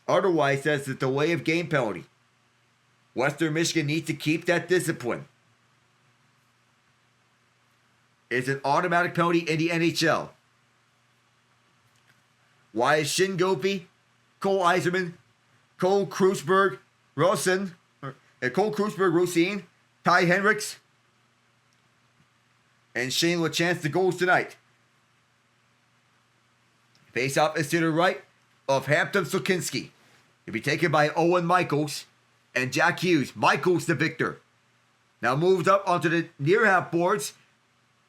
Otherwise, that's a delay of game penalty. Western Michigan needs to keep that discipline. It's an automatic penalty in the NHL. Wyatt Shingopi, Cole Eiserman, Cole Krusberg, Rosen, Ty Henricks, and Shane LaChance the goals tonight. Face-off is to the right of Hampton Slukynsky. It'll be taken by Owen Michaels and Jack Hughes. Michaels the victor. Now moved up onto the near half boards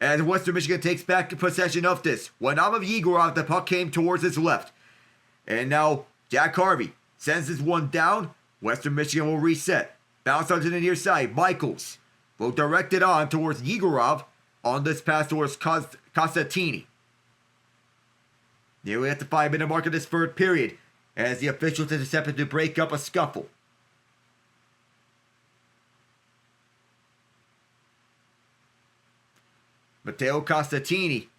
as Western Michigan takes back possession of this. When out of Yegorov, the puck came towards his left. And now Jack Harvey sends this one down. Western Michigan will reset. Bounce onto the near side. Michaels will direct it on towards Yegorov on this pass towards Costatini. Nearly at the 5-minute mark of this third period as the officials intercepted to break up a scuffle. Matteo Costatini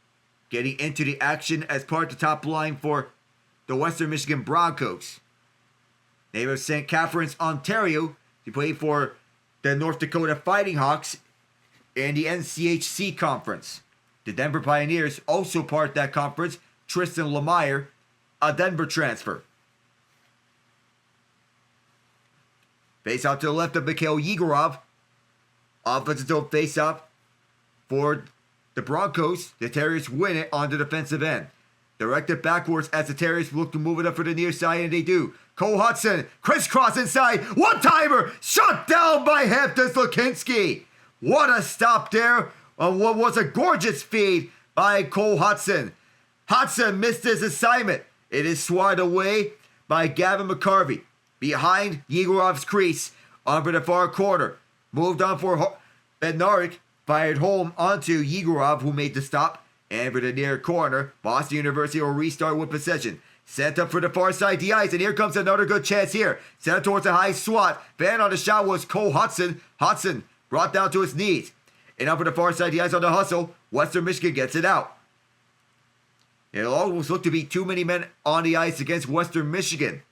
getting into the action as part of the top line for the Western Michigan Broncos. Native of St. Catharines, Ontario, he played for the North Dakota Fighting Hawks in the NCHC conference. The Denver Pioneers, also part of that conference. Tristan Lemire, a Denver transfer. Face out to the left of Mikhail Yegorov. Offensive zone face off for the Broncos. The Terriers win it on the defensive end. Directed backwards as the Terriers look to move it up for the near side, and they do. Cole Hutson, crisscross inside, one-timer, shut down by Hampton Slukynsky. What a stop there on what was a gorgeous feed by Cole Hutson. Hutson missed his assignment. It is swatted away by Gavin McCarvey. Behind Yegorov's crease, over the far corner. Moved on for Bednarik, fired home onto Yegorov, who made the stop. And for the near corner, Boston University will restart with possession. Sent up for the far side of the ice, and here comes another good chance here. Sent towards the high swat. Fan on the shot was Cole Hutson. Hutson brought down to his knees. And up for the far side of the ice on the hustle. Western Michigan gets it out. It'll almost look to be too many men on the ice against Western Michigan.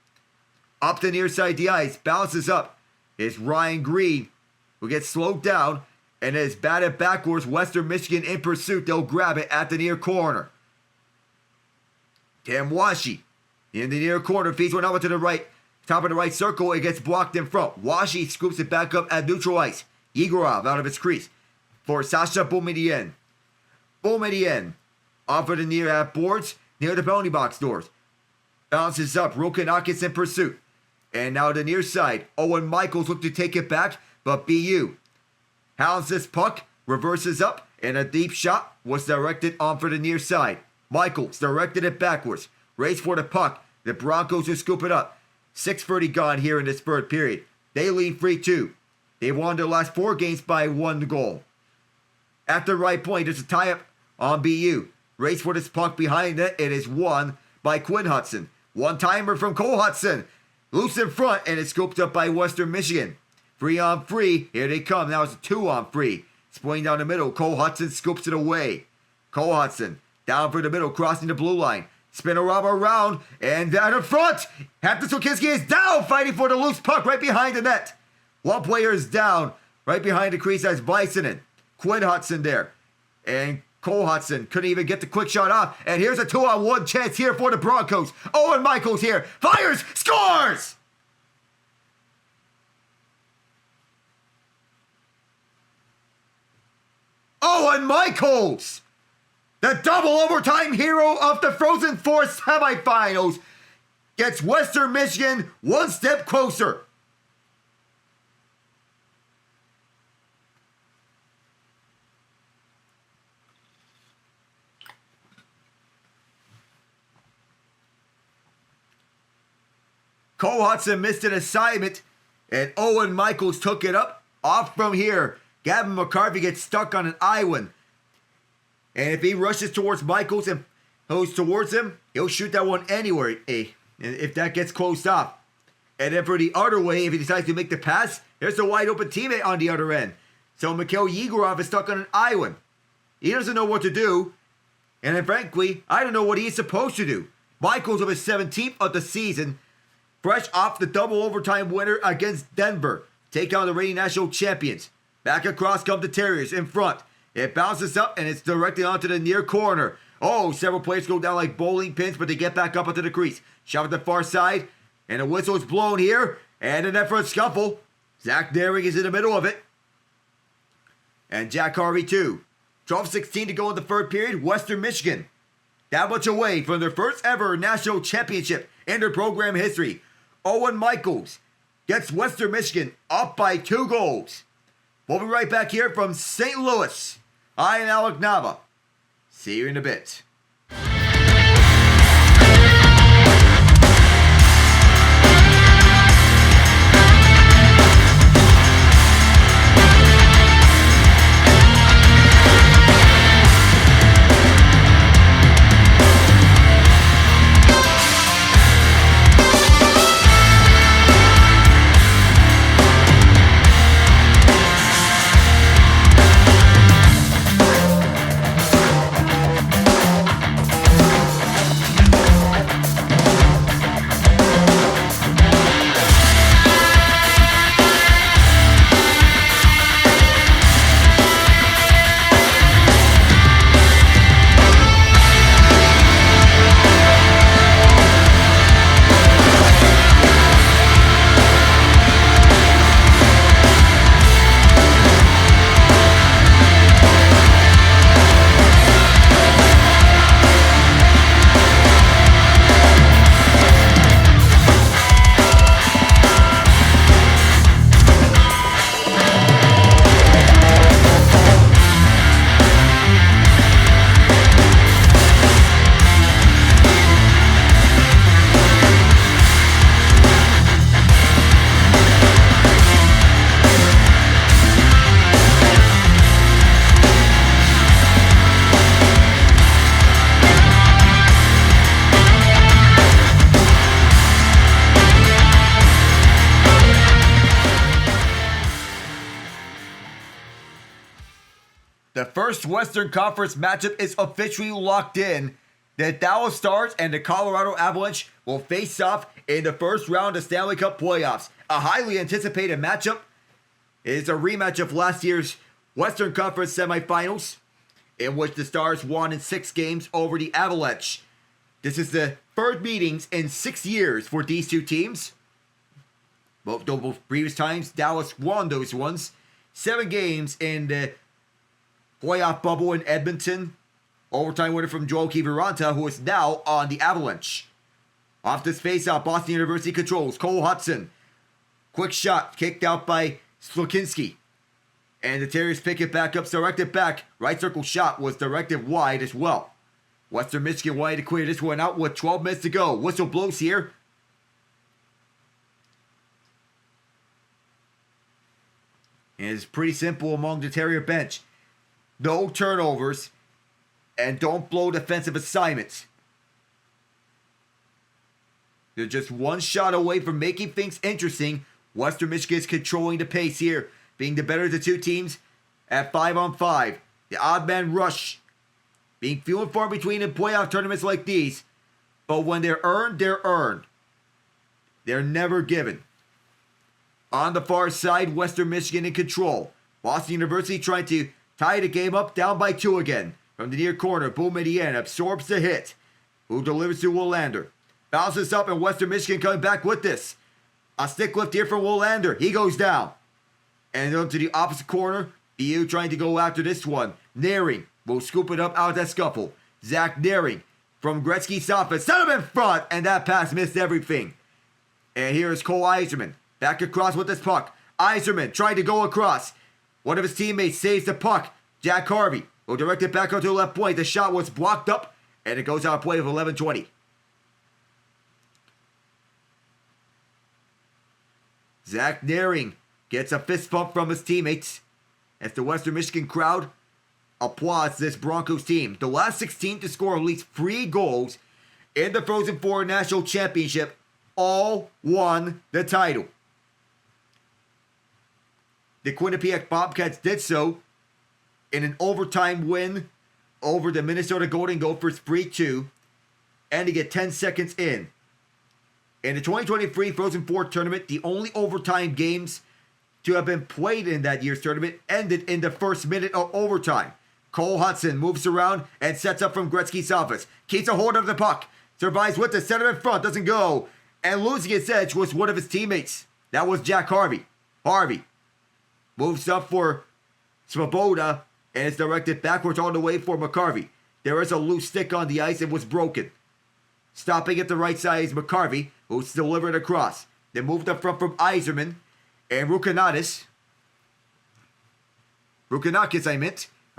Up the near side of the ice, bounces up. It's Ryan Green, who gets slowed down, and is batted backwards. Western Michigan in pursuit. They'll grab it at the near corner. Tim Washi in the near corner, feeds one over to the right, top of the right circle. It gets blocked in front. Washi scoops it back up at neutral ice. Yegorov out of his crease for Sasha Boumedienne. Boumedienne off of the near half boards, near the penalty box doors. Bounces up. Rukanakis in pursuit. And now the near side. Owen Michaels look to take it back, but BU hounds this puck, reverses up, and a deep shot was directed on for the near side. Michaels directed it backwards. Race for the puck. The Broncos will scoop it up. 6:30 gone here in this third period. They lead 3-2. They've won their last 4 games by 1 goal. At the right point, there's a tie-up on BU. Race for this puck behind it. It is won by Quinn Hutson. One-timer from Cole Hutson. Loose in front, and it's scooped up by Western Michigan. 3-on-3. Here they come. Now it's a 2-on-3. Splitting down the middle. Cole Hutson scoops it away. Cole Hutson down for the middle, crossing the blue line. Spinorama around, and down in front. Hampton Slukynsky is down, fighting for the loose puck right behind the net. One player is down, right behind the crease. That's Bisonen. Quinn Hutson there. And Cole Hutson couldn't even get the quick shot off. And here's a 2-on-1 chance here for the Broncos. Owen Michaels here. Fires! Scores! Owen Michaels! The double overtime hero of the Frozen Four semifinals. gets Western Michigan one step closer. Cole Hutson missed an assignment, and Owen Michaels took it up. Off from here, Gavin McCarthy gets stuck on an island. And if he rushes towards Michaels and goes towards him, he'll shoot that one anywhere, if that gets closed off. And then for the other way, if he decides to make the pass, there's a wide open teammate on the other end. So Mikhail Yegorov is stuck on an island. He doesn't know what to do. And then frankly, I don't know what he's supposed to do. Michaels with his 17th of the season, fresh off the double overtime winner against Denver. Take down the reigning national champions. Back across come the Terriers in front. It bounces up and it's directly onto the near corner. Oh, several players go down like bowling pins, but they get back up onto the crease. Shot at the far side, and a whistle is blown here. And an effort scuffle. Zach Daring is in the middle of it. And Jack Harvey too. 12:16 to go in the third period. Western Michigan, that much away from their first ever national championship in their program history. Owen Michaels gets Western Michigan up by 2 goals. We'll be right back here from St. Louis. I am Alec Nava. See you in a bit. The first Western Conference matchup is officially locked in. The Dallas Stars and the Colorado Avalanche will face off in the first round of Stanley Cup playoffs. A highly anticipated matchup. It is a rematch of last year's Western Conference semifinals, in which the Stars won in 6 games over the Avalanche. This is the third meetings in 6 years for these two teams. Both previous times, Dallas won those ones. 7 games in the playoff bubble in Edmonton. Overtime winner from Joel Kiviranta, who is now on the Avalanche. Off this faceoff, Boston University controls. Cole Hutson. Quick shot, kicked out by Slukynsky. And the Terriers pick it back up, directed back. Right circle shot was directed wide as well. Western Michigan wanted to clear this one out with 12 minutes to go. Whistle blows here. And it's pretty simple among the Terrier bench. No turnovers, and don't blow defensive assignments. They're just one shot away from making things interesting. Western Michigan is controlling the pace here, being the better of the two teams at 5-on-5. The odd man rush, being few and far between in playoff tournaments like these. But when they're earned, they're earned. They're never given. On the far side, Western Michigan in control. Boston University trying to tie the game up, down by 2 again. From the near corner, Boumedienne absorbs the hit. Who delivers to Willander. Bounces up, and Western Michigan coming back with this. A stick lift here from Willander. He goes down. And onto the opposite corner. BU trying to go after this one. Naring will scoop it up out of that scuffle. Zach Naring from Gretzky's office. Set him in front, and that pass missed everything. And here is Cole Yzerman back across with this puck. Yzerman trying to go across. One of his teammates saves the puck. Jack Harvey will direct it back onto the left point. The shot was blocked up, and it goes out of play with 11:20. Zach Naring gets a fist bump from his teammates as the Western Michigan crowd applauds this Broncos team. The last 16 to score at least 3 goals in the Frozen Four National Championship all won the title. The Quinnipiac Bobcats did so in an overtime win over the Minnesota Golden Gophers 3-2, ending at 10 seconds in. In the 2023 Frozen Four tournament, the only overtime games to have been played in that year's tournament ended in the first minute of overtime. Cole Hutson moves around and sets up from Gretzky's office. Keeps a hold of the puck. Survives with the center in front. Doesn't go. And losing its edge was one of his teammates. That was Jack Harvey. Harvey moves up for Svoboda and is directed backwards all the way for McCarvey. There is a loose stick on the ice and was broken. Stopping at the right side is McCarvey, who's delivered across. They moved up front from Yzerman and Rukanakis,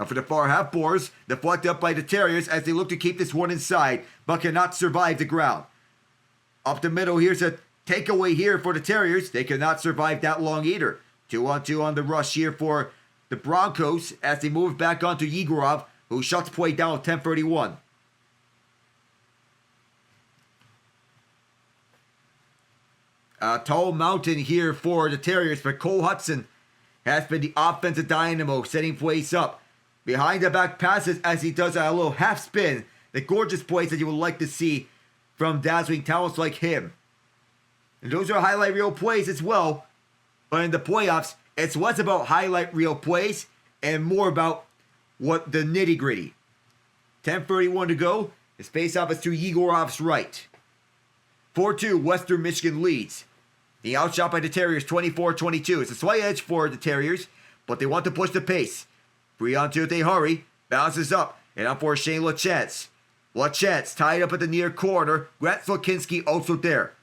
for the far half boards, deflected up by the Terriers as they look to keep this one inside, but cannot survive the ground. Up the middle, here's a takeaway here for the Terriers. They cannot survive that long either. 2-on-2 on the rush here for the Broncos as they move back onto Yegorov, who shuts play down with 10:31. A tall mountain here for the Terriers, but Cole Hutson has been the offensive dynamo, setting plays up. Behind the back passes as he does a little half spin. The gorgeous plays that you would like to see from dazzling talents like him. And those are highlight reel plays as well. But in the playoffs, it's less about highlight reel plays and more about what the nitty gritty. 10:31 to go. His faceoff is to Yegorov's right. 4-2, Western Michigan leads. The outshot by the Terriers, 24-22. It's a slight edge for the Terriers, but they want to push the pace. 3-on-2, they hurry. Bounces up, and up for Shane Lachance. Lachance tied up at the near corner. Grant Slukynsky also there.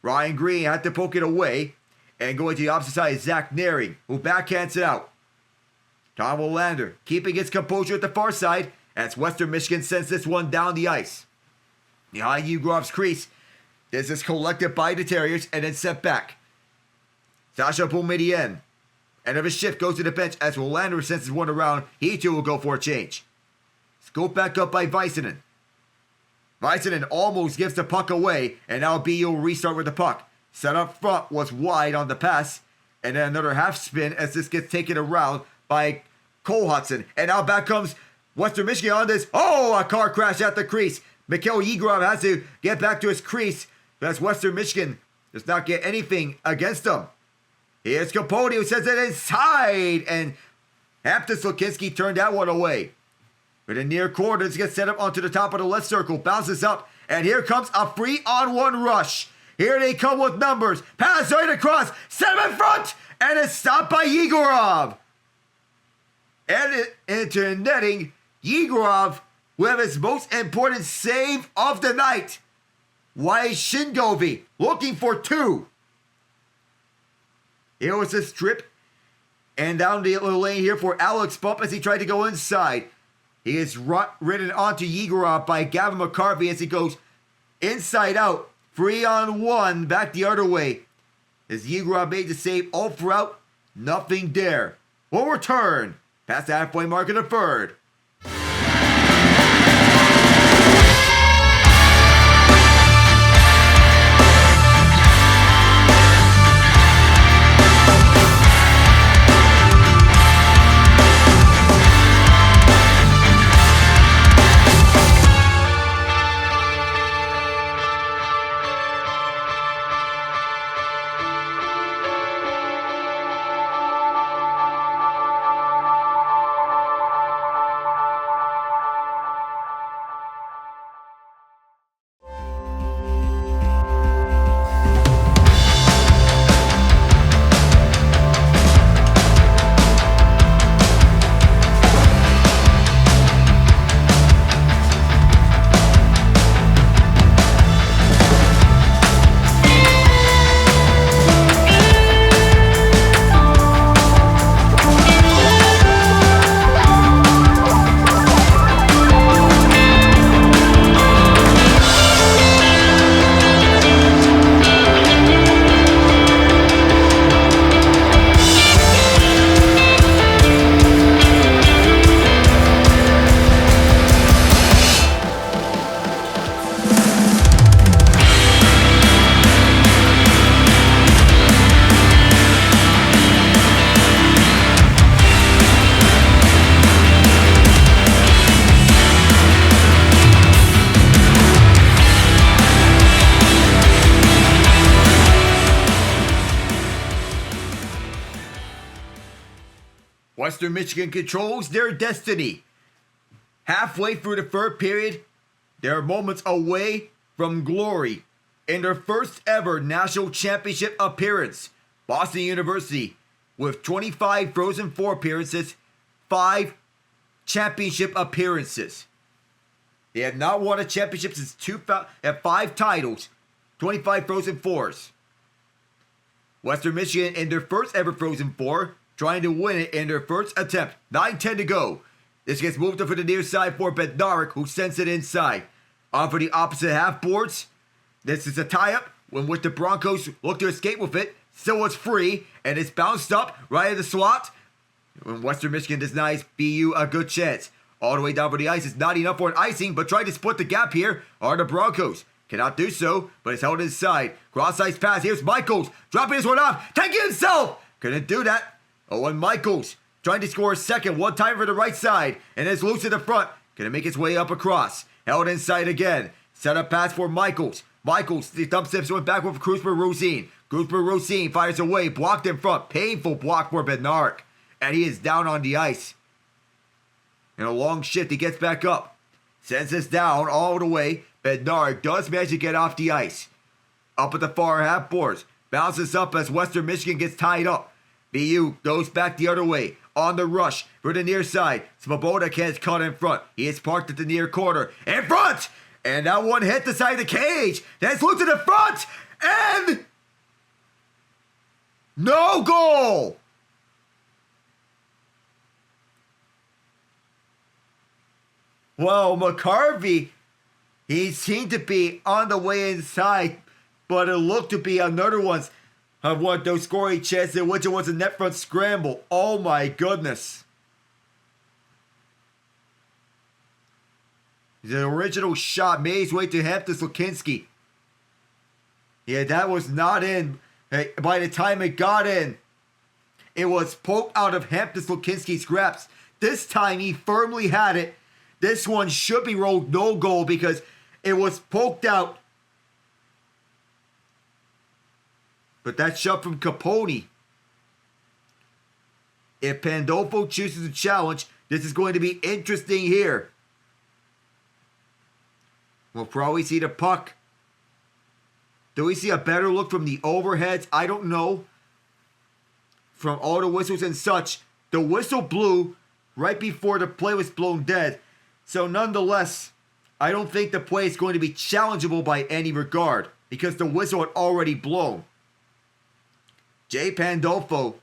Ryan Green had to poke it away, and going to the opposite side is Zach Naring, who backhands it out. Tom Willander keeping his composure at the far side as Western Michigan sends this one down the ice. Behind Yegorov's crease, this is collected by the Terriers and then sent back. Sasha Boumedienne, end of his shift, goes to the bench as Willander senses one around. He too will go for a change. Scooped back up by Väisänen. Väisänen almost gives the puck away, and now BU will restart with the puck. Set up front was wide on the pass, and then another half spin as this gets taken around by Cole Hutson. And now back comes Western Michigan on this. Oh, a car crash at the crease. Mikhail Yegorov has to get back to his crease. That's Western Michigan does not get anything against them. Here's Capote who sends it inside, and Hampton Slukynsky turned that one away. But the near corners gets set up onto the top of the left circle, bounces up, and here comes a 3-on-1 rush. Here they come with numbers. Pass right across, set him in front, and it's stopped by Yegorov. And into netting, Yegorov with his most important save of the night. Why Shingovi looking for 2. Here was a strip. And down the little lane here for Alex Bump as he tried to go inside. He is ridden onto Yegorov by Gavin McCarvey as he goes inside out. 3-on-1 back the other way. As Yegorov made the save all throughout, nothing there. We'll return past the halfway mark in the third. Western Michigan controls their destiny. Halfway through the third period, they are moments away from glory in their first ever national championship appearance. Boston University, with 25 Frozen Four appearances, 5 championship appearances. They have not won a championship since 2000, have 5 titles, 25 Frozen Fours. Western Michigan in their first ever Frozen Four, trying to win it in their first attempt. 9-10 to go. This gets moved up for the near side for Bednarik, who sends it inside. On for the opposite half boards. This is a tie-up, in which the Broncos look to escape with it. Still was free, and it's bounced up right at the slot. When Western Michigan denies BU a good chance. All the way down for the ice. It's not enough for an icing, but trying to split the gap here are the Broncos. Cannot do so, but it's held inside. Cross-ice pass. Here's Michaels. Dropping this one off. Taking himself. Couldn't do that. Owen Michaels trying to score a second. One time for the right side. And it's loose in the front. Gonna make its way up across. Held inside again. Set up pass for Michaels. Michaels, the thumb steps went back with Krusper-Rosine. Krusper-Rosine fires away. Blocked in front. Painful block for Bednarik. And he is down on the ice. In a long shift, he gets back up. Sends this down all the way. Bednarik does manage to get off the ice. Up at the far half boards. Bounces up as Western Michigan gets tied up. BU goes back the other way. On the rush for the near side. Svoboda can't cut in front. He is parked at the near corner. In front! And that one hit the side of the cage. That's looked to the front. And no goal! Well, McCarvey, he seemed to be on the way inside, but it looked to be another one of one of those scoring chances in which it was a net front scramble. Oh my goodness. The original shot made his way to Hampton Slukynsky. Yeah, that was not in. By the time it got in, it was poked out of Hampton Slukynsky's grasp. This time he firmly had it. This one should be rolled no goal because it was poked out. But that shot from Capone. If Pandolfo chooses to challenge, this is going to be interesting here. We'll probably see the puck. Do we see a better look from the overheads? I don't know. From all the whistles and such. The whistle blew right before the play was blown dead. So nonetheless, I don't think the play is going to be challengeable by any regard because the whistle had already blown. Jay Pandolfo.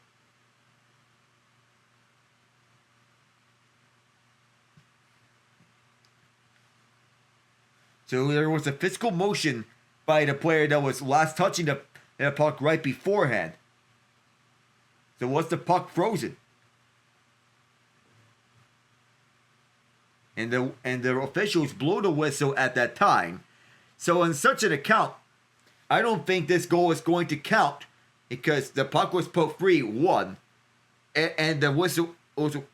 So there was a physical motion by the player that was last touching the puck right beforehand. So was the puck frozen? And the officials blew the whistle at that time. So in such an account, I don't think this goal is going to count because the puck was put free, one, and the whistle also.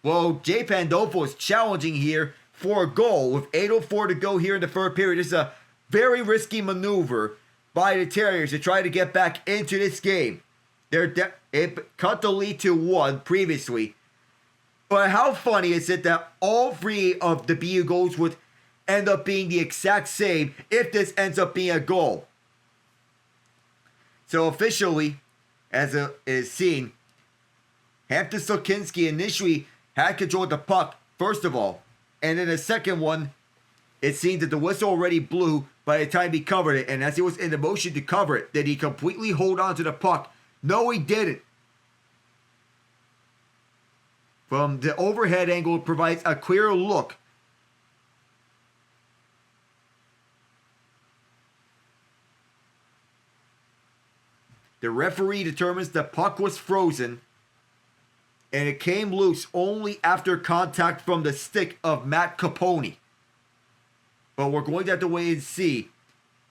Well, Jay Pandolfo is challenging here for a goal with 8:04 to go here in the third period. This is a very risky maneuver by the Terriers to try to get back into this game. It cut the lead to 1 previously. But how funny is it that all 3 of the BU goals would end up being the exact same if this ends up being a goal? So officially, as it is seen, Hampton Slukynsky initially had control of the puck, first of all. And then the second one, it seemed that the whistle already blew by the time he covered it. And as he was in the motion to cover it, did he completely hold on to the puck? No, he didn't. From the overhead angle, it provides a clearer look. The referee determines the puck was frozen, and it came loose only after contact from the stick of Matt Capone. But we're going to have to wait and see.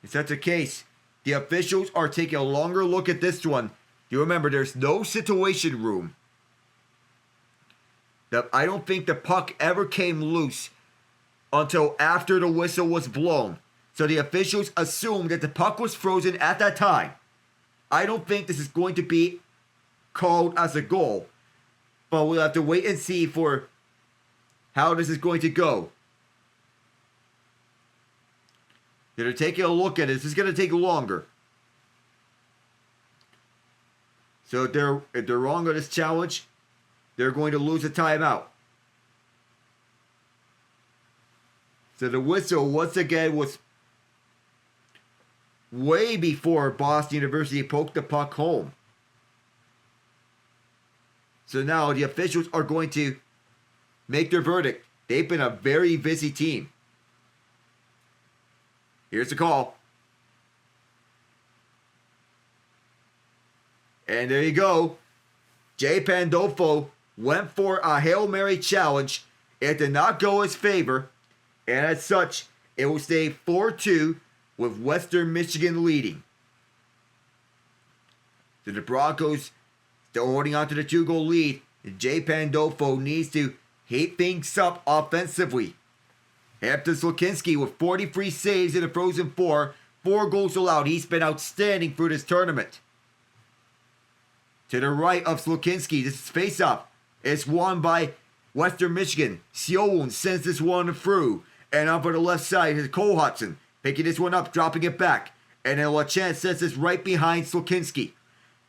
If that's the case, the officials are taking a longer look at this one. You remember, there's no situation room. I don't think the puck ever came loose until after the whistle was blown. So the officials assumed that the puck was frozen at that time. I don't think this is going to be called as a goal. But we'll have to wait and see for how this is going to go. They're taking a look at it. This is going to take longer. So if they're wrong on this challenge, they're going to lose a timeout. So the whistle, once again, was way before Boston University poked the puck home. So now the officials are going to make their verdict. They've been a very busy team. Here's the call. And there you go. Jay Pandolfo went for a Hail Mary challenge. It did not go his favor. And as such, it will stay 4-2 with Western Michigan leading. So the Broncos still holding on to the 2-goal lead. And Jay Pandolfo needs to heat things up offensively. Hampton Slukynsky with 43 saves in the Frozen Four. 4 goals allowed. He's been outstanding through this tournament. To the right of Slukynsky, this is face-off. It's won by Western Michigan. Seoul sends this one through. And up on the left side is Cole Hutson. Picking this one up, dropping it back. And then LaChance sends this right behind Slukynsky.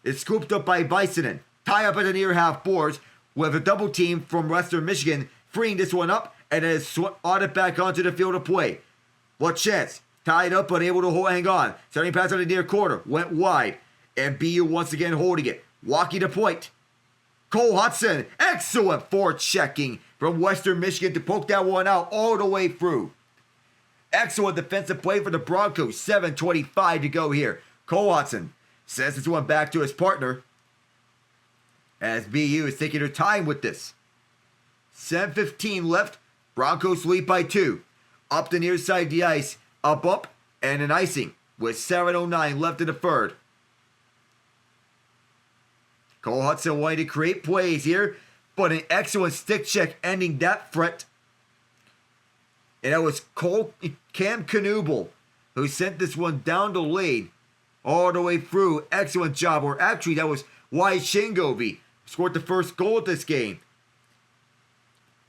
It's scooped up by Bisonen. Tie up at the near half boards with a double team from Western Michigan. Freeing this one up and then on it back onto the field of play. LaChance tied up but able to hang on. Starting pass on the near corner. Went wide. And BU once again holding it. Walking the point. Cole Hutson. Excellent forechecking from Western Michigan to poke that one out all the way through. Excellent defensive play for the Broncos. 7:25 to go here. Cole Hutson sends this one back to his partner. As BU is taking their time with this. 7:15 left. Broncos lead by 2. Up the near side of the ice. A bump and an icing with 7:09 left in the third. Cole Hutson wanting to create plays here, but an excellent stick check ending that threat. And that was Cam Knuble who sent this one down the lane all the way through. Excellent job. Or actually, that was Wyatt Shingovey scored the first goal of this game.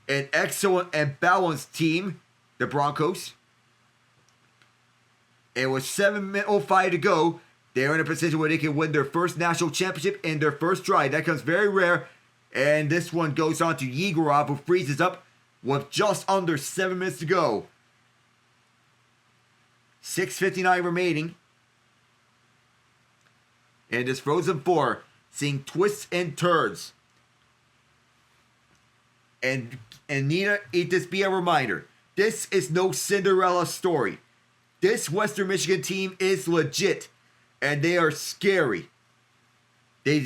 An excellent and balanced team, the Broncos. It was 7:05 to go. They're in a position where they can win their first national championship in their first try. That comes very rare. And this one goes on to Yegorov, who freezes up with just under 7 minutes to go. 6:59 remaining. And this Frozen Four, seeing twists and turns. And Nina, it just be a reminder. This is no Cinderella story. This Western Michigan team is legit. And they are scary. They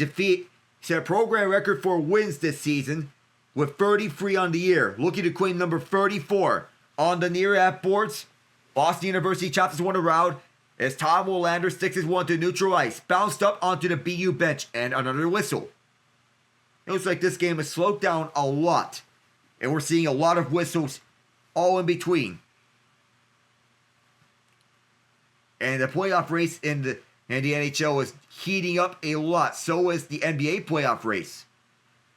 set a program record for wins this season with 33 on the year. Looking to claim number 34 on the near half boards. Boston University chops this one around as Tom Willander sticks his one to neutral ice. Bounced up onto the BU bench and another whistle. It looks like this game has slowed down a lot. And we're seeing a lot of whistles all in between. And the playoff race in the NHL is heating up a lot. So is the NBA playoff race.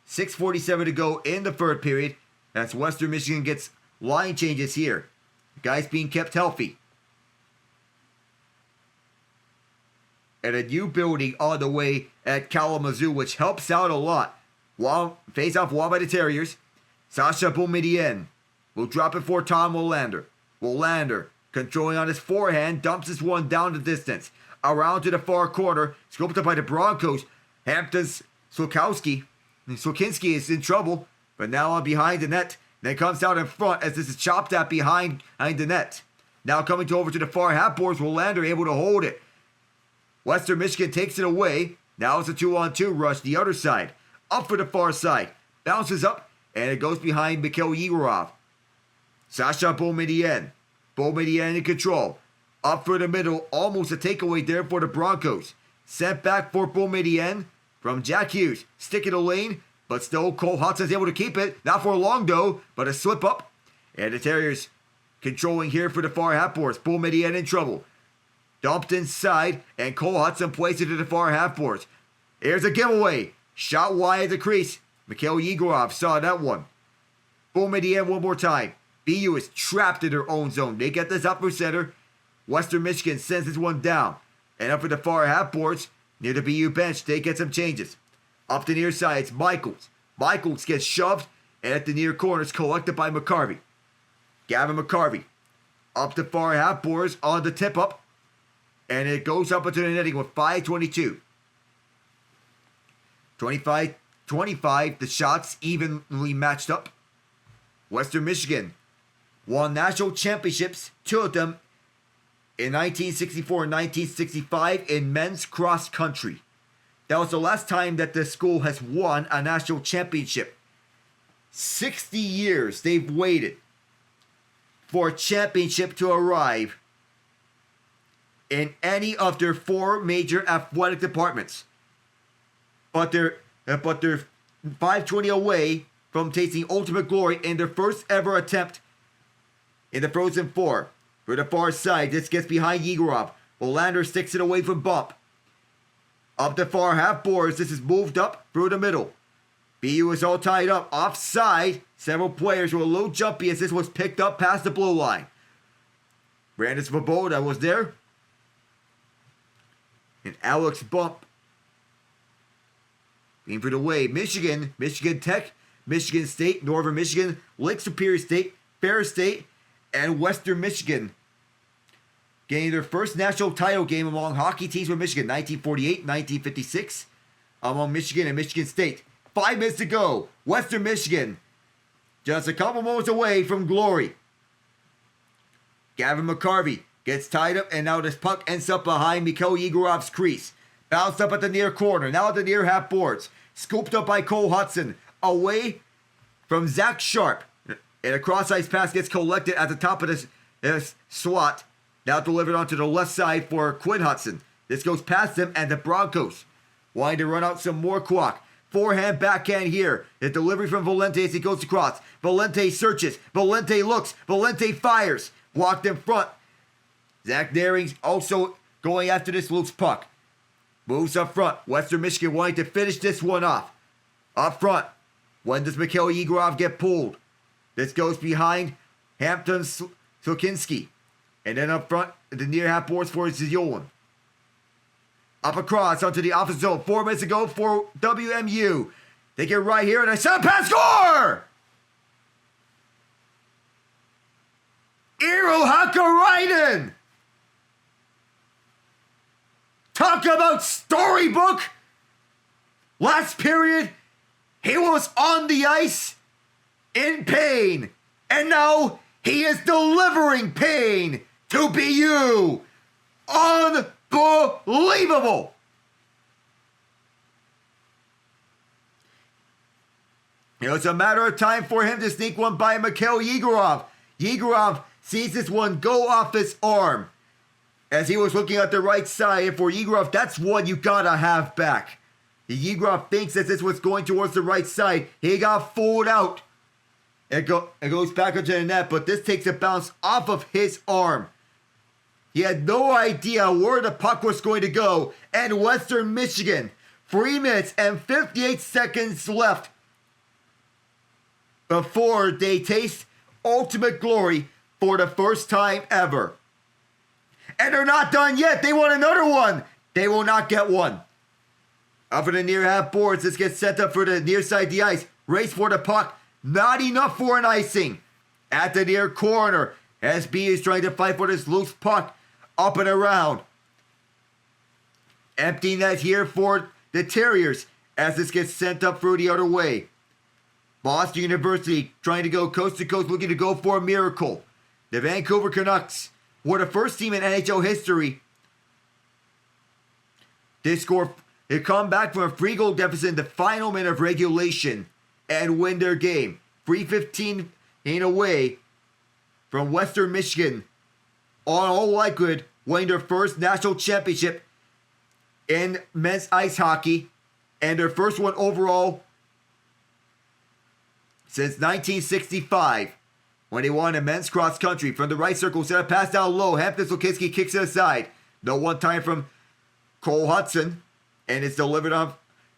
6:47 to go in the third period. As Western Michigan gets line changes here. Guys being kept healthy. And a new building on the way at Kalamazoo, which helps out a lot. Face off won by the Terriers. Sasha Boumedienne will drop it for Tom Willander. Willander controlling on his forehand, dumps this one down the distance. Around to the far corner, scoped up by the Broncos. Hampton Slukynsky is in trouble, but now on behind the net. Then comes out in front as this is chopped at behind the net. Now coming over to the far half boards, Willander able to hold it. Western Michigan takes it away. Now it's a 2-on-2 rush the other side. Up for the far side. Bounces up, and it goes behind Mikhail Yegorov. Sasha Boumedienne. Boumedienne in control. Up for the middle, almost a takeaway there for the Broncos. Sent back for Boumedienne from Jack Hughes. Stick in the lane, but still Cole Hutson's able to keep it. Not for long though, but a slip up. And the Terriers controlling here for the far half boards. Boumedienne in trouble. Dumped inside, and Cole Hutson plays it to the far half boards. Here's a giveaway. Shot wide at the crease. Mikhail Yegorov saw that one. Boom at the end one more time. BU is trapped in their own zone. They get this up for center. Western Michigan sends this one down. And up for the far half boards, near the BU bench, they get some changes. Up the near side, it's Michaels. Michaels gets shoved, and at the near corner, it's collected by McCarvey. Gavin McCarvey. Up the far half boards on the tip up. And it goes up into the netting with 5:22. 25, the shots evenly matched up. Western Michigan won national championships, two of them in 1964 and 1965 in men's cross country. That was the last time that the school has won a national championship. 60 years they've waited for a championship to arrive in any of their four major athletic departments. But they're 520 away from tasting ultimate glory in their first ever attempt in the Frozen Four. For the far side, this gets behind Yegorov. Olander sticks it away from bump. Up the far half boards, this is moved up through the middle. BU is all tied up. Offside, several players were a little jumpy as this was picked up past the blue line. Brandon Svoboda was there. And Alex Bump being put away. Michigan Tech, Michigan State, Northern Michigan, Lake Superior State, Ferris State, and Western Michigan getting their first national title game among hockey teams with Michigan, 1948, 1956, among Michigan and Michigan State. 5 minutes to go. Western Michigan just a couple moments away from glory. Gavin McCarvey gets tied up, and now this puck ends up behind Mikhail Yegorov's crease. Bounced up at the near corner, now at the near half boards. Scooped up by Cole Hutson, away from Zach Sharp. And a cross-ice pass gets collected at the top of this slot. Now delivered onto the left side for Quinn Hutson. This goes past them, and the Broncos wanting to run out some more clock. Forehand, backhand here. The delivery from Valente as he goes across. Valente searches. Valente looks. Valente fires. Blocked in front. Zach Daring's also going after this loose puck. Moves up front. Western Michigan wanting to finish this one off. Up front. When does Mikhail Yegorov get pulled? This goes behind Hampton Slukynsky. And then up front, the near half boards for Ziolan. Up across onto the offensive zone. 4 minutes ago for WMU. They get right here and a shot pass score! Eero Hakkarainen! Talk about storybook! Last period, he was on the ice in pain. And now he is delivering pain to BU. Unbelievable! It was a matter of time for him to sneak one by Mikhail Yegorov. Yegorov sees this one go off his arm as he was looking at the right side. And for Yegorov, that's one you gotta have back. Yegorov thinks that this was going towards the right side. He got fooled out. It goes back into the net, but this takes a bounce off of his arm. He had no idea where the puck was going to go. And Western Michigan, 3 minutes and 58 seconds left before they taste ultimate glory for the first time ever. And they're not done yet. They want another one. They will not get one. Up for the near half boards. This gets set up for the near side of the ice. Race for the puck. Not enough for an icing. At the near corner, SB is trying to fight for this loose puck. Up and around. Empty net here for the Terriers as this gets sent up through the other way. Boston University trying to go coast to coast, looking to go for a miracle. The Vancouver Canucks were the first team in NHL history to come back from a 3-goal deficit in the final minute of regulation and win their game. 3:15 away from Western Michigan, on all likelihood, winning their first national championship in men's ice hockey and their first one overall since 1965, when they won in men's cross country. From the right circle, set a pass down low. Hampton Slukynsky kicks it aside. No one time from Cole Hutson, and it's delivered on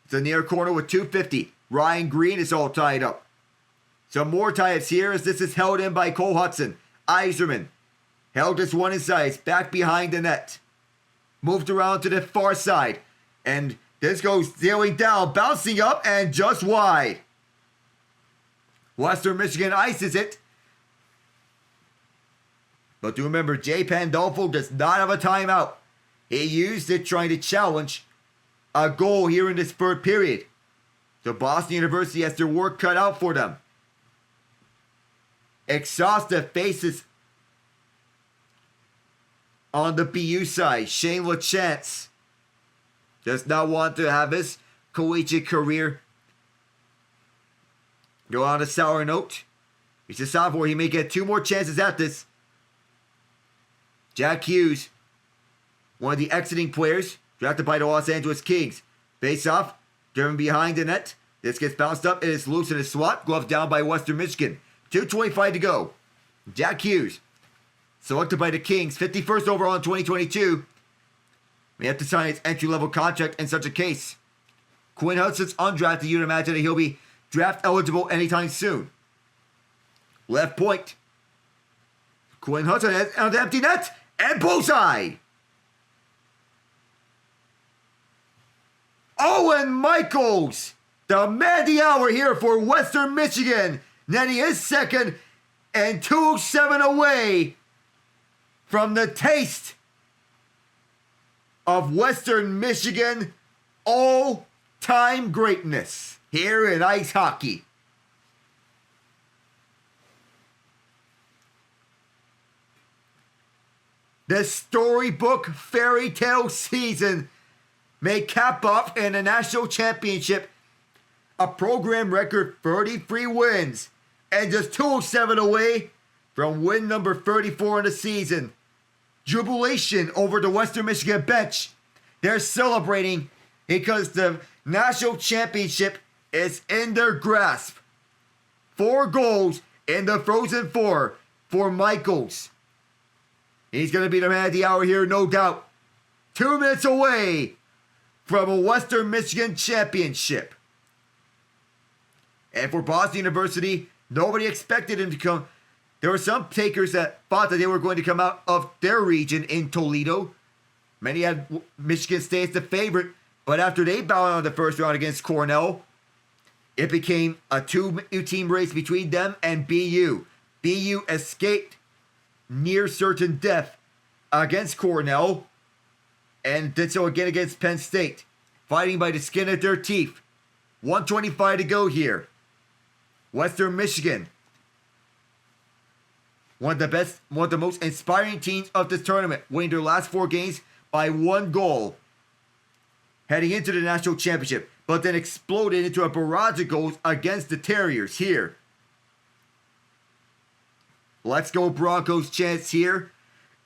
It's a near corner with 250. Ryan Green is all tied up. Some more tie-ups here as this is held in by Cole Hutson. Iserman held this one inside. It's back behind the net. Moved around to the far side. And this goes sailing down, bouncing up and just wide. Western Michigan ices it. But do remember, Jay Pandolfo does not have a timeout. He used it trying to challenge a goal here in this third period. So Boston University has their work cut out for them. Exhaustive faces on the BU side. Shane LaChance does not want to have his collegiate career go on a sour note. He's a sophomore. He may get 2 more chances at this. Jack Hughes, one of the exiting players, drafted by the Los Angeles Kings. Face off, driven behind the net. This gets bounced up. It is loose and is swat. Glove down by Western Michigan. 2:25 to go. Jack Hughes, selected by the Kings, 51st overall in 2022. We have to sign his entry-level contract in such a case. Quinn Hudson's undrafted. You'd imagine that he'll be draft eligible anytime soon. Left point. Quinn Hudson has on the empty net and bullseye. Owen Michaels, the man of the hour here for Western Michigan. Netting his second and 2-7 away from the taste of Western Michigan all-time greatness here in ice hockey. The storybook fairy tale season may cap off in the national championship. A program record 33 wins and just 207 away from win number 34 in the season. Jubilation over the Western Michigan bench. They're celebrating because the national championship is in their grasp. 4 goals in the Frozen Four for Michaels. He's going to be the man of the hour here, no doubt. 2 minutes away from a Western Michigan championship. And for Boston University, nobody expected him to come. There were some takers that thought that they were going to come out of their region in Toledo. Many had Michigan State as the favorite. But after they bowed out in the first round against Cornell, it became a 2-team race between them and BU. BU escaped near certain death against Cornell and did so again against Penn State, fighting by the skin of their teeth. 1:25 to go here. Western Michigan, one of the most inspiring teams of this tournament, winning their last 4 games by 1 goal, heading into the national championship, but then exploded into a barrage of goals against the Terriers here. Let's go Broncos chance here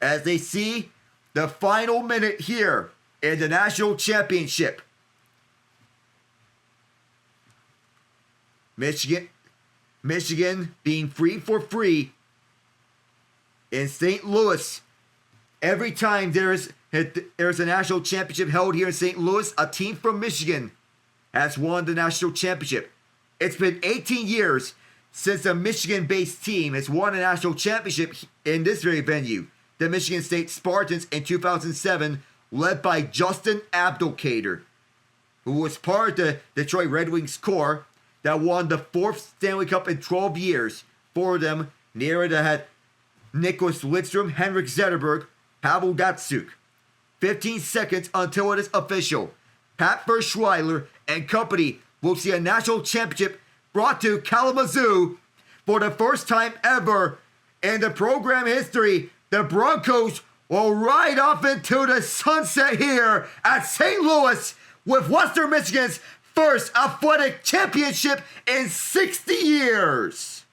as they see the final minute here in the national championship. Michigan being free for free in St. Louis. Every time there's a national championship held here in St. Louis, a team from Michigan has won the national championship. It's been 18 years since a Michigan-based team has won a national championship in this very venue. The Michigan State Spartans in 2007, led by Justin Abdelkader, who was part of the Detroit Red Wings core that won the 4th Stanley Cup in 12 years for them. Near it had Nicholas Lidstrom, Henrik Zetterberg, Pavel Datsyuk. 15 seconds until it is official. Pat Verschweiler and company will see a national championship brought to Kalamazoo for the first time ever in the program history. The Broncos will ride off into the sunset here at St. Louis with Western Michigan's first athletic championship in 60 years.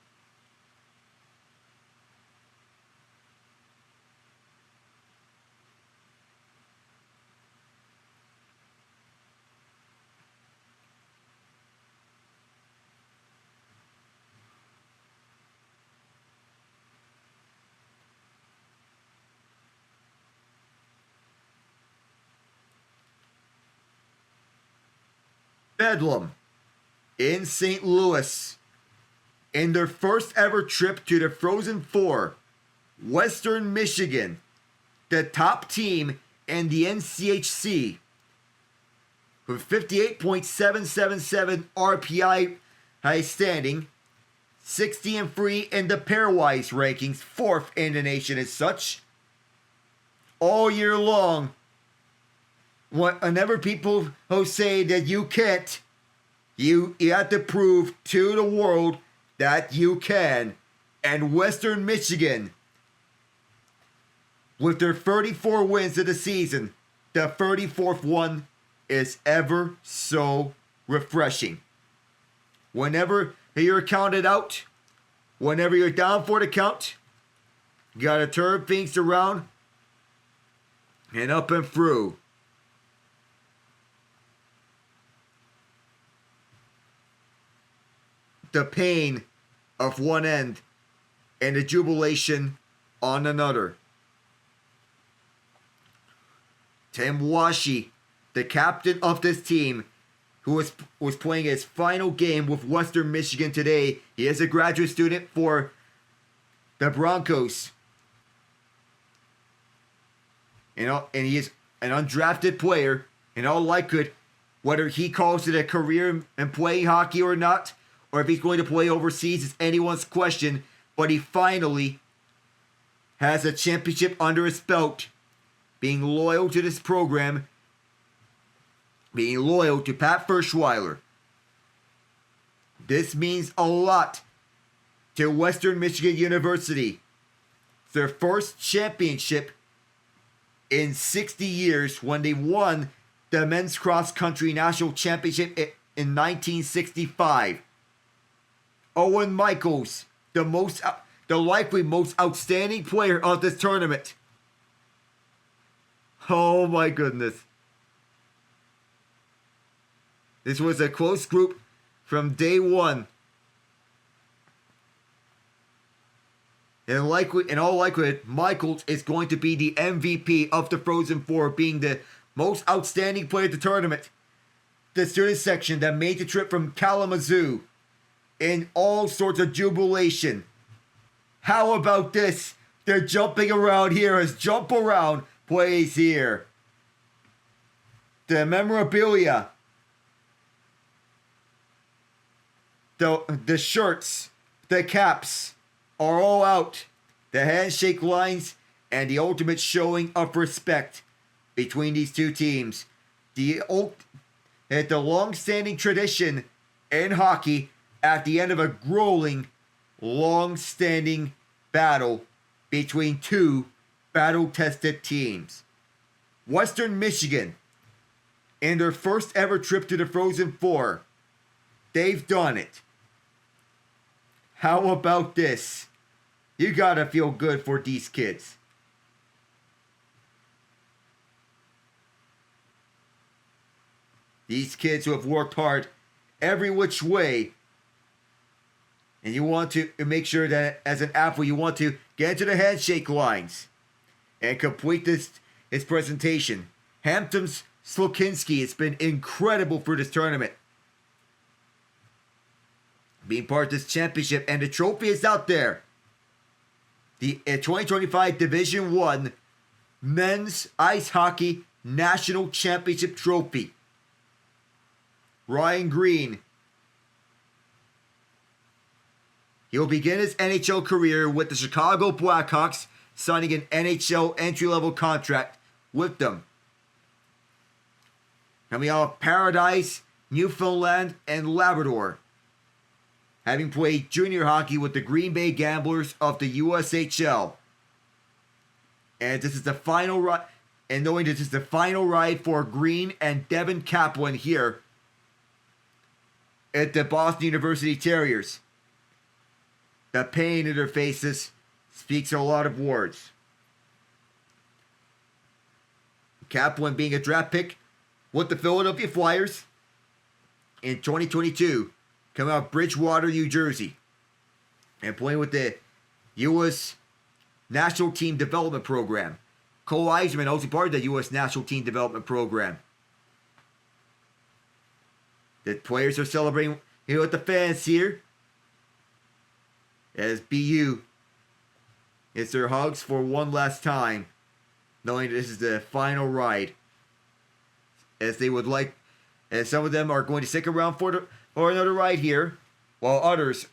Bedlam in St. Louis. In their first ever trip to the Frozen Four, Western Michigan, the top team in the NCHC, with 58.777 RPI high standing, 60-3 in the pairwise rankings, 4th in the nation as such. All year long, whenever people who say that you can't, you have to prove to the world that you can. And Western Michigan, with their 34 wins of the season, the 34th one is ever so refreshing. Whenever you're counted out, whenever you're down for the count, you gotta turn things around and up and through. The pain of one end and the jubilation on another. Tim Washi, the captain of this team, who was playing his final game with Western Michigan today. He is a graduate student for the Broncos. And he is an undrafted player. In all likelihood, whether he calls it a career in playing hockey or not, or if he's going to play overseas is anyone's question. But he finally has a championship under his belt, being loyal to this program, being loyal to Pat Ferschweiler. This means a lot to Western Michigan University. It's their first championship in 60 years when they won the men's cross country national championship in 1965. Owen Michaels, the likely most outstanding player of this tournament. Oh my goodness. This was a close group from day one. In all likelihood, Michaels is going to be the MVP of the Frozen Four, being the most outstanding player at the tournament. The student section that made the trip from Kalamazoo in all sorts of jubilation. How about this? They're jumping around here as Jump Around plays here. The memorabilia, the shirts, the caps are all out. The handshake lines and the ultimate showing of respect between these two teams. The long-standing tradition in hockey at the end of a grueling, long-standing battle between two battle-tested teams. Western Michigan, in their first ever trip to the Frozen Four, they've done it. How about this? You gotta feel good for these kids. These kids who have worked hard every which way. And you want to make sure that as an athlete, you want to get into the handshake lines and complete this presentation. Hampton Slukynsky has been incredible for this tournament, being part of this championship, and the trophy is out there. The 2025 Division I Men's Ice Hockey National Championship Trophy. Ryan Green, he'll begin his NHL career with the Chicago Blackhawks, signing an NHL entry-level contract with them. Coming out of Paradise, Newfoundland, and Labrador, having played junior hockey with the Green Bay Gamblers of the USHL. And this is the final ride, and knowing this is the final ride for Green and Devin Kaplan here at the Boston University Terriers. The pain in their faces speaks a lot of words. Kaplan being a draft pick with the Philadelphia Flyers in 2022, coming out of Bridgewater, New Jersey, and playing with the U.S. National Team Development Program. Cole Eisman, also part of the U.S. National Team Development Program. The players are celebrating here with the fans here. As BU gets their hugs for one last time, knowing this is the final ride. As they would like, as some of them are going to stick around for another ride here, while others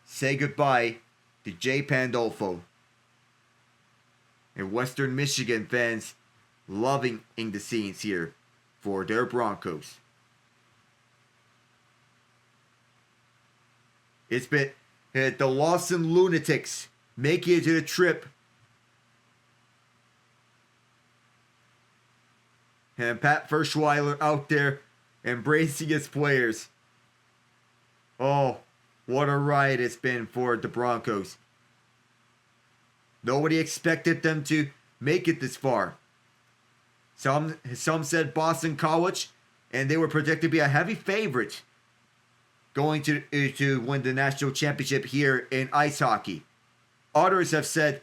say goodbye to Jay Pandolfo. And Western Michigan fans loving the scenes here for their Broncos. It's been the Lawson Lunatics making it to the trip. And Pat Ferschweiler out there embracing his players. Oh, what a ride it's been for the Broncos. Nobody expected them to make it this far. Some said Boston College, and they were projected to be a heavy favorite going to win the national championship here in ice hockey. Others have said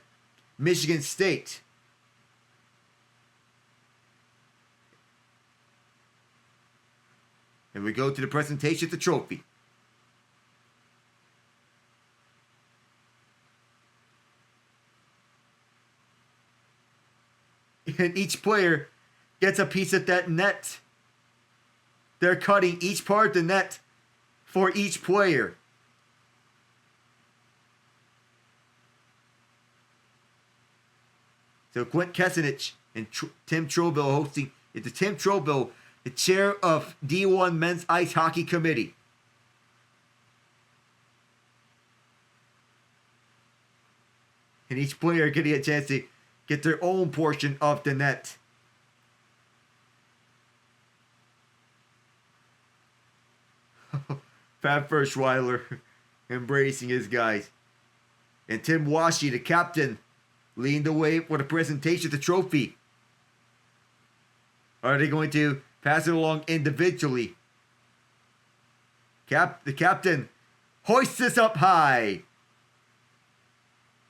Michigan State. And we go to the presentation of the trophy. And each player gets a piece of that net. They're cutting each part of the net for each player. So Quint Kesenich and Tim Trobel hosting. It's Tim Trobel, the chair of D1 Men's Ice Hockey Committee. And each player getting a chance to get their own portion of the net. Pat Ferschweiler embracing his guys. And Tim Washi, the captain, leading the way for the presentation of the trophy. Are they going to pass it along individually? The captain hoists this up high.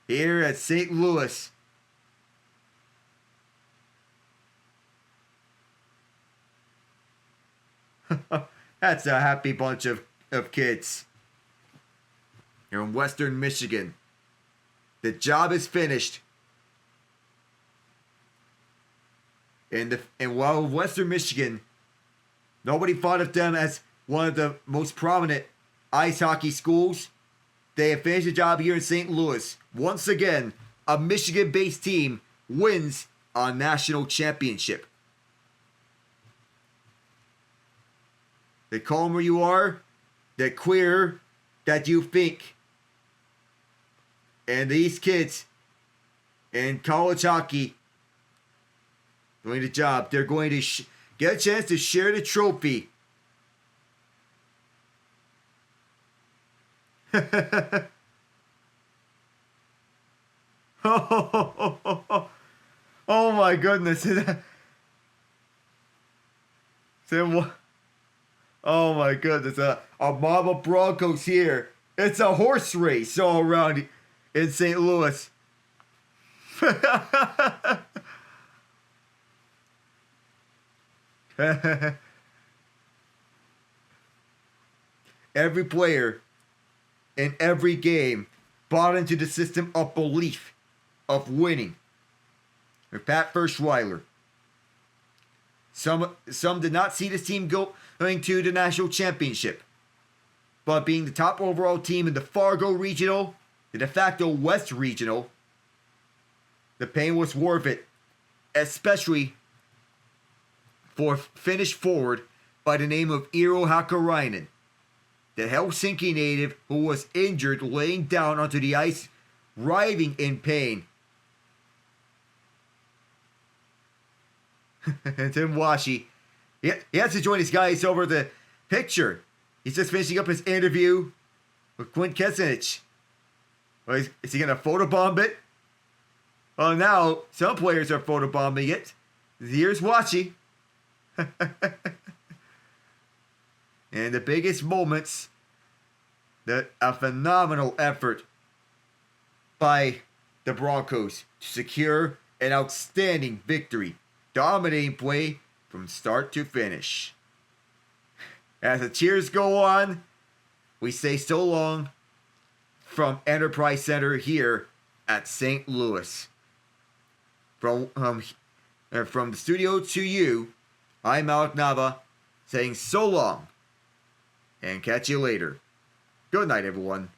Here at St. Louis. That's a happy bunch of kids. Here in Western Michigan. The job is finished. And while Western Michigan, nobody thought of them as one of the most prominent ice hockey schools, they have finished the job here in St. Louis. Once again, a Michigan-based team wins a national championship. The calmer you are, the queerer that you think. And these kids in college hockey doing the job. They're going to get a chance to share the trophy. Oh my goodness. Oh my goodness. A mob of Broncos here. It's a horse race all around in St. Louis. Every player in every game bought into the system of belief of winning. With Pat Ferschweiler. Some did not see this team going to the national championship. But being the top overall team in the Fargo Regional, the de facto West Regional, the pain was worth it. Especially for Finnish forward by the name of Eero Hakkarainen, the Helsinki native who was injured laying down onto the ice, writhing in pain. And Tim Washi, he has to join his guys over the picture. He's just finishing up his interview with Quint Kesenich. Well, is he going to photobomb it? Well, now some players are photobombing it. Here's Washi. And the biggest moments, a phenomenal effort by the Broncos to secure an outstanding victory. Dominating play from start to finish. As the cheers go on, we say so long from Enterprise Center here at St. Louis. From the studio to you, I'm Alec Nava, saying so long, and catch you later. Good night, everyone.